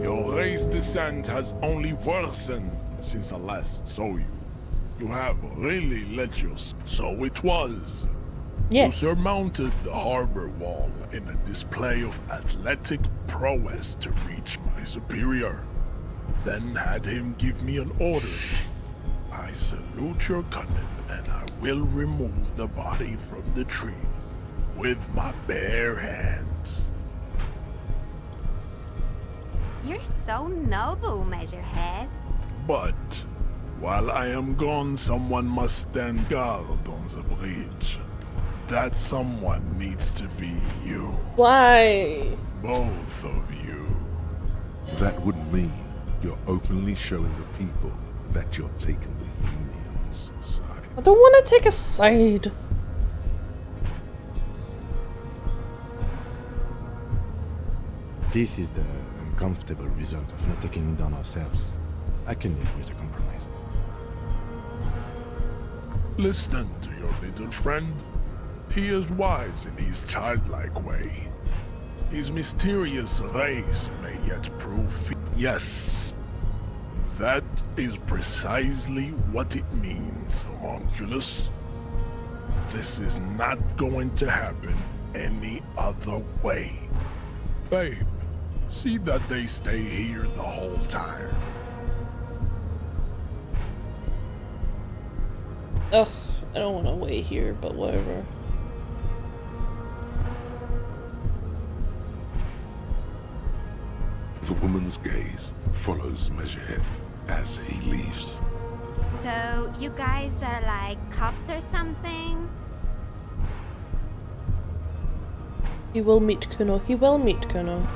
Your race descent has only worsened since I last saw you. You have really let your... So it was. Yeah. You surmounted the harbor wall in a display of athletic prowess to reach my superior. Then had him give me an order. I salute your cunning, and I will remove the body from the tree with my bare hands. You're so noble, Measurehead. But while I am gone, someone must stand guard on the bridge. That someone needs to be you. Why? Both of you. That would mean you're openly showing the people that you're taking the Union's side. I don't want to take a side. This is the uncomfortable result of not taking it down ourselves. I can live with a compromise. Listen to your little friend. He is wise in his childlike way. His mysterious race may yet prove... Yes, that is precisely what it means, homunculus. This is not going to happen any other way. Babe, see that they stay here the whole time. Ugh, I don't want to wait here, but whatever. The woman's gaze follows Measurehead as he leaves. So, you guys are like cops or something? He will meet Kuno. He will meet Kuno.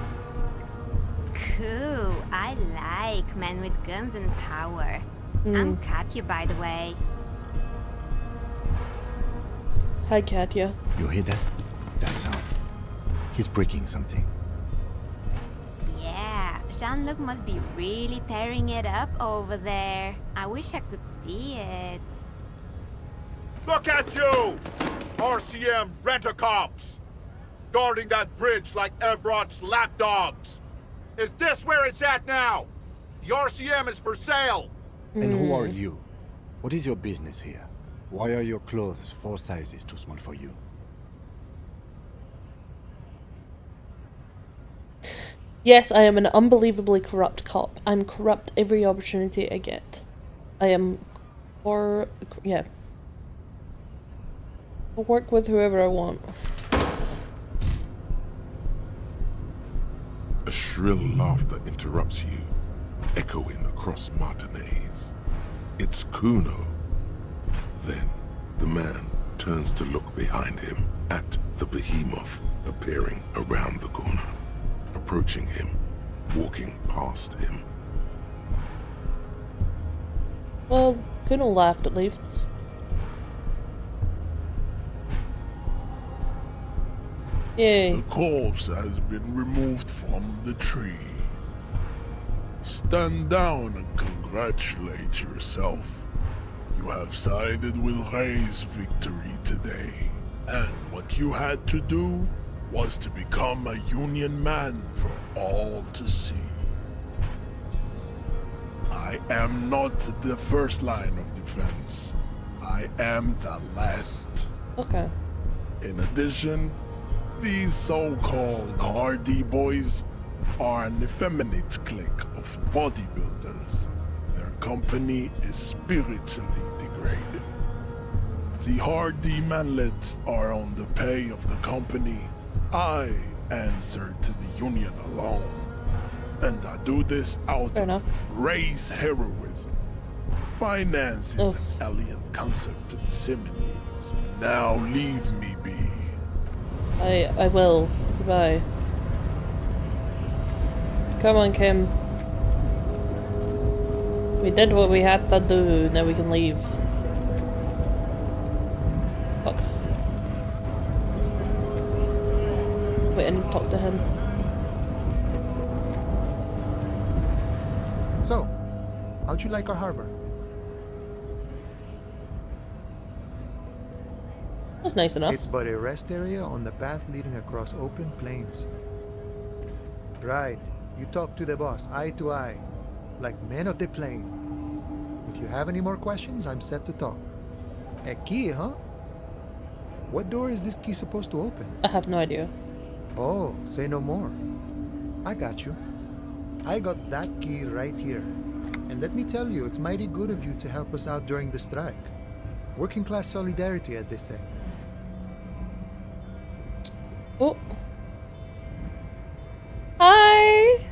Cool. I like men with guns and power. I'm Katya, by the way. Hi, Katya. You hear that? That sound. He's breaking something. Jean-Luc must be really tearing it up over there. I wish I could see it. Look at you! RCM rent-a-cops! Guarding that bridge like Everott's lapdogs! Is this where it's at now? The RCM is for sale! And who are you? What is your business here? Why are your clothes 4 sizes too small for you? Yes, I am an unbelievably corrupt cop. I'm corrupt every opportunity I get. I am... yeah. I'll work with whoever I want. A shrill laughter interrupts you, echoing across Martinez. It's Kuno. Then, the man turns to look behind him at the behemoth appearing around the corner, approaching him, walking past him. Well, Kuno laughed at least. Yay. The corpse has been removed from the tree. Stand down and congratulate yourself. You have sided with Ray's victory today. And what you had to do was to become a Union man for all to see. I am not the first line of defense. I am the last. Okay. In addition, these so-called Hardy Boys are an effeminate clique of bodybuilders. Their company is spiritually degrading. The Hardy manlets are on the pay of the company. I answer to the Union alone. And I do this out of race heroism. Finance is an alien concept to the Seminoles. Now leave me be. I will. Goodbye. Come on, Kim. We did what we had to do, now we can leave. Fuck. Wait, I need to talk to him. So, how'd you like our harbor? That's nice enough. It's but a rest area on the path leading across open plains. Right. You talk to the boss, eye to eye, like men of the plain. If you have any more questions, I'm set to talk. A key, huh? What door is this key supposed to open? I have no idea. Oh, say no more. I got you. I got that key right here. And let me tell you, it's mighty good of you to help us out during the strike. Working class solidarity, as they say. Oh. Hi!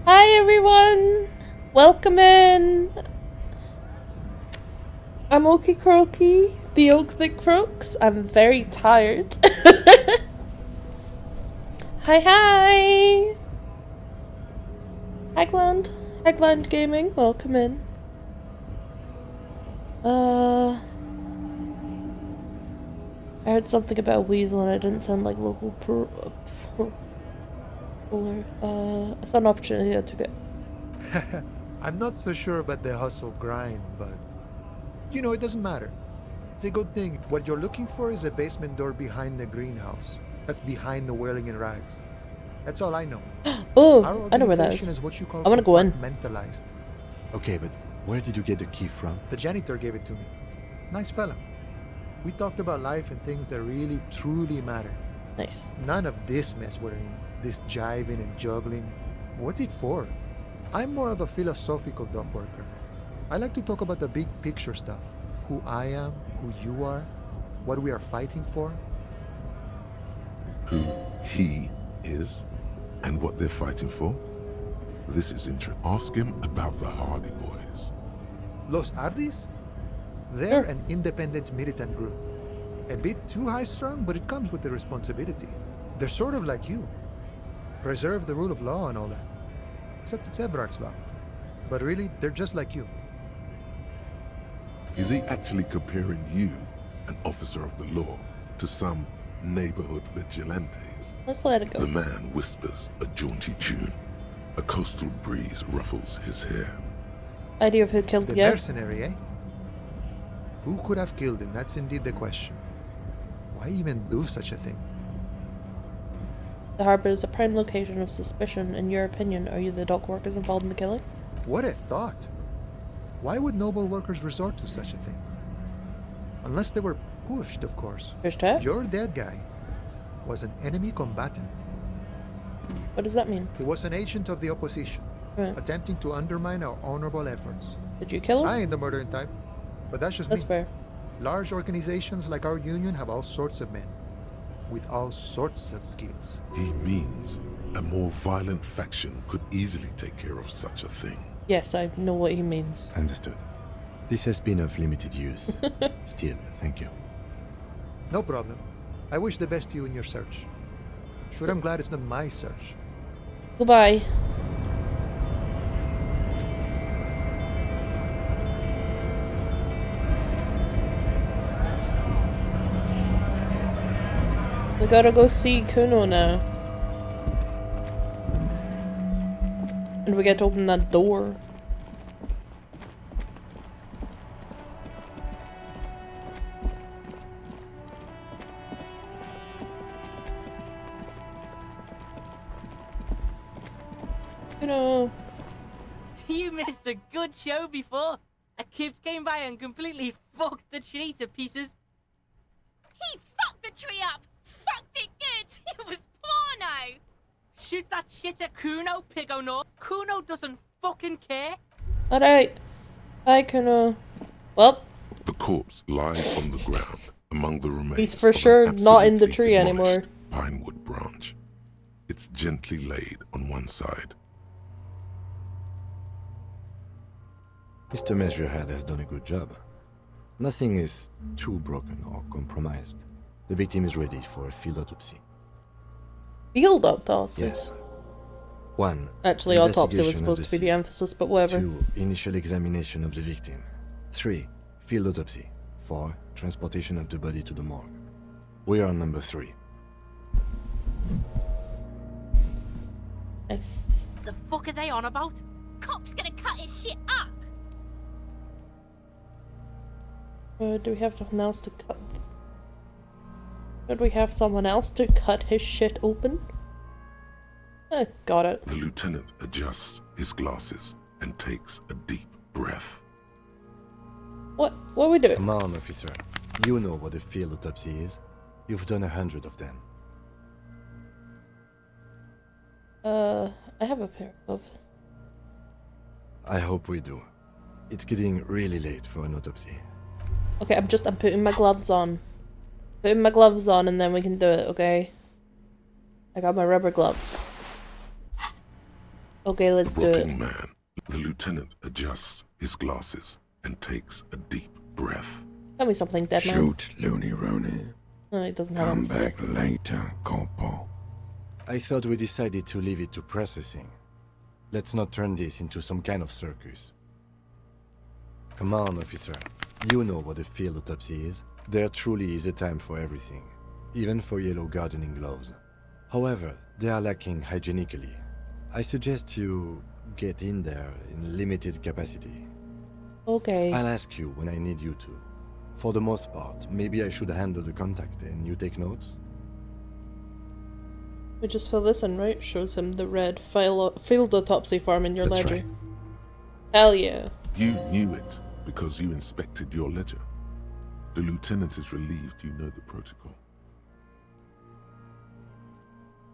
Hi everyone! Welcome in! I'm Oakie Croakie, the oak that croaks. I'm very tired. Hi hi! Hagland Gaming, welcome in. I heard something about a weasel and it didn't sound like local puller. I saw an opportunity, I took it. I'm not so sure about the hustle grind, but you know, it doesn't matter. It's a good thing. What you're looking for is a basement door behind the greenhouse. That's behind the whirling in rags. That's all I know. Oh, I know where that is what you call I want to go in. Mentalized. Okay, but where did you get the key from? The janitor gave it to me. Nice fella. We talked about life and things that really, truly matter. Nice. None of this mess we're in. This jiving and juggling. What's it for? I'm more of a philosophical dock worker. I like to talk about the big picture stuff. Who I am, who you are, what we are fighting for. Who he is, and what they're fighting for? This is interesting. Ask him about the Hardy Boys. Los Hardys? They're an independent militant group. A bit too high-strung, but it comes with the responsibility. They're sort of like you. Preserve the rule of law and all that. Except it's Everard's law. But really, they're just like you. Is he actually comparing you, an officer of the law, to some neighborhood vigilantes? ears. Let's let it go. The man whispers a jaunty tune. A coastal breeze ruffles his hair. Idea of who killed The the guy? mercenary, eh? Who could have killed him? That's indeed the question. Why even do such a thing? The harbor is a prime location of suspicion. In your opinion, are you the dock workers involved in the killing? What a thought! Why would noble workers resort to such a thing? Unless they were pushed, of course. Pushed out? Your dead guy was an enemy combatant. What does that mean? He was an agent of the opposition, Right. attempting to undermine our honorable efforts. Did you kill him? I ain't the murdering type, but that's just That's me. fair. Large organizations like our union have all sorts of men, with all sorts of skills. He means a more violent faction could easily take care of such a thing. Yes, I know what he means. Understood. This has been of limited use. Still, thank you. No problem. I wish the best to you in your search. Sure, I'm glad it's not my search. Goodbye. We gotta go see Kuno now. And we get to open that door. Kuno. You missed a good show before. A kid came by and completely fucked the tree to pieces. He fucked the tree up! Fucked it good! It was porno! Shoot that shit at Kuno, Piggo no. Kuno doesn't fucking care. Alright. Bye, Kuno. Well, The corpse lies on the ground among the remains. he's for of an sure not in the absolutely tree anymore. demolished pinewood branch. It's gently laid on one side. Mr. Measurehead has done a good job. Nothing is too broken or compromised. The victim is ready for a field autopsy. Field autopsy? Yes. 1. Actually, autopsy was investigation of supposed to be the scene. emphasis, but whatever. 2. Initial examination of the victim. 3. Field autopsy. 4. Transportation of the body to the morgue. We are on number 3. Nice. The fuck are they on about? Cop's gonna cut his shit up! Do we have something else to cut? Should we have someone else to cut his shit open? Got it. The lieutenant adjusts his glasses and takes a deep breath. What are we doing? Come on, officer. You know what a field autopsy is. You've done 100 of them. I have a pair of gloves. I hope we do. It's getting really late for an autopsy. Okay, I'm putting my gloves on. Putting my gloves on and then we can do it, okay? I got my rubber gloves. Okay, let's do it. Rotting man. The lieutenant adjusts his glasses and takes a deep breath. Tell me something, dead man. Shoot, Looney Rooney. No, he doesn't have Come them. back later, Corporal. I thought we decided to leave it to processing. Let's not turn this into some kind of circus. Come on, officer. You know what a field autopsy is. There truly is a time for everything, even for yellow gardening gloves. However, they are lacking hygienically. I suggest you get in there in limited capacity. Okay. I'll ask you when I need you to. For the most part, maybe I should handle the contact and you take notes? We just fill this in, right? Shows him the red field autopsy form in your That's ledger. right. Hell yeah. You knew it because you inspected your ledger. The lieutenant is relieved you know the protocol.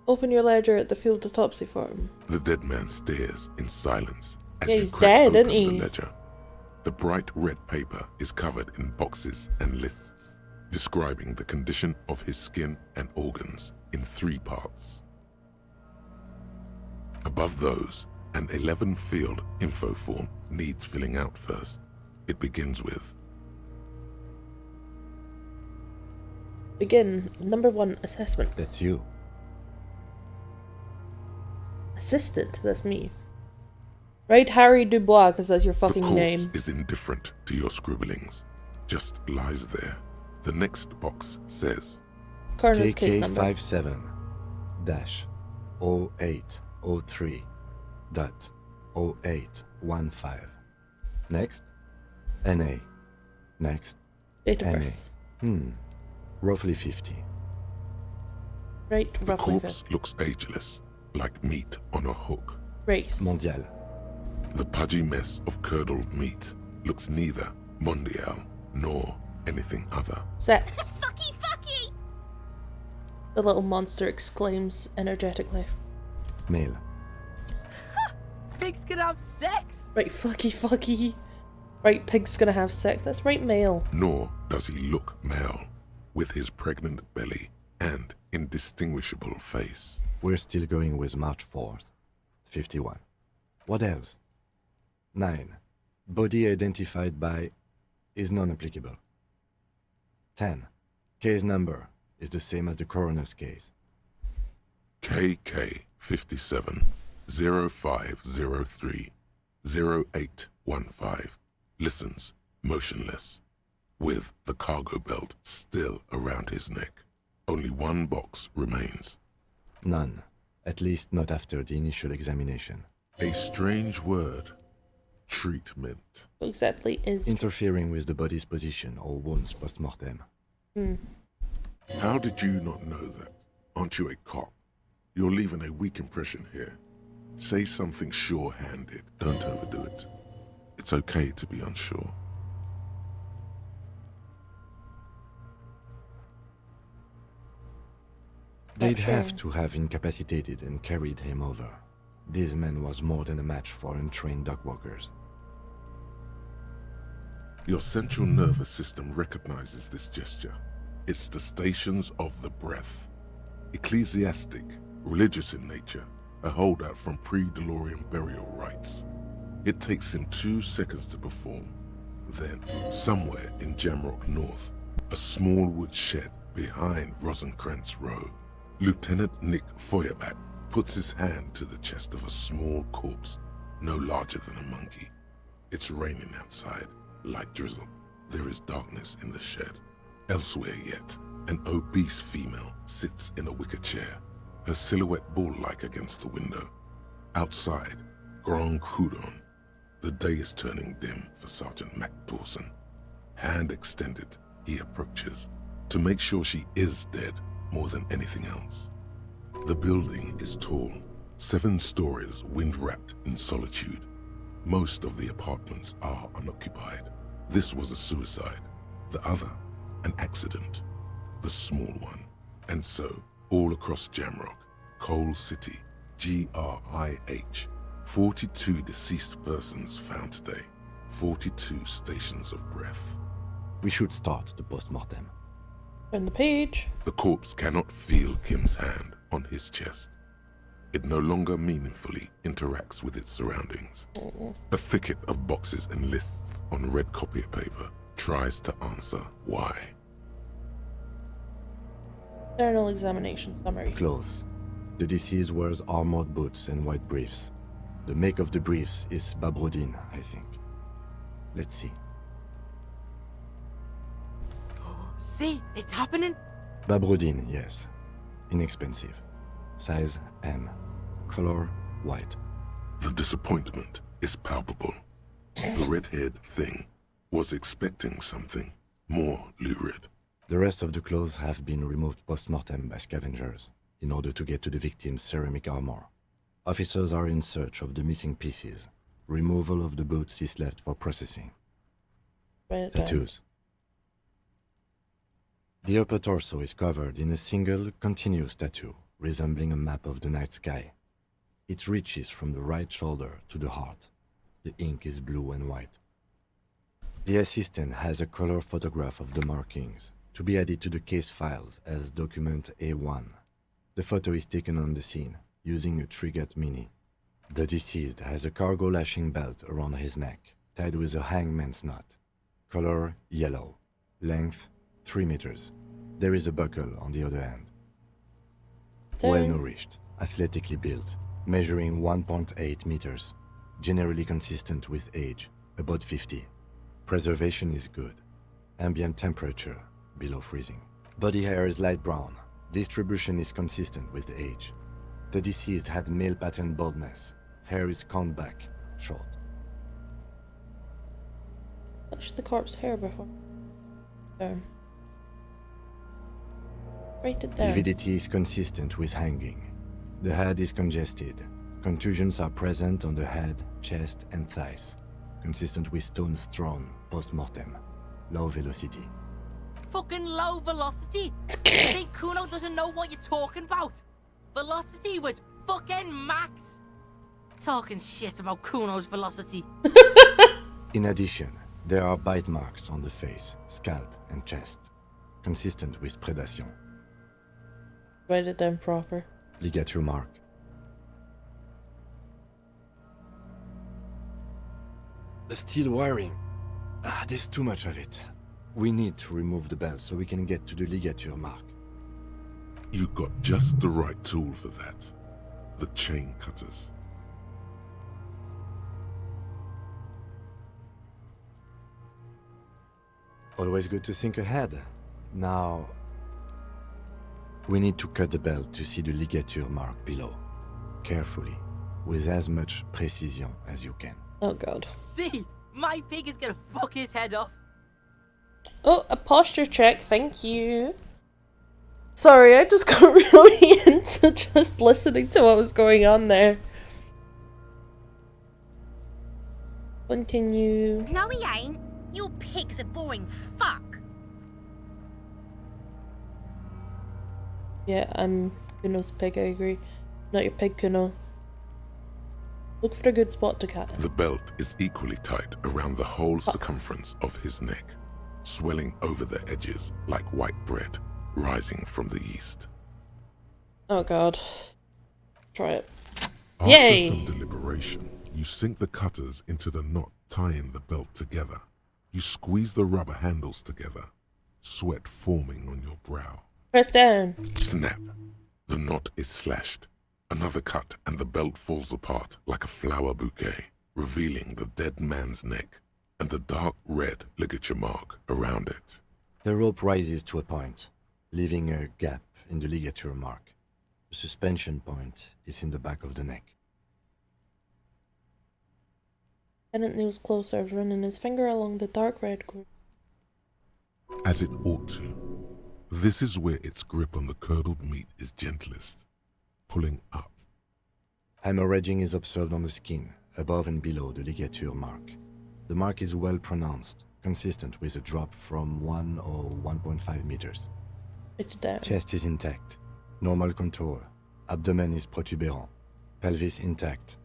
Open your ledger at the field autopsy form. The dead man stares in silence as Yeah, you he's crack dead, open isn't the he? ledger. The bright red paper is covered in boxes and lists, describing the condition of his skin and organs in 3 parts. Above those, an 11-field info form needs filling out first. It begins with Begin. Number 1, assessment. That's you. Assistant, that's me. Write Harry Dubois, because that's your fucking the corpse name. is indifferent to your scribblings, just lies there. The next box says Coroner's case number. KK57. N-0803.0815. Next. N-A. Next. Date of N-A. birth. Roughly 50. Right, The roughly corpse looks ageless, like meat on a hook. Race. Mondial. The pudgy mess of curdled meat looks neither mondial nor anything other. Sex. Fucky, fucky! The little monster exclaims energetically. Male. Pigs can have sex! Right, fucky, fucky. Right, pig's gonna have sex. That's right, male. Nor does he look male, with his pregnant belly and indistinguishable face. We're still going with March 4th. 51. What else? 9. Body identified by is non-applicable. 10. Case number is the same as the coroner's case. KK 57 0503 0815 listens motionless, with the cargo belt still around his neck. Only one box remains. None. At least not after the initial examination. A strange word. Treatment. What exactly is... Interfering with the body's position or wounds post-mortem. How did you not know that? Aren't you a cop? You're leaving a weak impression here. Say something sure-handed. Don't overdo it. It's okay to be unsure. They'd have to have incapacitated and carried him over. This man was more than a match for untrained dogwalkers. Your central nervous system recognizes this gesture. It's the stations of the breath. Ecclesiastic, religious in nature, a holdout from pre-DeLorean burial rites. It takes him 2 seconds to perform. Then, somewhere in Jamrock North, a small wood shed behind Rosencrantz Row, Lieutenant Nick Feuerbach puts his hand to the chest of a small corpse, no larger than a monkey. It's raining outside, light drizzle. There is darkness in the shed. Elsewhere yet, an obese female sits in a wicker chair, her silhouette bull-like against the window. Outside, Grand Coudon. The day is turning dim for Sergeant Mac Dawson. Hand extended, he approaches, to make sure she is dead more than anything else. The building is tall, 7 stories wind-wrapped in solitude. Most of the apartments are unoccupied. This was a suicide, the other an accident, the small one. And so, all across Jamrock, Coal City, GRIH, 42 deceased persons found today, 42 stations of breath. We should start the post-mortem. Turn the page. The corpse cannot feel Kim's hand on his chest. It no longer meaningfully interacts with its surroundings. A thicket of boxes and lists on red copier paper tries to answer why. External examination summary. Clothes. The deceased wears armored boots and white briefs. The make of the briefs is Babrodine, I think. Let's see. See, it's happening. Babrodine, yes. Inexpensive. Size M. Color white. The disappointment is palpable. The red-haired thing was expecting something more lurid. The rest of the clothes have been removed post-mortem by scavengers in order to get to the victim's ceramic armor. Officers are in search of the missing pieces. Removal of the boots is left for processing. Tattoos. The upper torso is covered in a single, continuous tattoo, resembling a map of the night sky. It reaches from the right shoulder to the heart. The ink is blue and white. The assistant has a color photograph of the markings, to be added to the case files as document A1. The photo is taken on the scene, using a Trigat Mini. The deceased has a cargo lashing belt around his neck, tied with a hangman's knot. Color yellow. Length 3 meters. There is a buckle on the other end. Well-nourished, athletically built, measuring 1.8 meters. Generally consistent with age, about 50. Preservation is good. Ambient temperature, below freezing. Body hair is light brown, Distribution is consistent with age. The deceased had male pattern baldness. Hair is combed back, short. Touch the corpse hair before. Down. Write it down. Lividity is consistent with hanging. The head is congested. Contusions are present on the head, chest, and thighs. Consistent with stones thrown post-mortem. Low velocity. Fucking low velocity? You think Kuno doesn't know what you're talking about? Velocity was fucking max. Talking shit about Kuno's velocity. In addition, there are bite marks on the face, scalp, and chest. Consistent with predation. Write it down proper. Ligature mark. The steel wiring. There's too much of it. We need to remove the belt so we can get to the ligature mark. You got just the right tool for that. The chain cutters. Always good to think ahead. Now, we need to cut the belt to see the ligature mark below. Carefully, with as much precision as you can. Oh god. See, my pig is gonna fuck his head off. Oh, a posture check, thank you. Sorry, I just got really into just listening to what was going on there. Continue. No, he ain't. Your pig's a boring fuck. Yeah, I'm Kuno's pig, I agree. Not your pig, Kuno. Look for a good spot to cut. The belt is equally tight around the whole circumference of his neck, swelling over the edges like white bread rising from the east. Oh god. Try it. After Yay! some deliberation, you sink the cutters into the knot tying the belt together. You squeeze the rubber handles together, sweat forming on your brow. Press down. Snap. The knot is slashed. Another cut and the belt falls apart like a flower bouquet, revealing the dead man's neck and the dark red ligature mark around it. The rope rises to a point, leaving a gap in the ligature mark. The suspension point is in the back of the neck. Tenant kneels closer, running his finger along the dark red cord. As it ought to. This is where its grip on the curdled meat is gentlest, pulling up. Hemorrhaging is observed on the skin, above and below the ligature mark. The mark is well pronounced, consistent with a drop from 1 or 1.5 meters. It's down. Chest is intact, normal contour. Abdomen is protuberant, pelvis intact,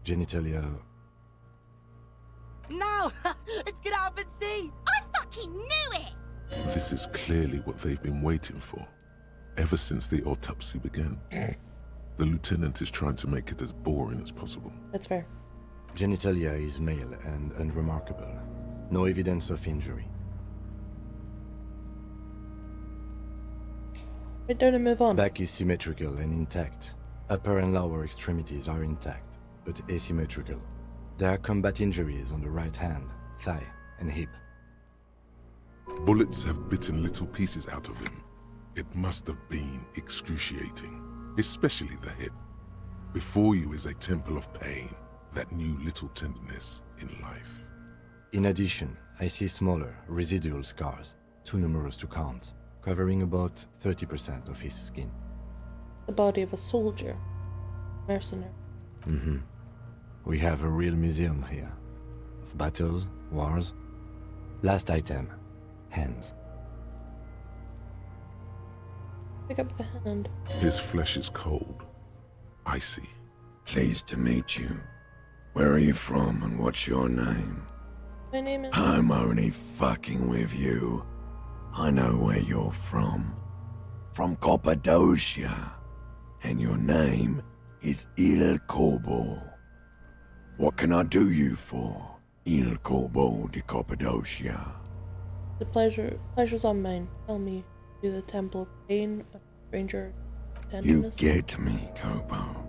genitalia... No! It's gonna happen, see! I fucking knew it! This is clearly what they've been waiting for, ever since the autopsy began. The lieutenant is trying to make it as boring as possible. That's fair. Genitalia is male and unremarkable. No evidence of injury. Right down and move on. Back is symmetrical and intact. Upper and lower extremities are intact, but asymmetrical. There are combat injuries on the right hand, thigh, and hip. Bullets have bitten little pieces out of him. It must have been excruciating, especially the hip. Before you is a temple of pain that knew little tenderness in life. In addition, I see smaller, residual scars, too numerous to count, covering about 30% of his skin. The body of a soldier. Mercenary. We have a real museum here. Of battles, wars. Last item. Hands. Pick up the hand. His flesh is cold, icy. Pleased to meet you. Where are you from and what's your name? My name is... I'm only fucking with you. I know where you're from. From Cappadocia. And your name is Il Corbo. What can I do you for, Il Corbo de Cappadocia? The pleasure's on mine. Tell me, you the temple of pain, a stranger You tenderness? get me, Kobo.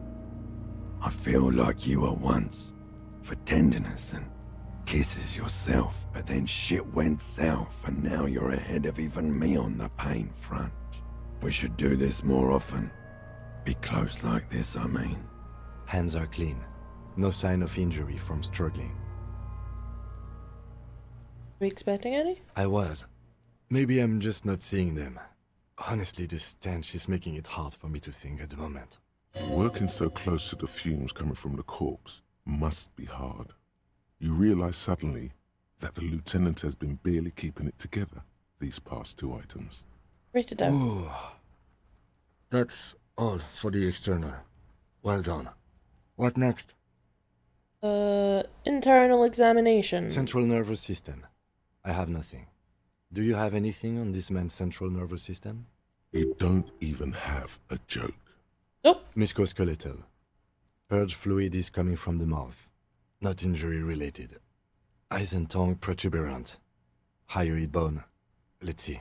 I feel like you were once, for tenderness and kisses yourself, but then shit went south and now you're ahead of even me on the pain front. We should do this more often. Be close like this, I mean. Hands are clean. No sign of injury from struggling. Are you expecting any? I was. Maybe I'm just not seeing them. Honestly, this stench is making it hard for me to think at the moment. Working so close to the fumes coming from the corpse must be hard. You realize suddenly that the lieutenant has been barely keeping it together these past 2 items. Write it down. Ooh. That's all for the external. Well done. What next? Internal examination. Central nervous system. I have nothing. Do you have anything on this man's central nervous system? It don't even have a joke. Nope. Musculoskeletal. Purge fluid is coming from the mouth. Not injury related. Eyes and tongue protuberant. Hyoid bone. Let's see.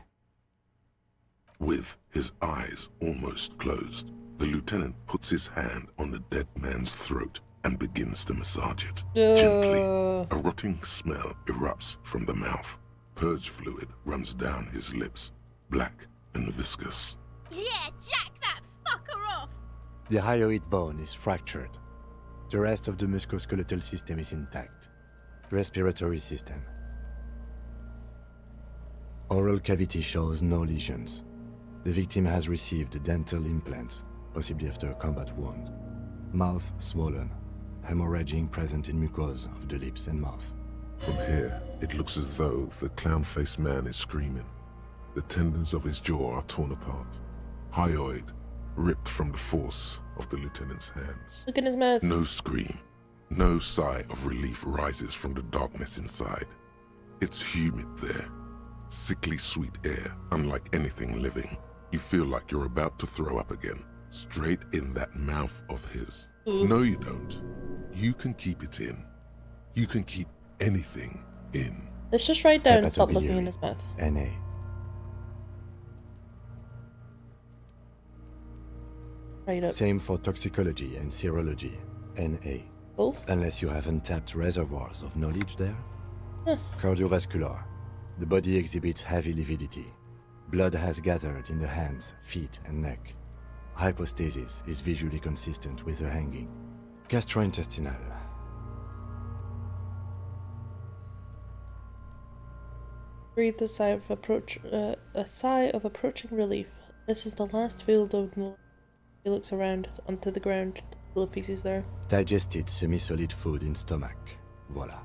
With his eyes almost closed, the lieutenant puts his hand on the dead man's throat and begins to massage it. Gently, a rotting smell erupts from the mouth. Purge fluid runs down his lips, black and viscous. Yeah, jack that fucker off! The hyoid bone is fractured. The rest of the musculoskeletal system is intact. Respiratory system. Oral cavity shows no lesions. The victim has received dental implants, possibly after a combat wound. Mouth swollen. Hemorrhaging present in mucosa of the lips and mouth. From here, it looks as though the clown-faced man is screaming. The tendons of his jaw are torn apart. Hyoid ripped from the force of the lieutenant's hands. Look at his mouth. No scream. No sigh of relief rises from the darkness inside. It's humid there. Sickly sweet air, unlike anything living. You feel like you're about to throw up again. Straight in that mouth of his. No, you don't. You can keep it in. You can keep anything in. Let's just write down and stop looking in his mouth. NA. Right up. Same for toxicology and serology. NA. Both? Unless you have untapped reservoirs of knowledge there. Huh. Cardiovascular. The body exhibits heavy lividity. Blood has gathered in the hands, feet, and neck. Hypostasis is visually consistent with the hanging. Gastrointestinal. Breathe a sigh of approaching relief. This is the last field of knowledge. He looks around onto the ground, full of feces there. Digested semi-solid food in stomach. Voila.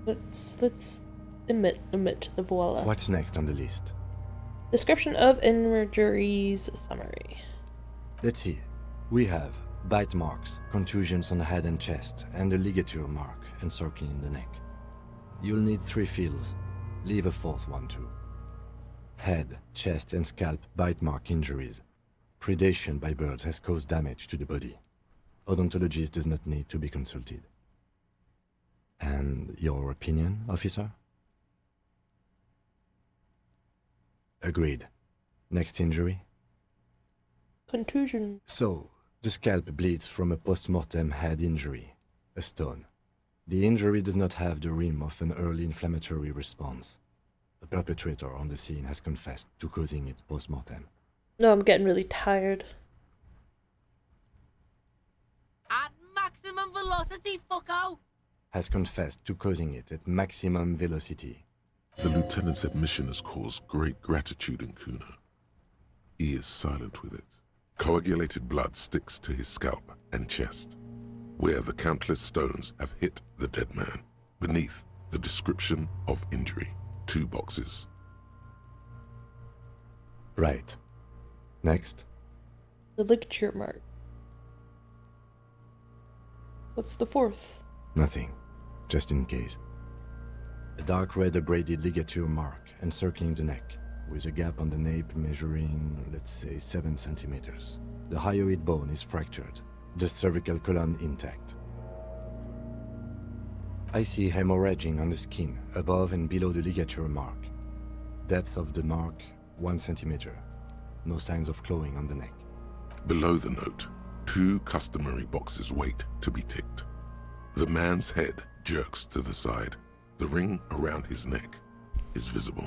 Let's omit the voila. What's next on the list? Description of injuries summary. Let's see. We have bite marks, contusions on the head and chest, and a ligature mark encircling the neck. You'll need 3 fields. Leave a 4th one too. Head, chest, and scalp bite mark injuries. Predation by birds has caused damage to the body. Odontologist does not need to be consulted. And your opinion, officer? Agreed. Next injury? Contusion. So, the scalp bleeds from a post-mortem head injury, a stone. The injury does not have the rim of an early inflammatory response. The perpetrator on the scene has confessed to causing it post-mortem. No, I'm getting really tired. At maximum velocity, fucko! Has confessed to causing it at maximum velocity. The lieutenant's admission has caused great gratitude in Kuna. He is silent with it. Coagulated blood sticks to his scalp and chest, where the countless stones have hit the dead man. Beneath, the description of injury. 2 boxes. Right. Next. The ligature mark. What's the 4th? Nothing. Just in case. A dark red abraded ligature mark encircling the neck, with a gap on the nape measuring, let's say, 7 centimeters. The hyoid bone is fractured, the cervical column intact. I see hemorrhaging on the skin, above and below the ligature mark. Depth of the mark, 1 centimeter. No signs of clawing on the neck. Below the note, 2 customary boxes wait to be ticked. The man's head jerks to the side. The ring around his neck is visible.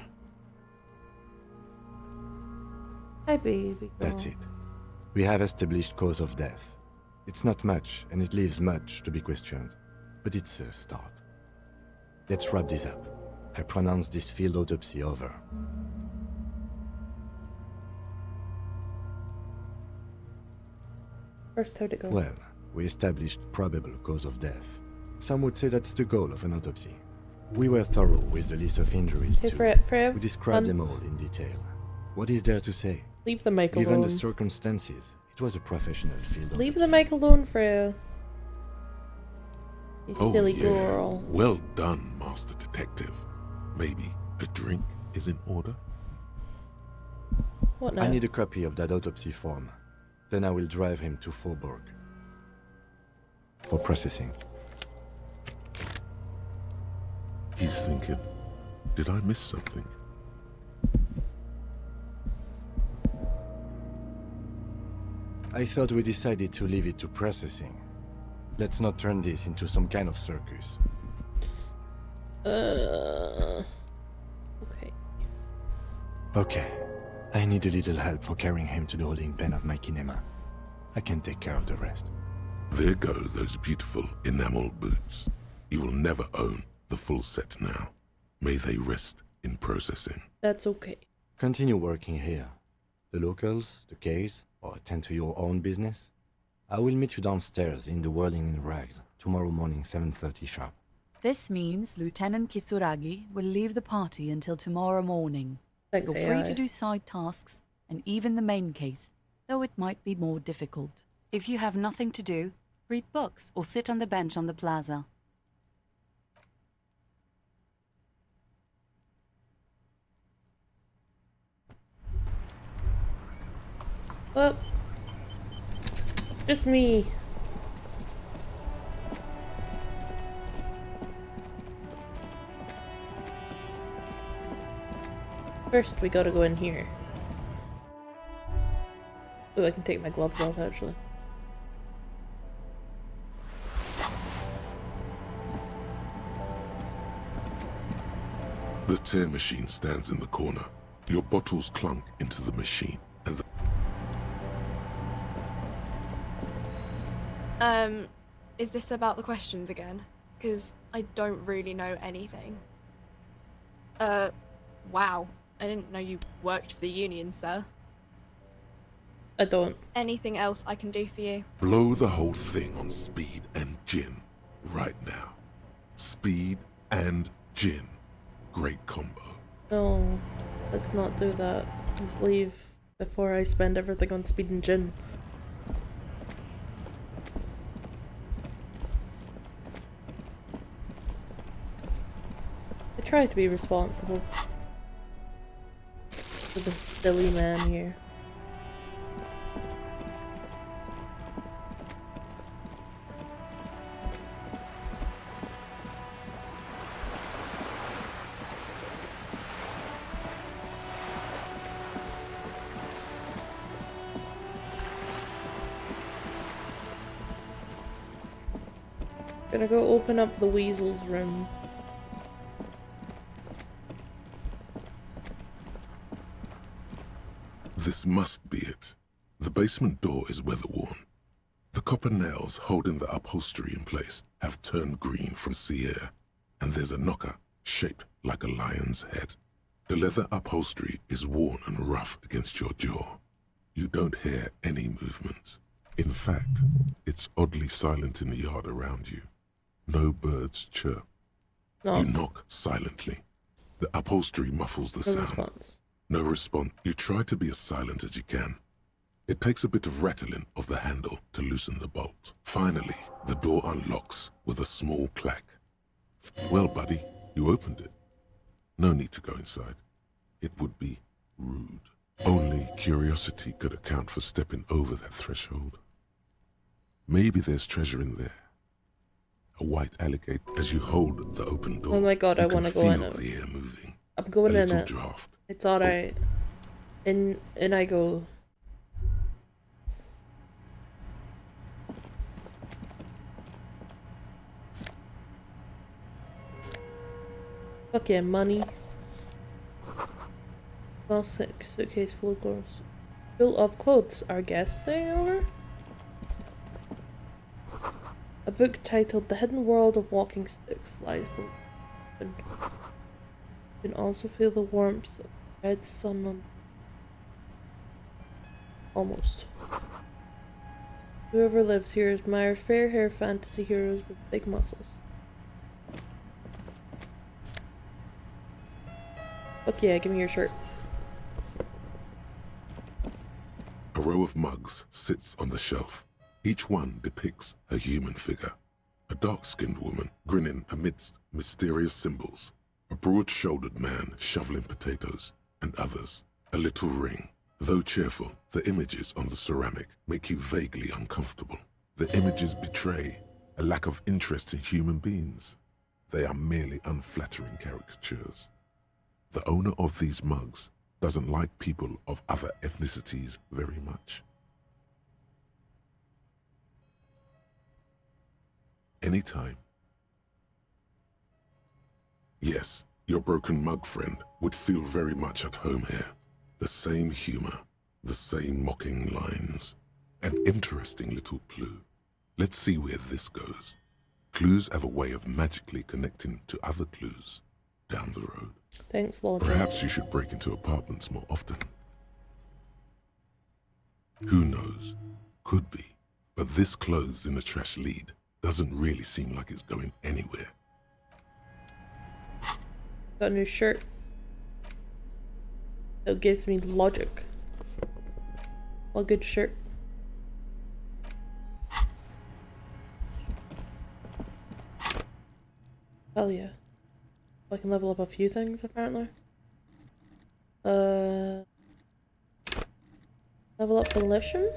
Hi, baby girl. That's it. We have established cause of death. It's not much, and it leaves much to be questioned. But it's a start. Let's wrap this up. I pronounce this field autopsy over. First, how'd it go? Well, we established probable cause of death. Some would say that's the goal of an autopsy. We were thorough with the list of injuries Hey, too. Freya, We described them all in detail. What is there to say? Leave the mic Given alone. the circumstances, it was a professional field Leave autopsy. the mic alone, Freya. You Oh, silly yeah. girl. Well done, Master Detective. Maybe a drink is in order? What now? I need a copy of that autopsy form. Then I will drive him to Faubourg for processing. He's thinking, did I miss something? I thought we decided to leave it to processing. Let's not turn this into some kind of circus. Okay. Okay. I need a little help for carrying him to the holding pen of my kinema. I can take care of the rest. There go those beautiful enamel boots. You will never own the full set now. May they rest in processing. That's okay. Continue working here. The locals, the case, or attend to your own business. I will meet you downstairs in the Whirling in Rags tomorrow morning, 7:30 sharp. This means Lieutenant Kitsuragi will leave the party until tomorrow morning. Thanks, You're free AI. to do side tasks, and even the main case, though it might be more difficult. If you have nothing to do, read books or sit on the bench on the plaza. Well, just me. First, we gotta go in here. Oh, I can take my gloves off, actually. The tear machine stands in the corner. Your bottles clunk into the machine, and the Is this about the questions again? Because I don't really know anything. Wow. I didn't know you worked for the union, sir. I don't. Anything else I can do for you? blow the whole thing on speed and gin right now. Speed and gin. Great combo. No, let's not do that. Let's leave before I spend everything on speed and gin. I try to be responsible for this silly man here. Gonna go open up the weasel's room. This must be it. The basement door is weather-worn. The copper nails holding the upholstery in place have turned green from sea air, and there's a knocker shaped like a lion's head. The leather upholstery is worn and rough against your jaw. You don't hear any movement. In fact, it's oddly silent in the yard around you. No birds chirp. No. You knock silently. The upholstery muffles the No sound. response. No response. You try to be as silent as you can. It takes a bit of rattling of the handle to loosen the bolt. Finally, the door unlocks with a small clack. Well, buddy, you opened it. No need to go inside. It would be rude. Only curiosity could account for stepping over that threshold. Maybe there's treasure in there. A white alligator. As you hold the open door, Oh my god, I you can want to go in feel it. the air moving. I'm going A in little it. draft. It's alright. In I go. Okay, money. Small suitcase full of clothes. Our guests staying over? A book titled The Hidden World of Walking Sticks lies below. You can also feel the warmth of the red sun on... Almost. Whoever lives here admires fair-haired fantasy heroes with big muscles. Okay, give me your shirt. A row of mugs sits on the shelf. Each one depicts a human figure. A dark-skinned woman grinning amidst mysterious symbols. A broad-shouldered man shoveling potatoes, and others. A little ring. Though cheerful, the images on the ceramic make you vaguely uncomfortable. The images betray a lack of interest in human beings. They are merely unflattering caricatures. The owner of these mugs doesn't like people of other ethnicities very much. Anytime. Yes, your broken mug friend would feel very much at home here. The same humor, the same mocking lines. An interesting little clue. Let's see where this goes. Clues have a way of magically connecting to other clues down the road. Thanks, Lord. Perhaps you should break into apartments more often. Who knows? Could be. But this clothes in the trash lead doesn't really seem like it's going anywhere. Got a new shirt. That gives me logic. Well, good shirt. Hell yeah. I can level up a few things apparently. Level up Volition.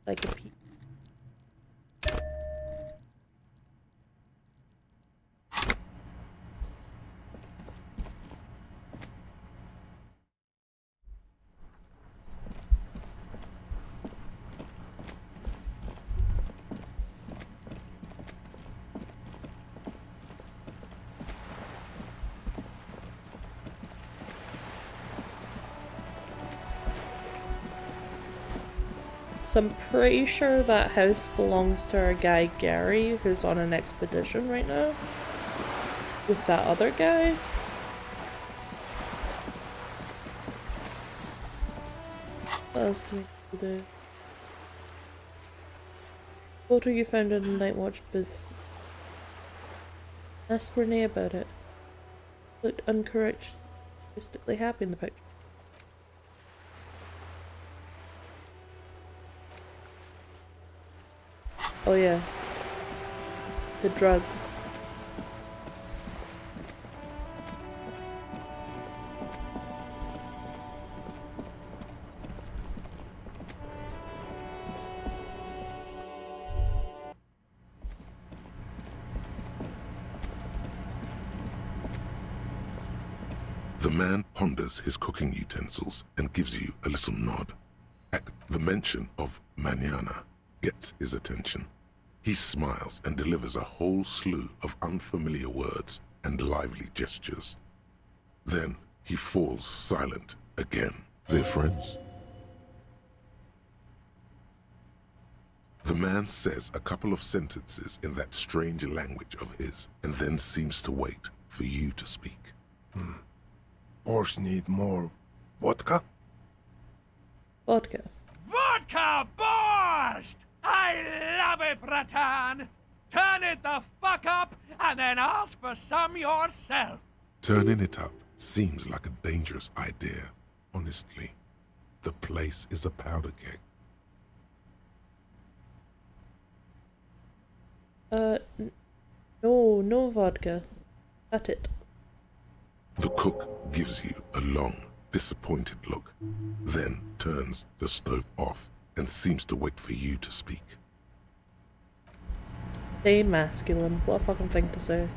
Like a peep. So I'm pretty sure that house belongs to our guy Gary, who's on an expedition right now with that other guy. What else do we do? Photo you found in the Night Watch booth. Ask Renee about it. Looked uncharacteristically happy in the picture. Oh yeah. The drugs. The man ponders his cooking utensils and gives you a little nod. At the mention of mañana gets his attention. He smiles and delivers a whole slew of unfamiliar words and lively gestures. Then he falls silent again. They're friends? The man says a couple of sentences in that strange language of his and then seems to wait for you to speak. Horse need more vodka? Vodka. Vodka borscht! I love it, Bratan! Turn it the fuck up and then ask for some yourself! Turning it up seems like a dangerous idea, honestly. The place is a powder keg. No vodka. Cut it. The cook gives you a long, disappointed look, then turns the stove off and seems to wait for you to speak. Stay masculine. What a fucking thing to say.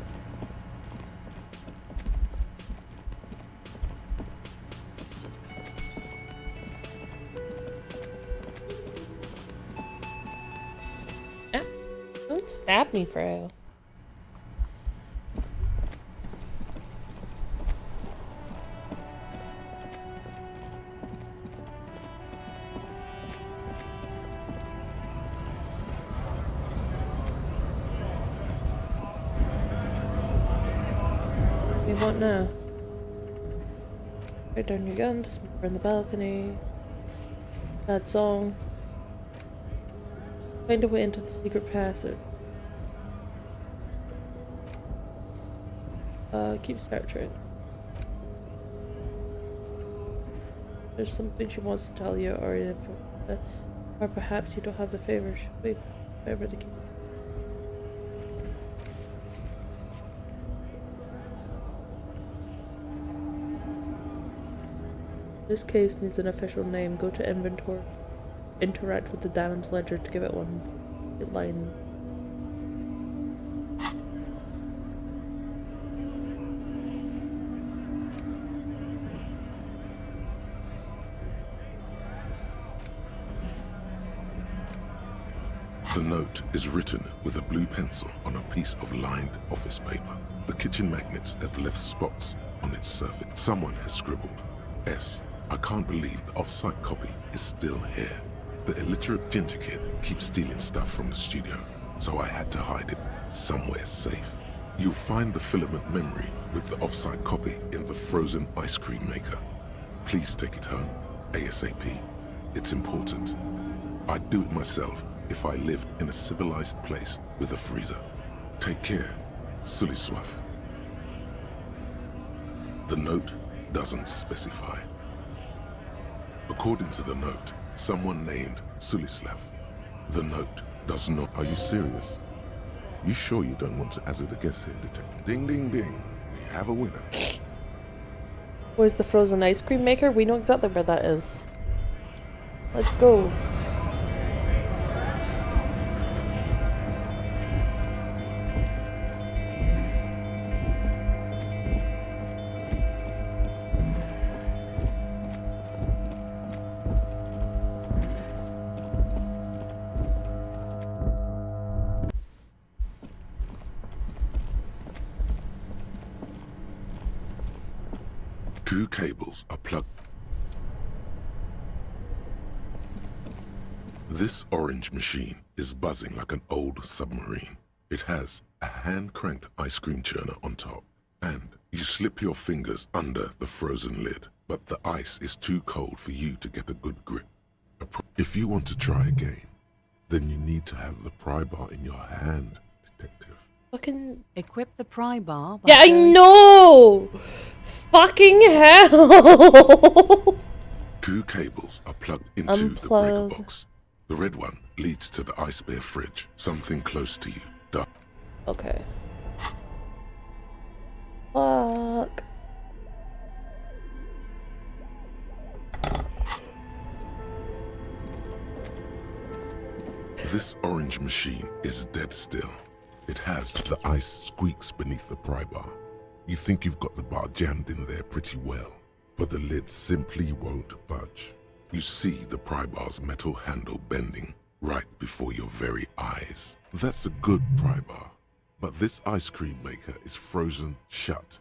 Ah, don't stab me, Freya. you want now? Write down your gun, smoke on the balcony. Bad song. Find a way into the secret passage. Keep searching. There's something she wants to tell you, or perhaps you don't have the favor. Wait, whatever the key. This case needs an official name. Go to inventory. Interact with the damage ledger to give it one line. The note is written with a blue pencil on a piece of lined office paper. The kitchen magnets have left spots on its surface. Someone has scribbled, S. I can't believe the off-site copy is still here. The illiterate ginger kid keeps stealing stuff from the studio, so I had to hide it somewhere safe. You'll find the filament memory with the off-site copy in the frozen ice cream maker. Please take it home, ASAP. It's important. I'd do it myself if I lived in a civilized place with a freezer. Take care, Suliswaf. The note doesn't specify. According to the note, someone named Sulislav. The note does not. Are you serious? You sure you don't want to hazard a guess here, Detective? Ding, ding, ding. We have a winner. Where's the frozen ice cream maker? We know exactly where that is. Let's go. Two cables are plugged. This orange machine is buzzing like an old submarine. It has a hand-cranked ice cream churner on top, and you slip your fingers under the frozen lid, but the ice is too cold for you to get a good grip. If you want to try again, then you need to have the pry bar in your hand, Detective. Fucking equip the pry bar. Yeah, I know! Fucking hell! Two cables are plugged into the breaker box. The red one leads to the ice bear fridge, something close to you. Okay. Fuck. This orange machine is dead still. It has the ice squeaks beneath the pry bar. You think you've got the bar jammed in there pretty well, but the lid simply won't budge. You see the pry bar's metal handle bending right before your very eyes. That's a good pry bar, but this ice cream maker is frozen shut.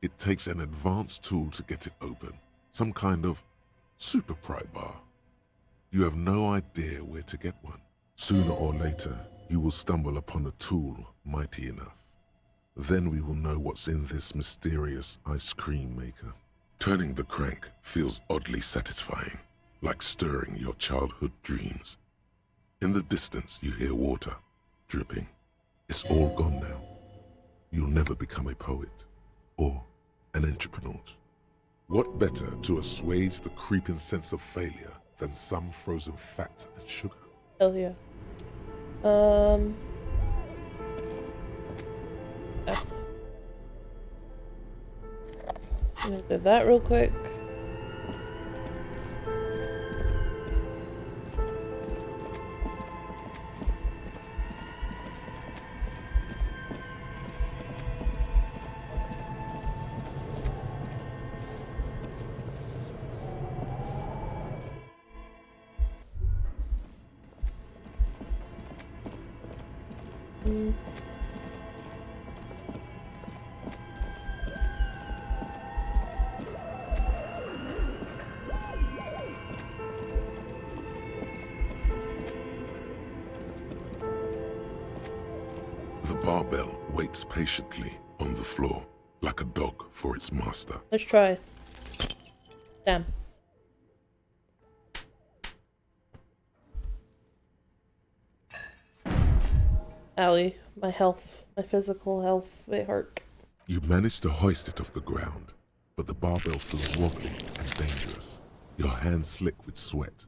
It takes an advanced tool to get it open, some kind of super pry bar. You have no idea where to get one. Sooner or later, you will stumble upon a tool mighty enough. Then we will know what's in this mysterious ice cream maker. Turning the crank feels oddly satisfying, like stirring your childhood dreams. In the distance, you hear water dripping. It's all gone now. You'll never become a poet or an entrepreneur. What better to assuage the creeping sense of failure than some frozen fat and sugar? Hell yeah. I'm gonna do that real quick. The barbell waits patiently on the floor. like a dog for its master. Let's try. Damn. Owie, my health, my physical health, it hurt. You managed to hoist it off the ground, but the barbell feels wobbly and dangerous. Your hands slick with sweat.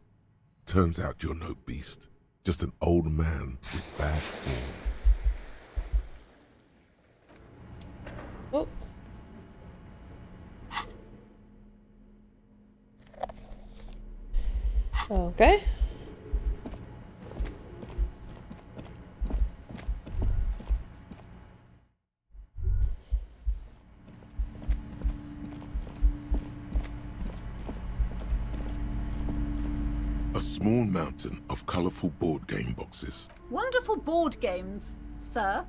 Turns out you're no beast, just an old man with bad form. Oh. Okay. A small mountain of colourful board game boxes. Wonderful board games, sir.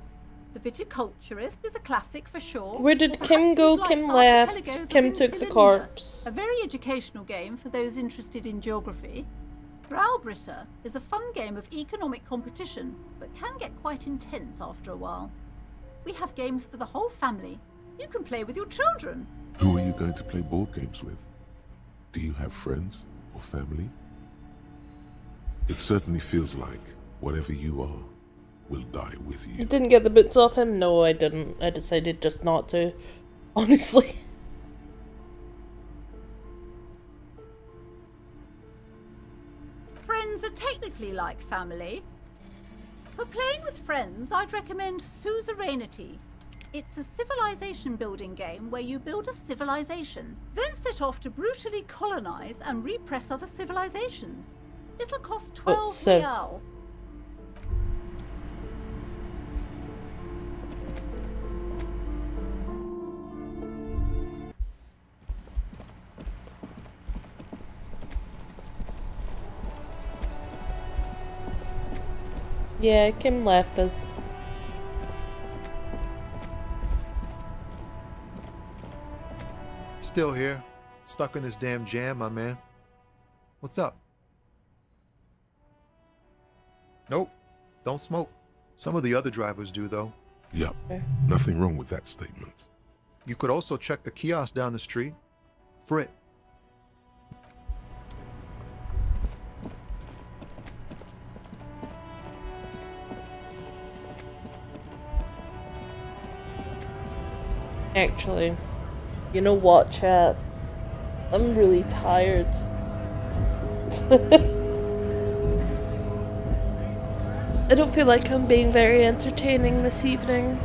The Viticulturist is a classic for sure. Where did Perhaps Kim go? you'd like Kim Archipelagos left. of Kim took the Insulinda, corpse. a very educational game for those interested in geography. Braubritter is a fun game of economic competition, but can get quite intense after a while. We have games for the whole family. You can play with your children. Who are you going to play board games with? Do you have friends or family? It certainly feels like whatever you are will die with you. You didn't get the boots off him? No, I didn't. I decided just not to. Honestly. Friends are technically like family. For playing with friends, I'd recommend Suzerainty. It's a civilization building game where you build a civilization, then set off to brutally colonize and repress other civilizations. It'll cost 12 real. Yeah, Kim left us. Still here. Stuck in this damn jam, my man. What's up? Nope. Don't smoke. Some of the other drivers do, though. Yup. Nothing wrong with that statement. You could also check the kiosk down the street. Frit. Actually, you know what, chat? I'm really tired. I don't feel like I'm being very entertaining this evening,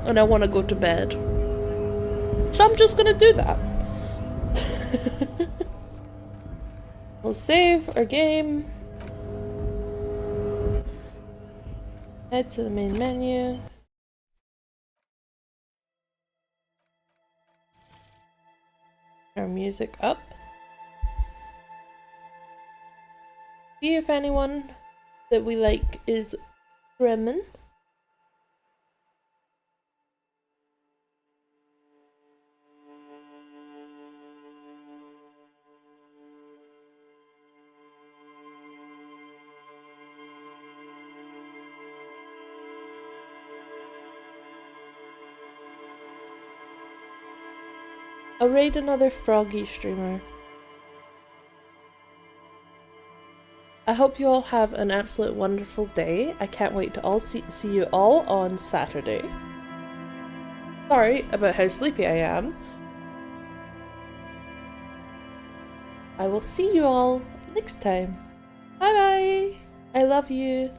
and I want to go to bed. So I'm just gonna do that. We'll save our game. Head to the main menu. Our music up. See if anyone that we like is Bremen. I'll raid another Froggie streamer. I hope you all have an absolute wonderful day. I can't wait to all see you all on Saturday. Sorry about how sleepy I am. I will see you all next time. Bye bye. I love you.